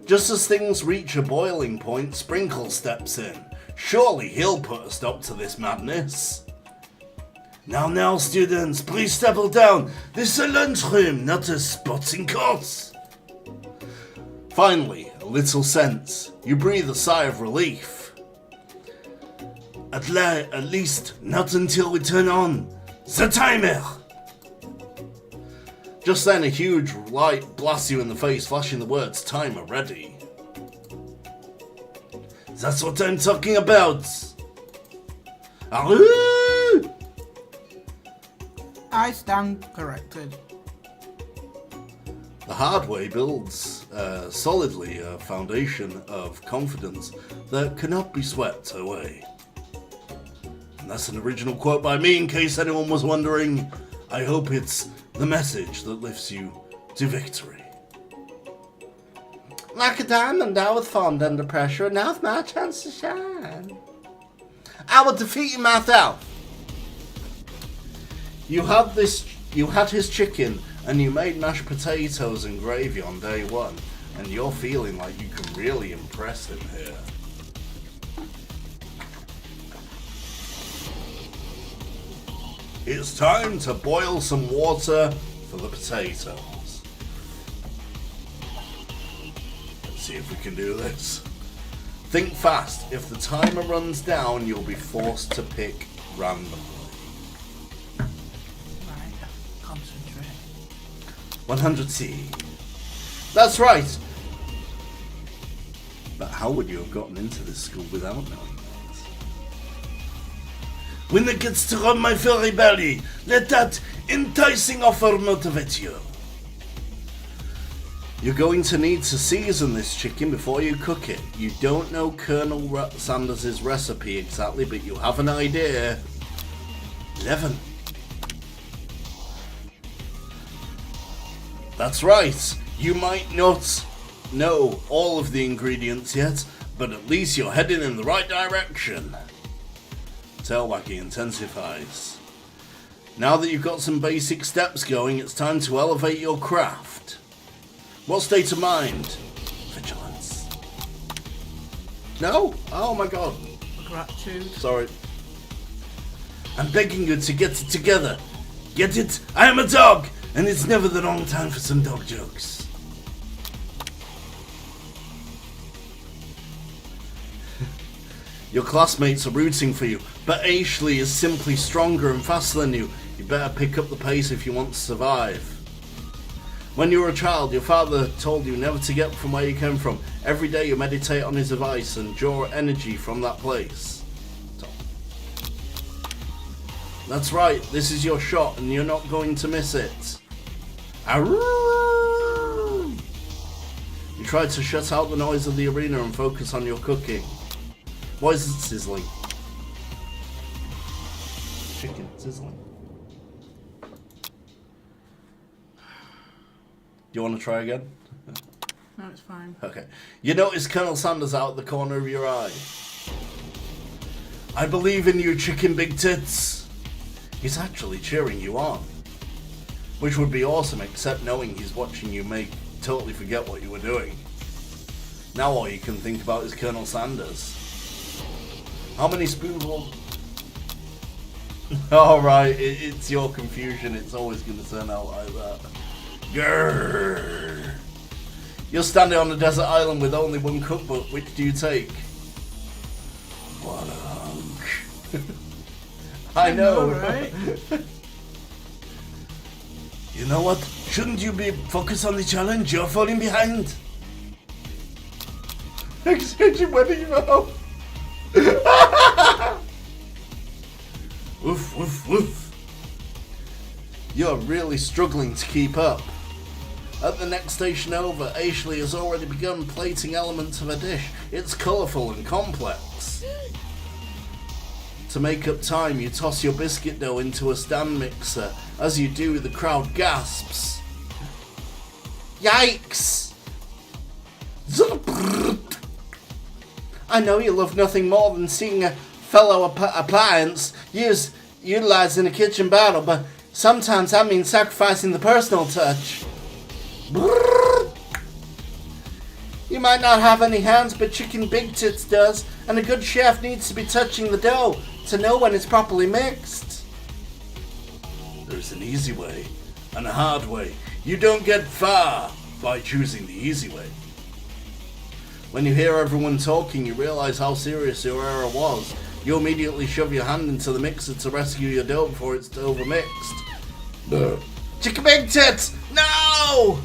[SPEAKER 2] Just as things reach a boiling point, Sprinkle steps in. Surely he'll put a stop to this madness.
[SPEAKER 4] Now, students, please settle down. This is a lunchroom, not a sporting course.
[SPEAKER 2] Finally, a little sense. You breathe a sigh of relief.
[SPEAKER 4] At least, not until we turn on the timer.
[SPEAKER 2] Just then, a huge light blasts you in the face, flashing the words, "Timer ready."
[SPEAKER 4] That's what I'm talking about. Arroo!
[SPEAKER 3] I stand corrected.
[SPEAKER 2] The hard way builds solidly a foundation of confidence that cannot be swept away. And that's an original quote by me, in case anyone was wondering. I hope it's the message that lifts you to victory. Like a diamond, I was formed under pressure, and now's my chance to shine. I will defeat you myself. You had his chicken, and you made mashed potatoes and gravy on day one, and you're feeling like you can really impress him here. It's time to boil some water for the potatoes. Let's see if we can do this. Think fast. If the timer runs down, you'll be forced to pick randomly.
[SPEAKER 3] Right, concentrate.
[SPEAKER 2] 100C. That's right. But how would you have gotten into this school without knowing that?
[SPEAKER 4] Winner gets to rub my furry belly. Let that enticing offer motivate you.
[SPEAKER 2] You're going to need to season this chicken before you cook it. You don't know Colonel Sanders' recipe exactly, but you have an idea. 11. That's right. You might not know all of the ingredients yet, but at least you're heading in the right direction. Tail wagging intensifies. Now that you've got some basic steps going, it's time to elevate your craft. What state of mind? Vigilance. No? Oh my god.
[SPEAKER 3] Gratitude.
[SPEAKER 2] Sorry.
[SPEAKER 4] I'm begging you to get it together. Get it? I am a dog, and it's never the wrong time for some dog jokes.
[SPEAKER 2] Your classmates are rooting for you, but Ashley is simply stronger and faster than you. You better pick up the pace if you want to survive. When you were a child, your father told you never to get from where you came from. Every day you meditate on his advice and draw energy from that place. That's right, this is your shot and you're not going to miss it. Arroo! You try to shut out the noise of the arena and focus on your cooking. Why is it sizzling? Chicken sizzling. Do you want to try again?
[SPEAKER 3] No, it's fine.
[SPEAKER 2] Okay. You notice Colonel Sanders out the corner of your eye. I believe in you, Chicken Big Tits. He's actually cheering you on. Which would be awesome, except knowing he's watching you totally forget what you were doing. Now all you can think about is Colonel Sanders. How many spoonfuls? Alright, it's your confusion. It's always going to turn out like that. Grrr. You're standing on a desert island with only one cookbook. Which do you take? What a hunk. I know,
[SPEAKER 3] right?
[SPEAKER 4] You know what? Shouldn't you be focused on the challenge? You're falling behind.
[SPEAKER 2] Exchange your wedding vow.
[SPEAKER 4] Woof, woof, woof.
[SPEAKER 2] You're really struggling to keep up. At the next station over, Ashley has already begun plating elements of a dish. It's colourful and complex. To make up time, you toss your biscuit dough into a stand mixer. As you do, the crowd gasps. Yikes! I know you love nothing more than seeing a fellow appliance utilized in a kitchen battle, but sometimes that means sacrificing the personal touch. You might not have any hands, but Chicken Big Tits does, and a good chef needs to be touching the dough to know when it's properly mixed.
[SPEAKER 4] There's an easy way and a hard way. You don't get far by choosing the easy way.
[SPEAKER 2] When you hear everyone talking, you realise how serious your error was. You immediately shove your hand into the mixer to rescue your dough before it's overmixed.
[SPEAKER 4] No.
[SPEAKER 2] Chicken Big Tits! No!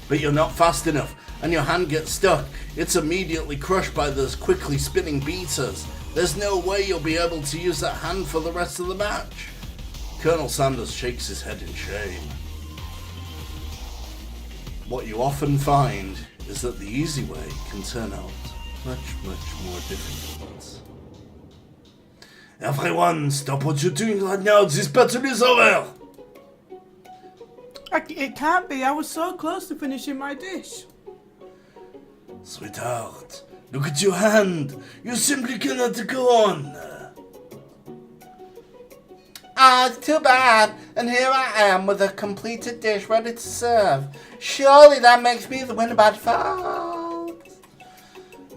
[SPEAKER 2] But you're not fast enough, and your hand gets stuck. It's immediately crushed by those quickly spinning beaters. There's no way you'll be able to use that hand for the rest of the match. Colonel Sanders shakes his head in shame. What you often find is that the easy way can turn out much, much more difficult.
[SPEAKER 4] Everyone, stop what you're doing right now. This battle is over.
[SPEAKER 5] It can't be. I was so close to finishing my dish.
[SPEAKER 4] Sweetheart, look at your hand. You simply cannot go on.
[SPEAKER 2] Ah, it's too bad. And here I am with a completed dish ready to serve. Surely that makes me the winner by default.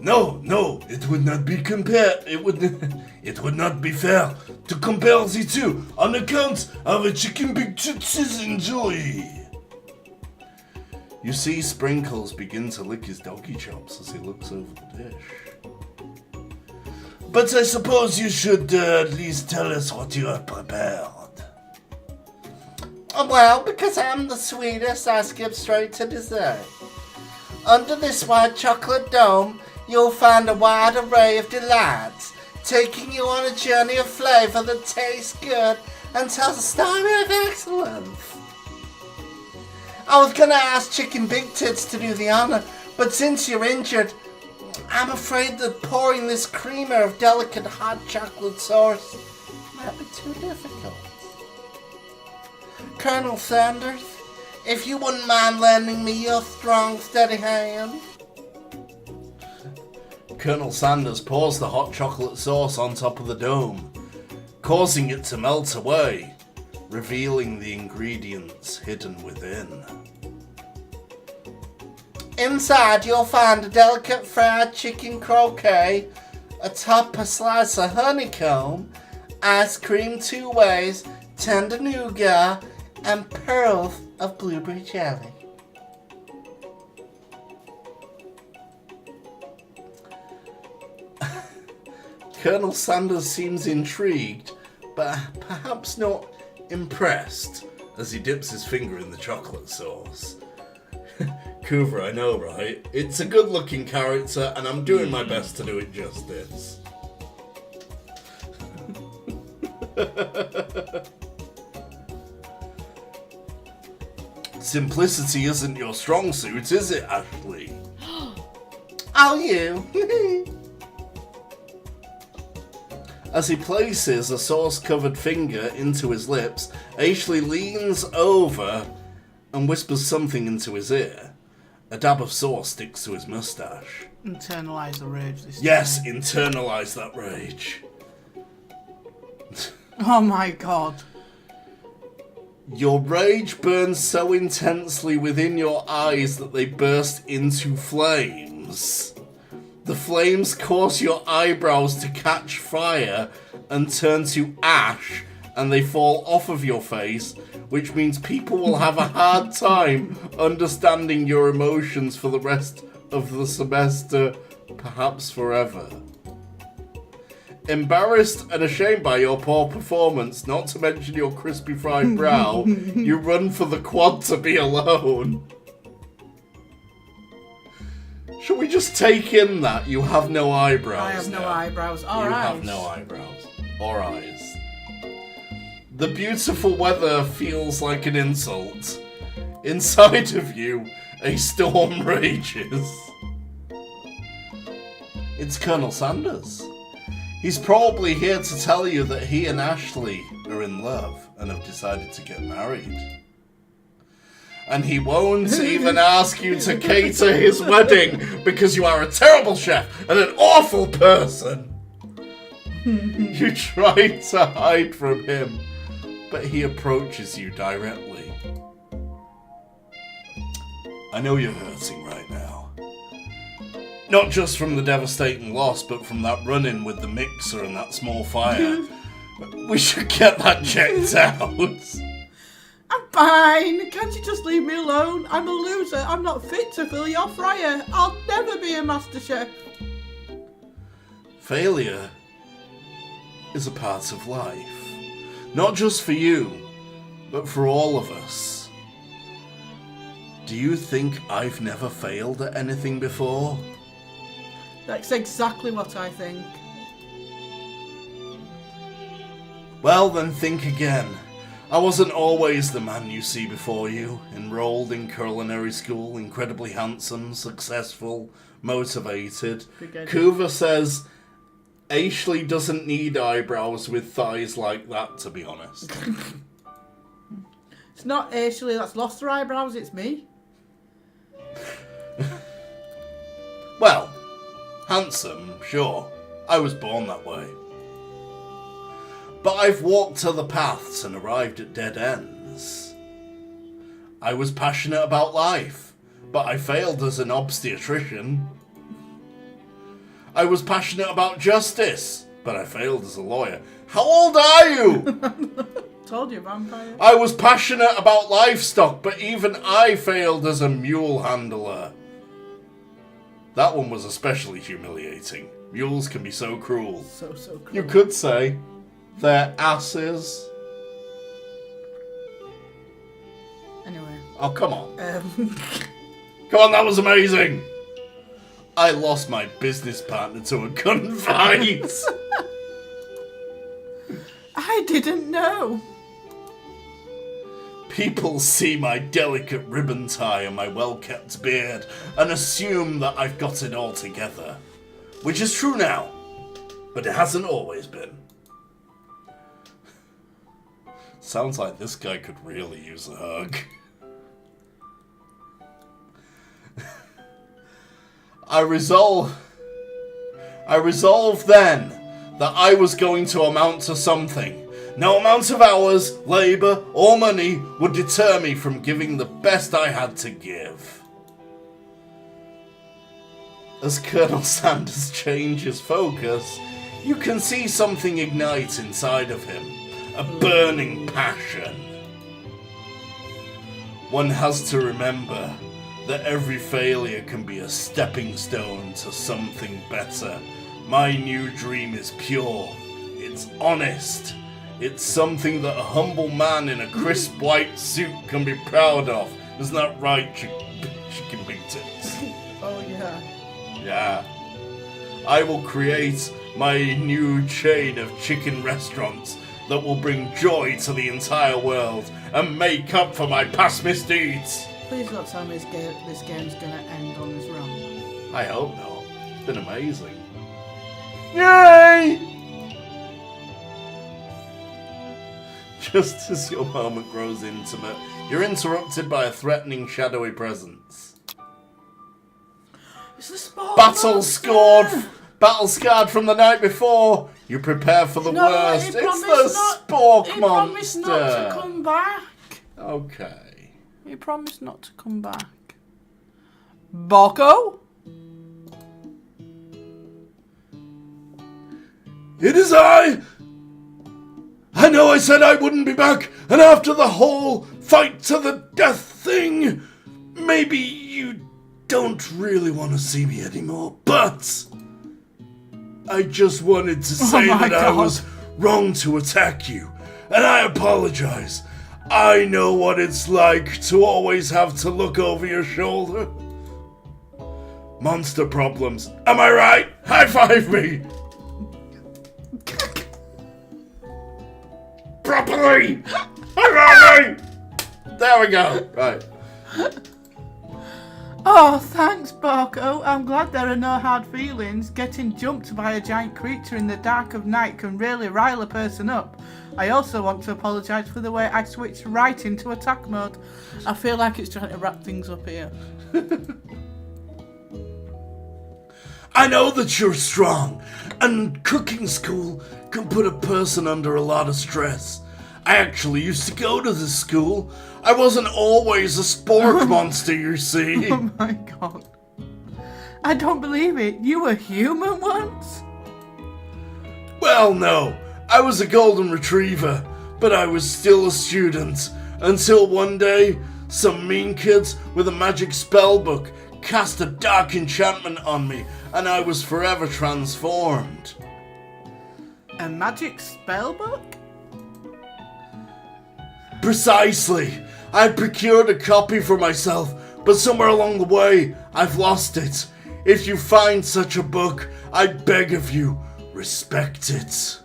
[SPEAKER 4] No, it would not be compared. It would not be fair to compare the two on account of a Chicken Big Tits' enjoy.
[SPEAKER 2] You see Sprinkles begin to lick his doggy chops as he looks over the dish.
[SPEAKER 4] But I suppose you should at least tell us what you have prepared.
[SPEAKER 2] Well, because I'm the sweetest, I skip straight to dessert. Under this white chocolate dome, you'll find a wide array of delights, taking you on a journey of flavour that tastes good and tells a story of excellence. I was gonna ask Chicken Big Tits to do the honour, but since you're injured, I'm afraid that pouring this creamer of delicate hot chocolate sauce might be too difficult. Colonel Sanders, if you wouldn't mind lending me your strong, steady hand. Colonel Sanders pours the hot chocolate sauce on top of the dome, causing it to melt away, revealing the ingredients hidden within. Inside, you'll find a delicate fried chicken croquet, atop a slice of honeycomb, ice cream 2 ways, tender nougat, and pearls of blueberry jelly. Colonel Sanders seems intrigued, but perhaps not impressed, as he dips his finger in the chocolate sauce. Coover, I know, right? It's a good-looking character, and I'm doing my best to do it justice. Simplicity isn't your strong suit, is it, Ashley? Oh, you. As he places a sauce-covered finger into his lips, Ashley leans over and whispers something into his ear. A dab of sauce sticks to his mustache.
[SPEAKER 3] Internalise the rage this time.
[SPEAKER 2] Yes, internalise that rage.
[SPEAKER 3] Oh my god.
[SPEAKER 2] Your rage burns so intensely within your eyes that they burst into flames. The flames cause your eyebrows to catch fire and turn to ash, and they fall off of your face, which means people will have a hard time understanding your emotions for the rest of the semester, perhaps forever. Embarrassed and ashamed by your poor performance, not to mention your crispy fried brow, you run for the quad to be alone. Should we just take in that you have no eyebrows?
[SPEAKER 5] I have no
[SPEAKER 2] now?
[SPEAKER 5] eyebrows or
[SPEAKER 2] You
[SPEAKER 5] eyes.
[SPEAKER 2] have no eyebrows or eyes. The beautiful weather feels like an insult. Inside of you, a storm rages. It's Colonel Sanders. He's probably here to tell you that he and Ashley are in love and have decided to get married. And he won't even ask you to cater his wedding because you are a terrible chef and an awful person. You try to hide from him, but he approaches you directly. I know you're hurting right now. Not just from the devastating loss, but from that run-in with the mixer and that small fire. We should get that checked out.
[SPEAKER 5] I'm fine. Can't you just leave me alone? I'm a loser. I'm not fit to fill your fryer. I'll never be a master chef.
[SPEAKER 2] Failure is a part of life. Not just for you, but for all of us. Do you think I've never failed at anything before?
[SPEAKER 5] That's exactly what I think.
[SPEAKER 2] Well, then think again. I wasn't always the man you see before you, enrolled in culinary school, incredibly handsome, successful, motivated. Coover says, Ashley doesn't need eyebrows with thighs like that, to be honest.
[SPEAKER 5] It's not Ashley that's lost her eyebrows, it's me.
[SPEAKER 2] Well, handsome, sure. I was born that way. But I've walked other paths and arrived at dead ends. I was passionate about life, but I failed as an obstetrician. I was passionate about justice, but I failed as a lawyer. How old are you?
[SPEAKER 5] Told you, vampire.
[SPEAKER 2] I was passionate about livestock, but even I failed as a mule handler. That one was especially humiliating. Mules can be so cruel.
[SPEAKER 5] So cool.
[SPEAKER 2] You could say they're asses.
[SPEAKER 5] Anyway.
[SPEAKER 2] Oh, come on.
[SPEAKER 5] Um,
[SPEAKER 2] Come on, that was amazing. I lost my business partner to a gunfight.
[SPEAKER 5] I didn't know.
[SPEAKER 2] People see my delicate ribbon tie and my well-kept beard and assume that I've got it all together. Which is true now, but it hasn't always been. Sounds like this guy could really use a hug. I resolved then that I was going to amount to something. No amount of hours, labour, or money would deter me from giving the best I had to give. As Colonel Sanders changes focus, you can see something ignite inside of him. A burning passion. One has to remember that every failure can be a stepping stone to something better. My new dream is pure. It's honest. It's something that a humble man in a crisp white suit can be proud of. Isn't that right, chicken big tits?
[SPEAKER 5] Oh, yeah.
[SPEAKER 2] Yeah. I will create my new chain of chicken restaurants that will bring joy to the entire world and make up for my past misdeeds.
[SPEAKER 5] Please don't tell me this game's gonna end on this run.
[SPEAKER 2] I hope not. It's been amazing. Yay! Just as your moment grows intimate, you're interrupted by a threatening, shadowy presence.
[SPEAKER 5] It's the sport
[SPEAKER 2] Battle scarred from the night before. You prepare for the worst. It's the spork
[SPEAKER 3] He
[SPEAKER 2] monster.
[SPEAKER 3] promised not to come back.
[SPEAKER 2] Okay.
[SPEAKER 3] He promised not to come back. Bocco?
[SPEAKER 4] It is I! I know I said I wouldn't be back, and after the whole fight to the death thing, maybe you don't really want to see me anymore, but I just wanted to say
[SPEAKER 3] my
[SPEAKER 4] that I
[SPEAKER 3] God.
[SPEAKER 4] was wrong to attack you, and I apologize. I know what it's like to always have to look over your shoulder. Monster problems, am I right? High five me! Properly! High five me!
[SPEAKER 2] There we go. Right.
[SPEAKER 3] Oh, thanks, Barco. I'm glad there are no hard feelings. Getting jumped by a giant creature in the dark of night can really rile a person up. I also want to apologise for the way I switched right into attack mode. I feel like it's trying to wrap things up here.
[SPEAKER 4] I know that you're strong, and cooking school can put a person under a lot of stress. I actually used to go to this school. I wasn't always a sport monster, you see.
[SPEAKER 3] Oh my god. I don't believe it. You were human once?
[SPEAKER 4] Well, no. I was a golden retriever, but I was still a student. Until one day, some mean kids with a magic spell book cast a dark enchantment on me, and I was forever transformed.
[SPEAKER 3] A magic spell book?
[SPEAKER 4] Precisely. I procured a copy for myself, but somewhere along the way, I've lost it. If you find such a book, I beg of you, respect it.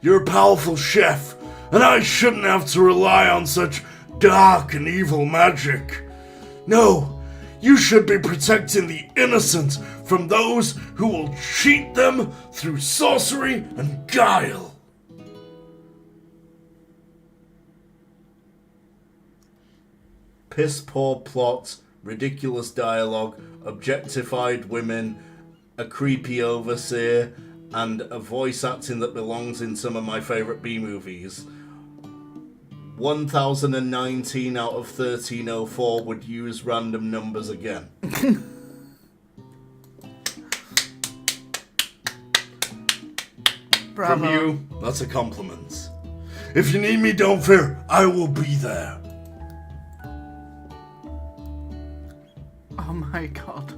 [SPEAKER 4] You're a powerful chef, and I shouldn't have to rely on such dark and evil magic. No, you should be protecting the innocent from those who will cheat them through sorcery and guile.
[SPEAKER 2] Piss poor plot, ridiculous dialogue, objectified women, a creepy overseer, and a voice acting that belongs in some of my favourite B-movies. 1019 out of 1304 would use random numbers again.
[SPEAKER 3] Bravo.
[SPEAKER 4] From you, that's a compliment. If you need me, don't fear, I will be there.
[SPEAKER 3] Oh my god.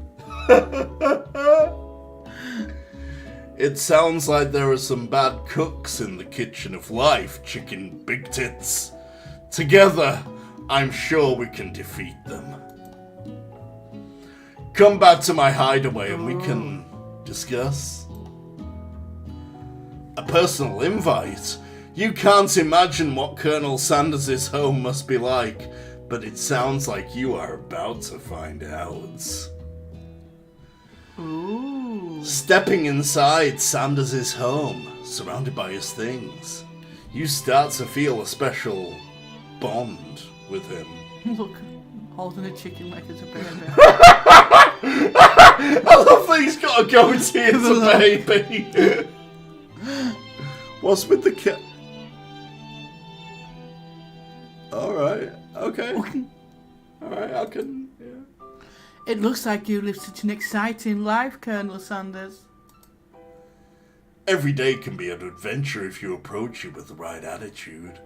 [SPEAKER 2] It sounds like there are some bad cooks in the kitchen of life, chicken big tits. Together, I'm sure we can defeat them. Come back to my hideaway and we can discuss. A personal invite? You can't imagine what Colonel Sanders' home must be like, but it sounds like you are about to find out.
[SPEAKER 3] Ooh.
[SPEAKER 2] Stepping inside Sanders' home, surrounded by his things, you start to feel a special bond with him.
[SPEAKER 3] Look, holding a chicken like it's a baby.
[SPEAKER 2] I love that he's got a goatee as a baby. What's with the cat? Alright, okay. Alright, I can... Yeah.
[SPEAKER 3] It looks like you live such an exciting life, Colonel Sanders.
[SPEAKER 4] Every day can be an adventure if you approach it with the right attitude.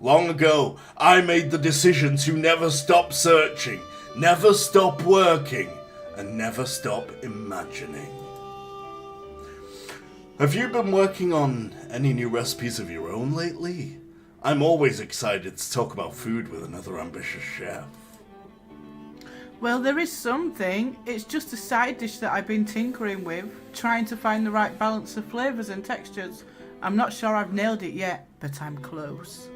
[SPEAKER 4] Long ago, I made the decision to never stop searching, never stop working, and never stop imagining. Have you been working on any new recipes of your own lately? I'm always excited to talk about food with another ambitious chef.
[SPEAKER 3] Well, there is something. It's just a side dish that I've been tinkering with, trying to find the right balance of flavours and textures. I'm not sure I've nailed it yet, but I'm close.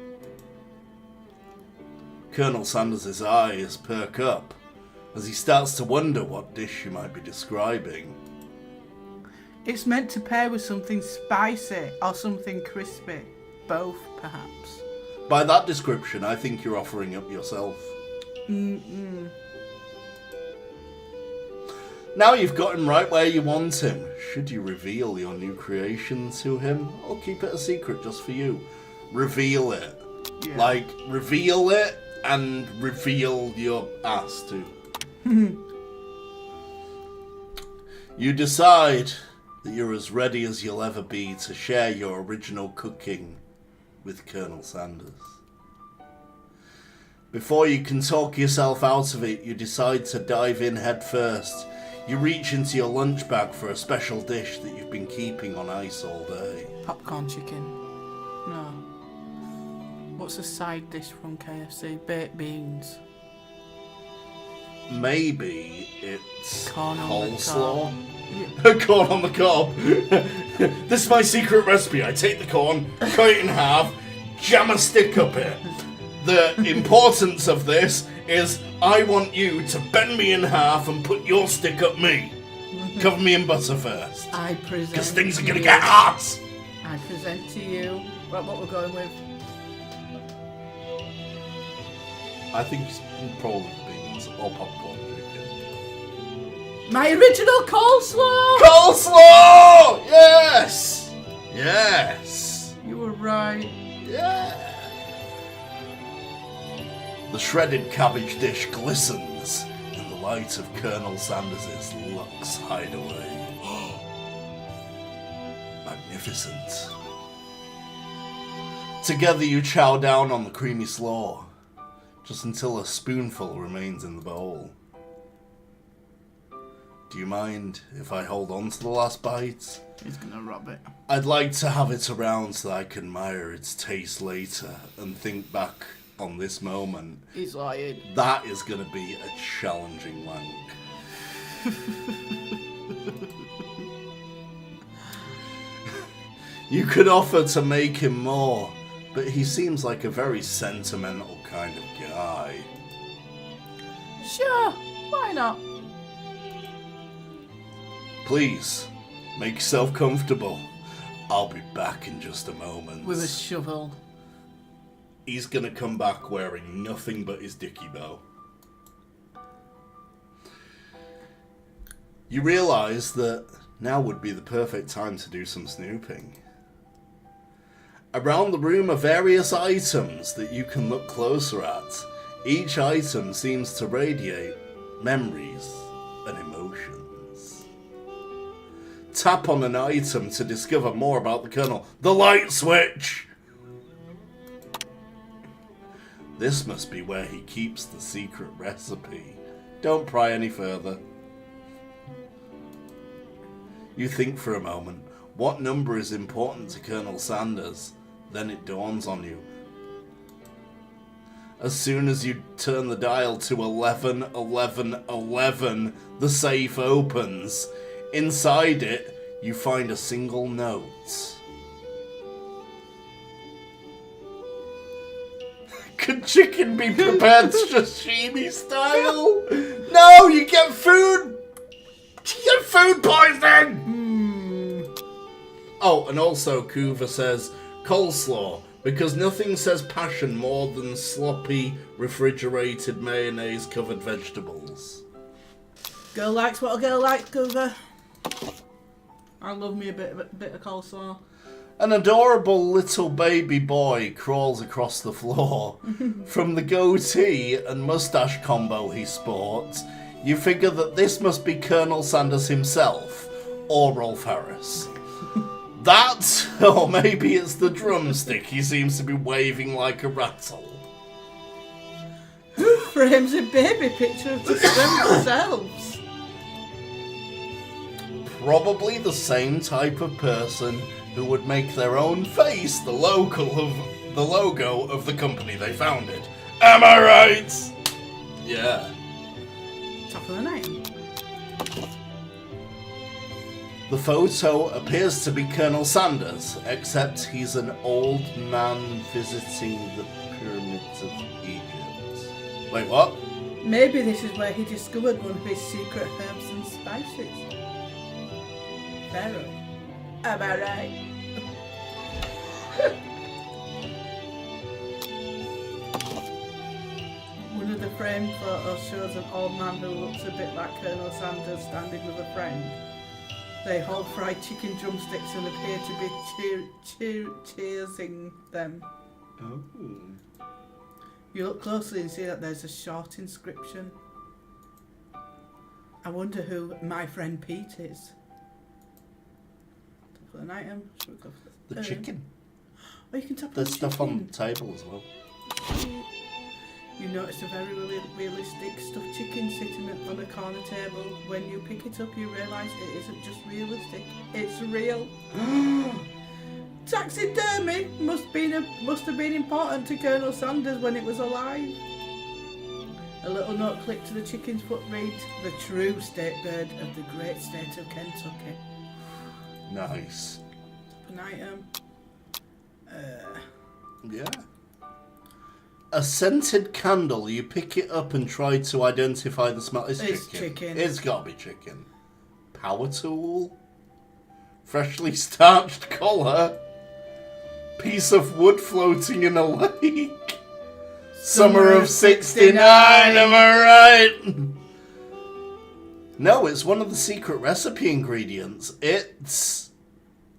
[SPEAKER 2] Colonel Sanders' eyes perk up as he starts to wonder what dish you might be describing.
[SPEAKER 3] It's meant to pair with something spicy or something crispy. Both, perhaps.
[SPEAKER 2] By that description, I think you're offering up yourself. Now you've got him right where you want him. Should you reveal your new creation to him, or keep it a secret just for you? Reveal it.
[SPEAKER 3] Yeah.
[SPEAKER 2] Like, reveal it and reveal your ass too. You decide that you're as ready as you'll ever be to share your original cooking with Colonel Sanders. Before you can talk yourself out of it, you decide to dive in head first. You reach into your lunch bag for a special dish that you've been keeping on ice all day.
[SPEAKER 3] Popcorn chicken. No. What's a side dish from KFC? Baked beans.
[SPEAKER 2] Maybe it's
[SPEAKER 3] Corn on the
[SPEAKER 2] coleslaw.
[SPEAKER 3] cob.
[SPEAKER 2] Corn on the cob. This is my secret recipe. I take the corn, cut it in half, jam a stick up it. The importance of this is I want you to bend me in half and put your stick up me. Cover me in butter first.
[SPEAKER 3] I present.
[SPEAKER 2] Because things are
[SPEAKER 3] to
[SPEAKER 2] going to
[SPEAKER 3] you-
[SPEAKER 2] get hot.
[SPEAKER 3] I present to you. Right, what we're going with?
[SPEAKER 2] I think it's probably beans or popcorn chicken.
[SPEAKER 3] My original coleslaw!
[SPEAKER 2] Coleslaw! Yes! Yes!
[SPEAKER 3] You were right.
[SPEAKER 2] Yeah! The shredded cabbage dish glistens in the light of Colonel Sanders' Lux hideaway. Magnificent. Together you chow down on the creamy slaw, just until a spoonful remains in the bowl. Do you mind if I hold on to the last bite?
[SPEAKER 3] He's gonna rob it.
[SPEAKER 2] I'd like to have it around so that I can admire its taste later and think back on this moment.
[SPEAKER 3] He's lying.
[SPEAKER 2] That is going to be a challenging wank. You could offer to make him more, but he seems like a very sentimental kind of guy.
[SPEAKER 3] Sure, why not?
[SPEAKER 2] Please, make yourself comfortable. I'll be back in just a moment.
[SPEAKER 3] With a shovel.
[SPEAKER 2] He's gonna come back wearing nothing but his dicky bow. You realise that now would be the perfect time to do some snooping. Around the room are various items that you can look closer at. Each item seems to radiate memories and emotions. Tap on an item to discover more about the Colonel. The light switch! This must be where he keeps the secret recipe. Don't pry any further. You think for a moment, what number is important to Colonel Sanders? Then it dawns on you. As soon as you turn the dial to 11, 11, 11, the safe opens. Inside it, you find a single note. Could chicken be prepared sashimi style? No, you get food! You get food poisoning! Oh, and also Kuva says coleslaw, because nothing says passion more than sloppy, refrigerated mayonnaise-covered vegetables.
[SPEAKER 5] Girl likes what a girl likes, Cougar. I love me a bit of coleslaw.
[SPEAKER 2] An adorable little baby boy crawls across the floor. From the goatee and mustache combo he sports, you figure that this must be Colonel Sanders himself, or Rolf Harris. That, or maybe it's the drumstick he seems to be waving like a rattle.
[SPEAKER 5] Who frames a baby picture of just themselves?
[SPEAKER 2] Probably the same type of person who would make their own face the logo of the company they founded. Am I right? Yeah.
[SPEAKER 5] Top of the night.
[SPEAKER 2] The photo appears to be Colonel Sanders, except he's an old man visiting the pyramids of Egypt. Wait, what?
[SPEAKER 5] Maybe this is where he discovered one of his secret herbs and spices. Pharaoh. Am I right? One of the framed photos shows an old man who looks a bit like Colonel Sanders standing with a friend. They hold fried chicken drumsticks and appear to be cheersing them.
[SPEAKER 2] Oh.
[SPEAKER 5] You look closely and see that there's a short inscription. I wonder who my friend Pete is. for an item. Should we go for
[SPEAKER 2] The chicken.
[SPEAKER 5] Oh, you can tap on
[SPEAKER 2] There's
[SPEAKER 5] the
[SPEAKER 2] stuff on
[SPEAKER 5] chicken.
[SPEAKER 2] the table as well.
[SPEAKER 5] You notice a very realistic stuffed chicken sitting on a corner table. When you pick it up, you realise it isn't just realistic, it's real. Taxidermy must have been important to Colonel Sanders when it was alive. A little note clipped to the chicken's foot reads, "The true state bird of the great state of Kentucky."
[SPEAKER 2] Nice.
[SPEAKER 5] An item.
[SPEAKER 2] Yeah. A scented candle. You pick it up and try to identify the smell. It's
[SPEAKER 5] chicken.
[SPEAKER 2] It's got to be chicken. Power tool. Freshly starched collar. Piece of wood floating in a lake. Summer of 69, am I right? No, it's one of the secret recipe ingredients. It's...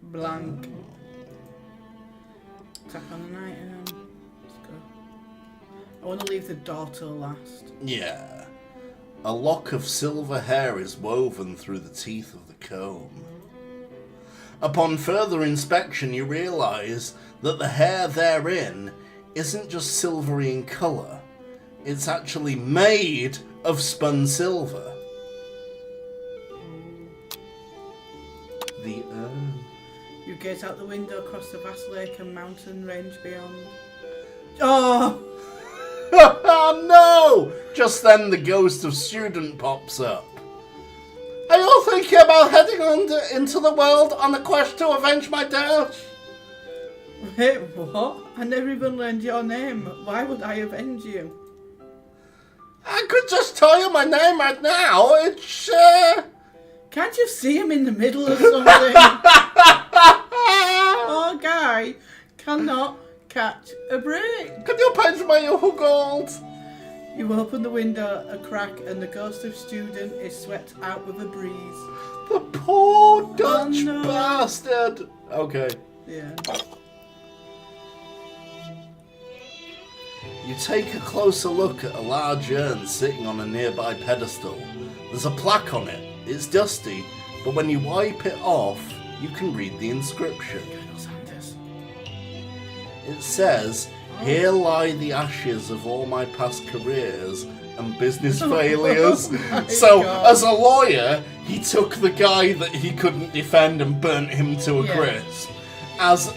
[SPEAKER 5] Blank. Tap on an item. Let's go. I want to leave the door till last.
[SPEAKER 2] Yeah. A lock of silver hair is woven through the teeth of the comb. Upon further inspection, you realise that the hair therein isn't just silvery in colour. It's actually made of spun silver. The urn.
[SPEAKER 5] You gaze out the window across the vast lake and mountain range beyond. Oh!
[SPEAKER 2] Oh no! Just then the ghost of student pops up. Are you thinking about heading into the world on a quest to avenge my death?
[SPEAKER 5] Wait, what? I never even learned your name. Why would I avenge you?
[SPEAKER 2] I could just tell you my name right now. It's,
[SPEAKER 5] Can't you see him in the middle of something? Poor guy cannot catch a break.
[SPEAKER 2] Can you paint my gold?
[SPEAKER 5] You open the window a crack and the ghost of student is swept out with a breeze.
[SPEAKER 2] The poor Dutch
[SPEAKER 5] no.
[SPEAKER 2] bastard. Okay.
[SPEAKER 5] Yeah.
[SPEAKER 2] You take a closer look at a large urn sitting on a nearby pedestal. There's a plaque on it. It's dusty, but when you wipe it off, you can read the inscription.
[SPEAKER 5] Colonel Sanders.
[SPEAKER 2] It says, "Here lie the ashes of all my past careers and business failures." So,
[SPEAKER 5] God.
[SPEAKER 2] as a lawyer, he took the guy that he couldn't defend and burnt him to a
[SPEAKER 5] Yeah.
[SPEAKER 2] crisp. As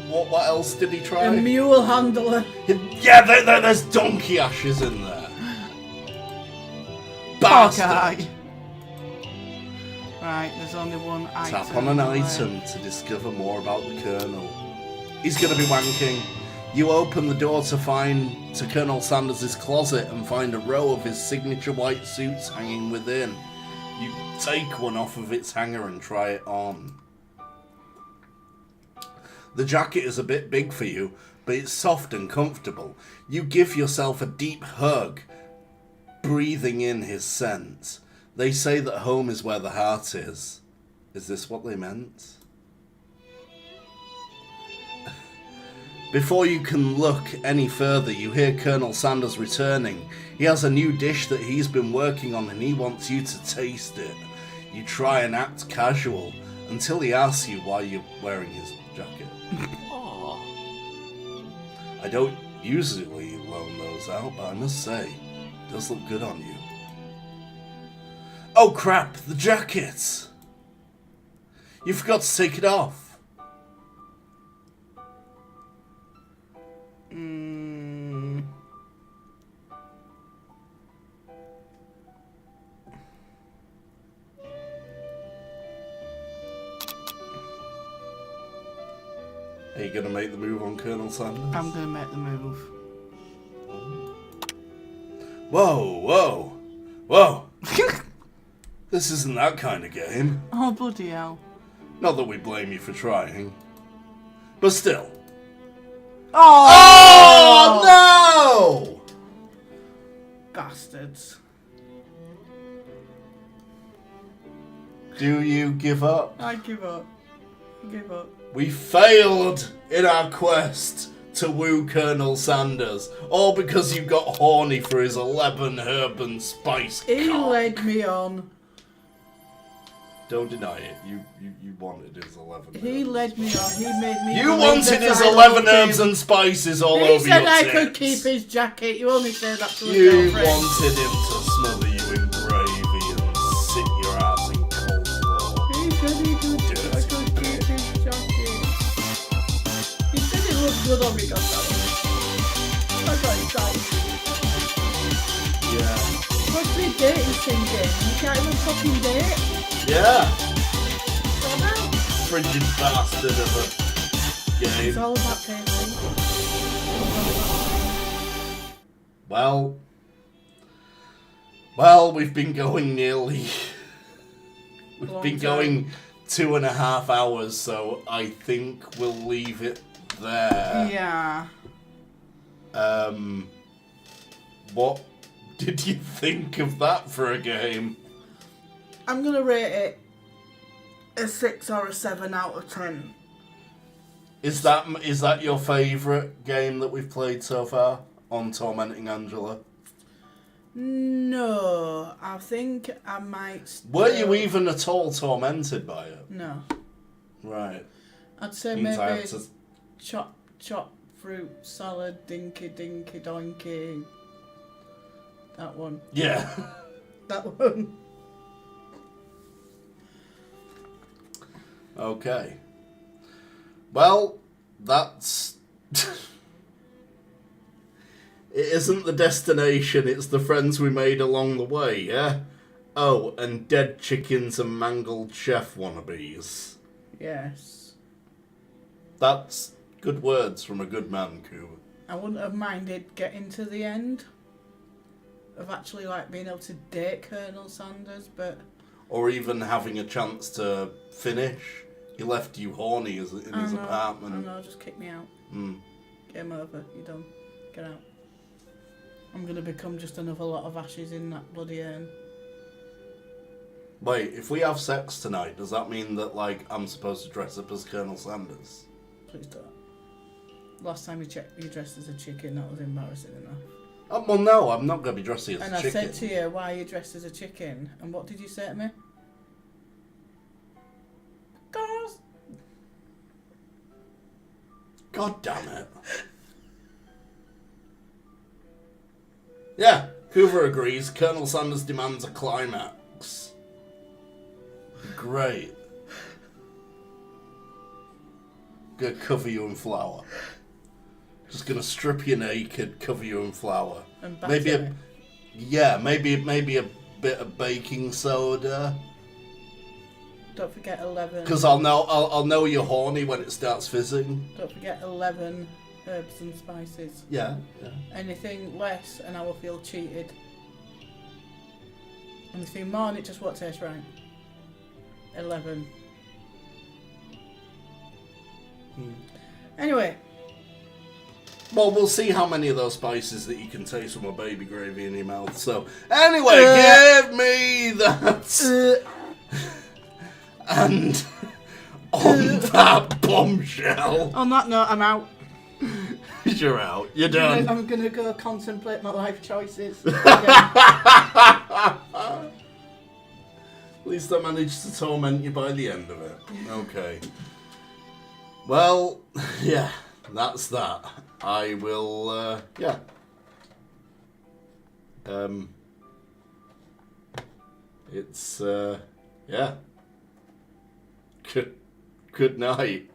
[SPEAKER 2] what else did he try?
[SPEAKER 5] A mule handler.
[SPEAKER 2] Yeah, there's donkey ashes in there. Bastard.
[SPEAKER 3] guy. Right, there's only one item.
[SPEAKER 2] Tap on an
[SPEAKER 3] left.
[SPEAKER 2] item to discover more about the Colonel. He's gonna be wanking. You open the door to Colonel Sanders' closet and find a row of his signature white suits hanging within. You take one off of its hanger and try it on. The jacket is a bit big for you, but it's soft and comfortable. You give yourself a deep hug, breathing in his scent. They say that home is where the heart is. Is this what they meant? Before you can look any further, you hear Colonel Sanders returning. He has a new dish that he's been working on and he wants you to taste it. You try and act casual until he asks you why you're wearing his jacket. I don't usually loan those out, but I must say, it does look good on you. Oh crap, the jacket! You forgot to take it off. Are you gonna make the move on Colonel Sanders?
[SPEAKER 3] I'm gonna make the move.
[SPEAKER 2] Whoa, whoa, whoa! This isn't that kind of game.
[SPEAKER 3] Oh, bloody hell.
[SPEAKER 2] Not that we blame you for trying. But still.
[SPEAKER 3] Oh!
[SPEAKER 2] Oh no!
[SPEAKER 5] Bastards.
[SPEAKER 2] Do you give up?
[SPEAKER 5] I give up. I give up.
[SPEAKER 2] We failed in our quest to woo Colonel Sanders, all because you got horny for his 11 herb and spice
[SPEAKER 5] He
[SPEAKER 2] cock.
[SPEAKER 5] led me on.
[SPEAKER 2] Don't deny it. You wanted his 11
[SPEAKER 5] He
[SPEAKER 2] herbs.
[SPEAKER 5] led me on. He made me.
[SPEAKER 2] You
[SPEAKER 5] believe
[SPEAKER 2] wanted
[SPEAKER 5] that
[SPEAKER 2] his
[SPEAKER 5] I
[SPEAKER 2] 11
[SPEAKER 5] loved
[SPEAKER 2] herbs
[SPEAKER 5] him.
[SPEAKER 2] and spices all
[SPEAKER 5] He
[SPEAKER 2] over your
[SPEAKER 5] said I could
[SPEAKER 2] tits.
[SPEAKER 5] keep his jacket. You only say that to a
[SPEAKER 2] You
[SPEAKER 5] girlfriend.
[SPEAKER 2] wanted him to smother you in gravy and sit your ass in coleslaw.
[SPEAKER 5] He said he could. I could keep his jacket. He said it looked good on me. Got that one. I got excited.
[SPEAKER 2] Yeah.
[SPEAKER 5] Must be dating sim game. You can't even fucking date.
[SPEAKER 2] Yeah.
[SPEAKER 5] So now
[SPEAKER 2] Frigid bastard of a
[SPEAKER 5] it's
[SPEAKER 2] game.
[SPEAKER 5] all about dating.
[SPEAKER 2] Well, we've been going nearly... We've
[SPEAKER 5] Long
[SPEAKER 2] been
[SPEAKER 5] time.
[SPEAKER 2] going 2.5 hours, so I think we'll leave it there.
[SPEAKER 5] Yeah.
[SPEAKER 2] What did you think of that for a game?
[SPEAKER 5] I'm gonna rate it a 6 or a 7 out of 10.
[SPEAKER 2] Is that your favourite game that we've played so far on Tormenting Angela?
[SPEAKER 5] No, I think I might.
[SPEAKER 2] Were you
[SPEAKER 5] still-
[SPEAKER 2] even at all tormented by it?
[SPEAKER 5] No,
[SPEAKER 2] Right.
[SPEAKER 5] I'd say
[SPEAKER 2] Means I
[SPEAKER 5] maybe
[SPEAKER 2] have to...
[SPEAKER 5] chop fruit salad, dinky donkey. That one.
[SPEAKER 2] Yeah.
[SPEAKER 5] That one.
[SPEAKER 2] Okay. Well, that's... It isn't the destination, it's the friends we made along the way, yeah? Oh, and dead chickens and mangled chef wannabes.
[SPEAKER 5] Yes.
[SPEAKER 2] That's good words from a good man, Cooper.
[SPEAKER 5] I wouldn't have minded getting to the end of actually like being able to date Colonel Sanders, but
[SPEAKER 2] Or even having a chance to finish. He left you horny in his
[SPEAKER 5] I
[SPEAKER 2] apartment.
[SPEAKER 5] know, just kick me out.
[SPEAKER 2] Mm.
[SPEAKER 5] Game over. You're done. Get out. I'm gonna become just another lot of ashes in that bloody urn.
[SPEAKER 2] Wait, if we have sex tonight, does that mean that, like, I'm supposed to dress up as Colonel Sanders?
[SPEAKER 5] Please don't. Last time you dressed as a chicken, that was embarrassing enough.
[SPEAKER 2] Oh, well, no, I'm not going to be dressing as
[SPEAKER 5] And
[SPEAKER 2] a
[SPEAKER 5] I
[SPEAKER 2] chicken.
[SPEAKER 5] said to you, why are you dressed as a chicken? And what did you say to me? Girls.
[SPEAKER 2] God damn it. Yeah, Hoover agrees. Colonel Sanders demands a climax. Great. Gonna cover you in flour. Just gonna strip you naked, cover you in flour.
[SPEAKER 5] And
[SPEAKER 2] Maybe
[SPEAKER 5] batter
[SPEAKER 2] maybe a bit of baking soda.
[SPEAKER 5] Don't forget 11.
[SPEAKER 2] Because I'll know you're horny when it starts fizzing.
[SPEAKER 5] Don't forget 11 herbs and spices.
[SPEAKER 2] Yeah.
[SPEAKER 5] Anything less, and I will feel cheated. Anything more, and it just won't taste right. 11. Anyway,
[SPEAKER 2] Well, we'll see how many of those spices that you can taste from a baby gravy in your mouth. So, anyway, give me that. And on that bombshell,
[SPEAKER 5] on that note, I'm out.
[SPEAKER 2] you're out. You're done.
[SPEAKER 5] I'm gonna go contemplate my life choices.
[SPEAKER 2] At least I managed to torment you by the end of it. Okay. Well, yeah, that's that. I will, yeah. It's, yeah. Good night.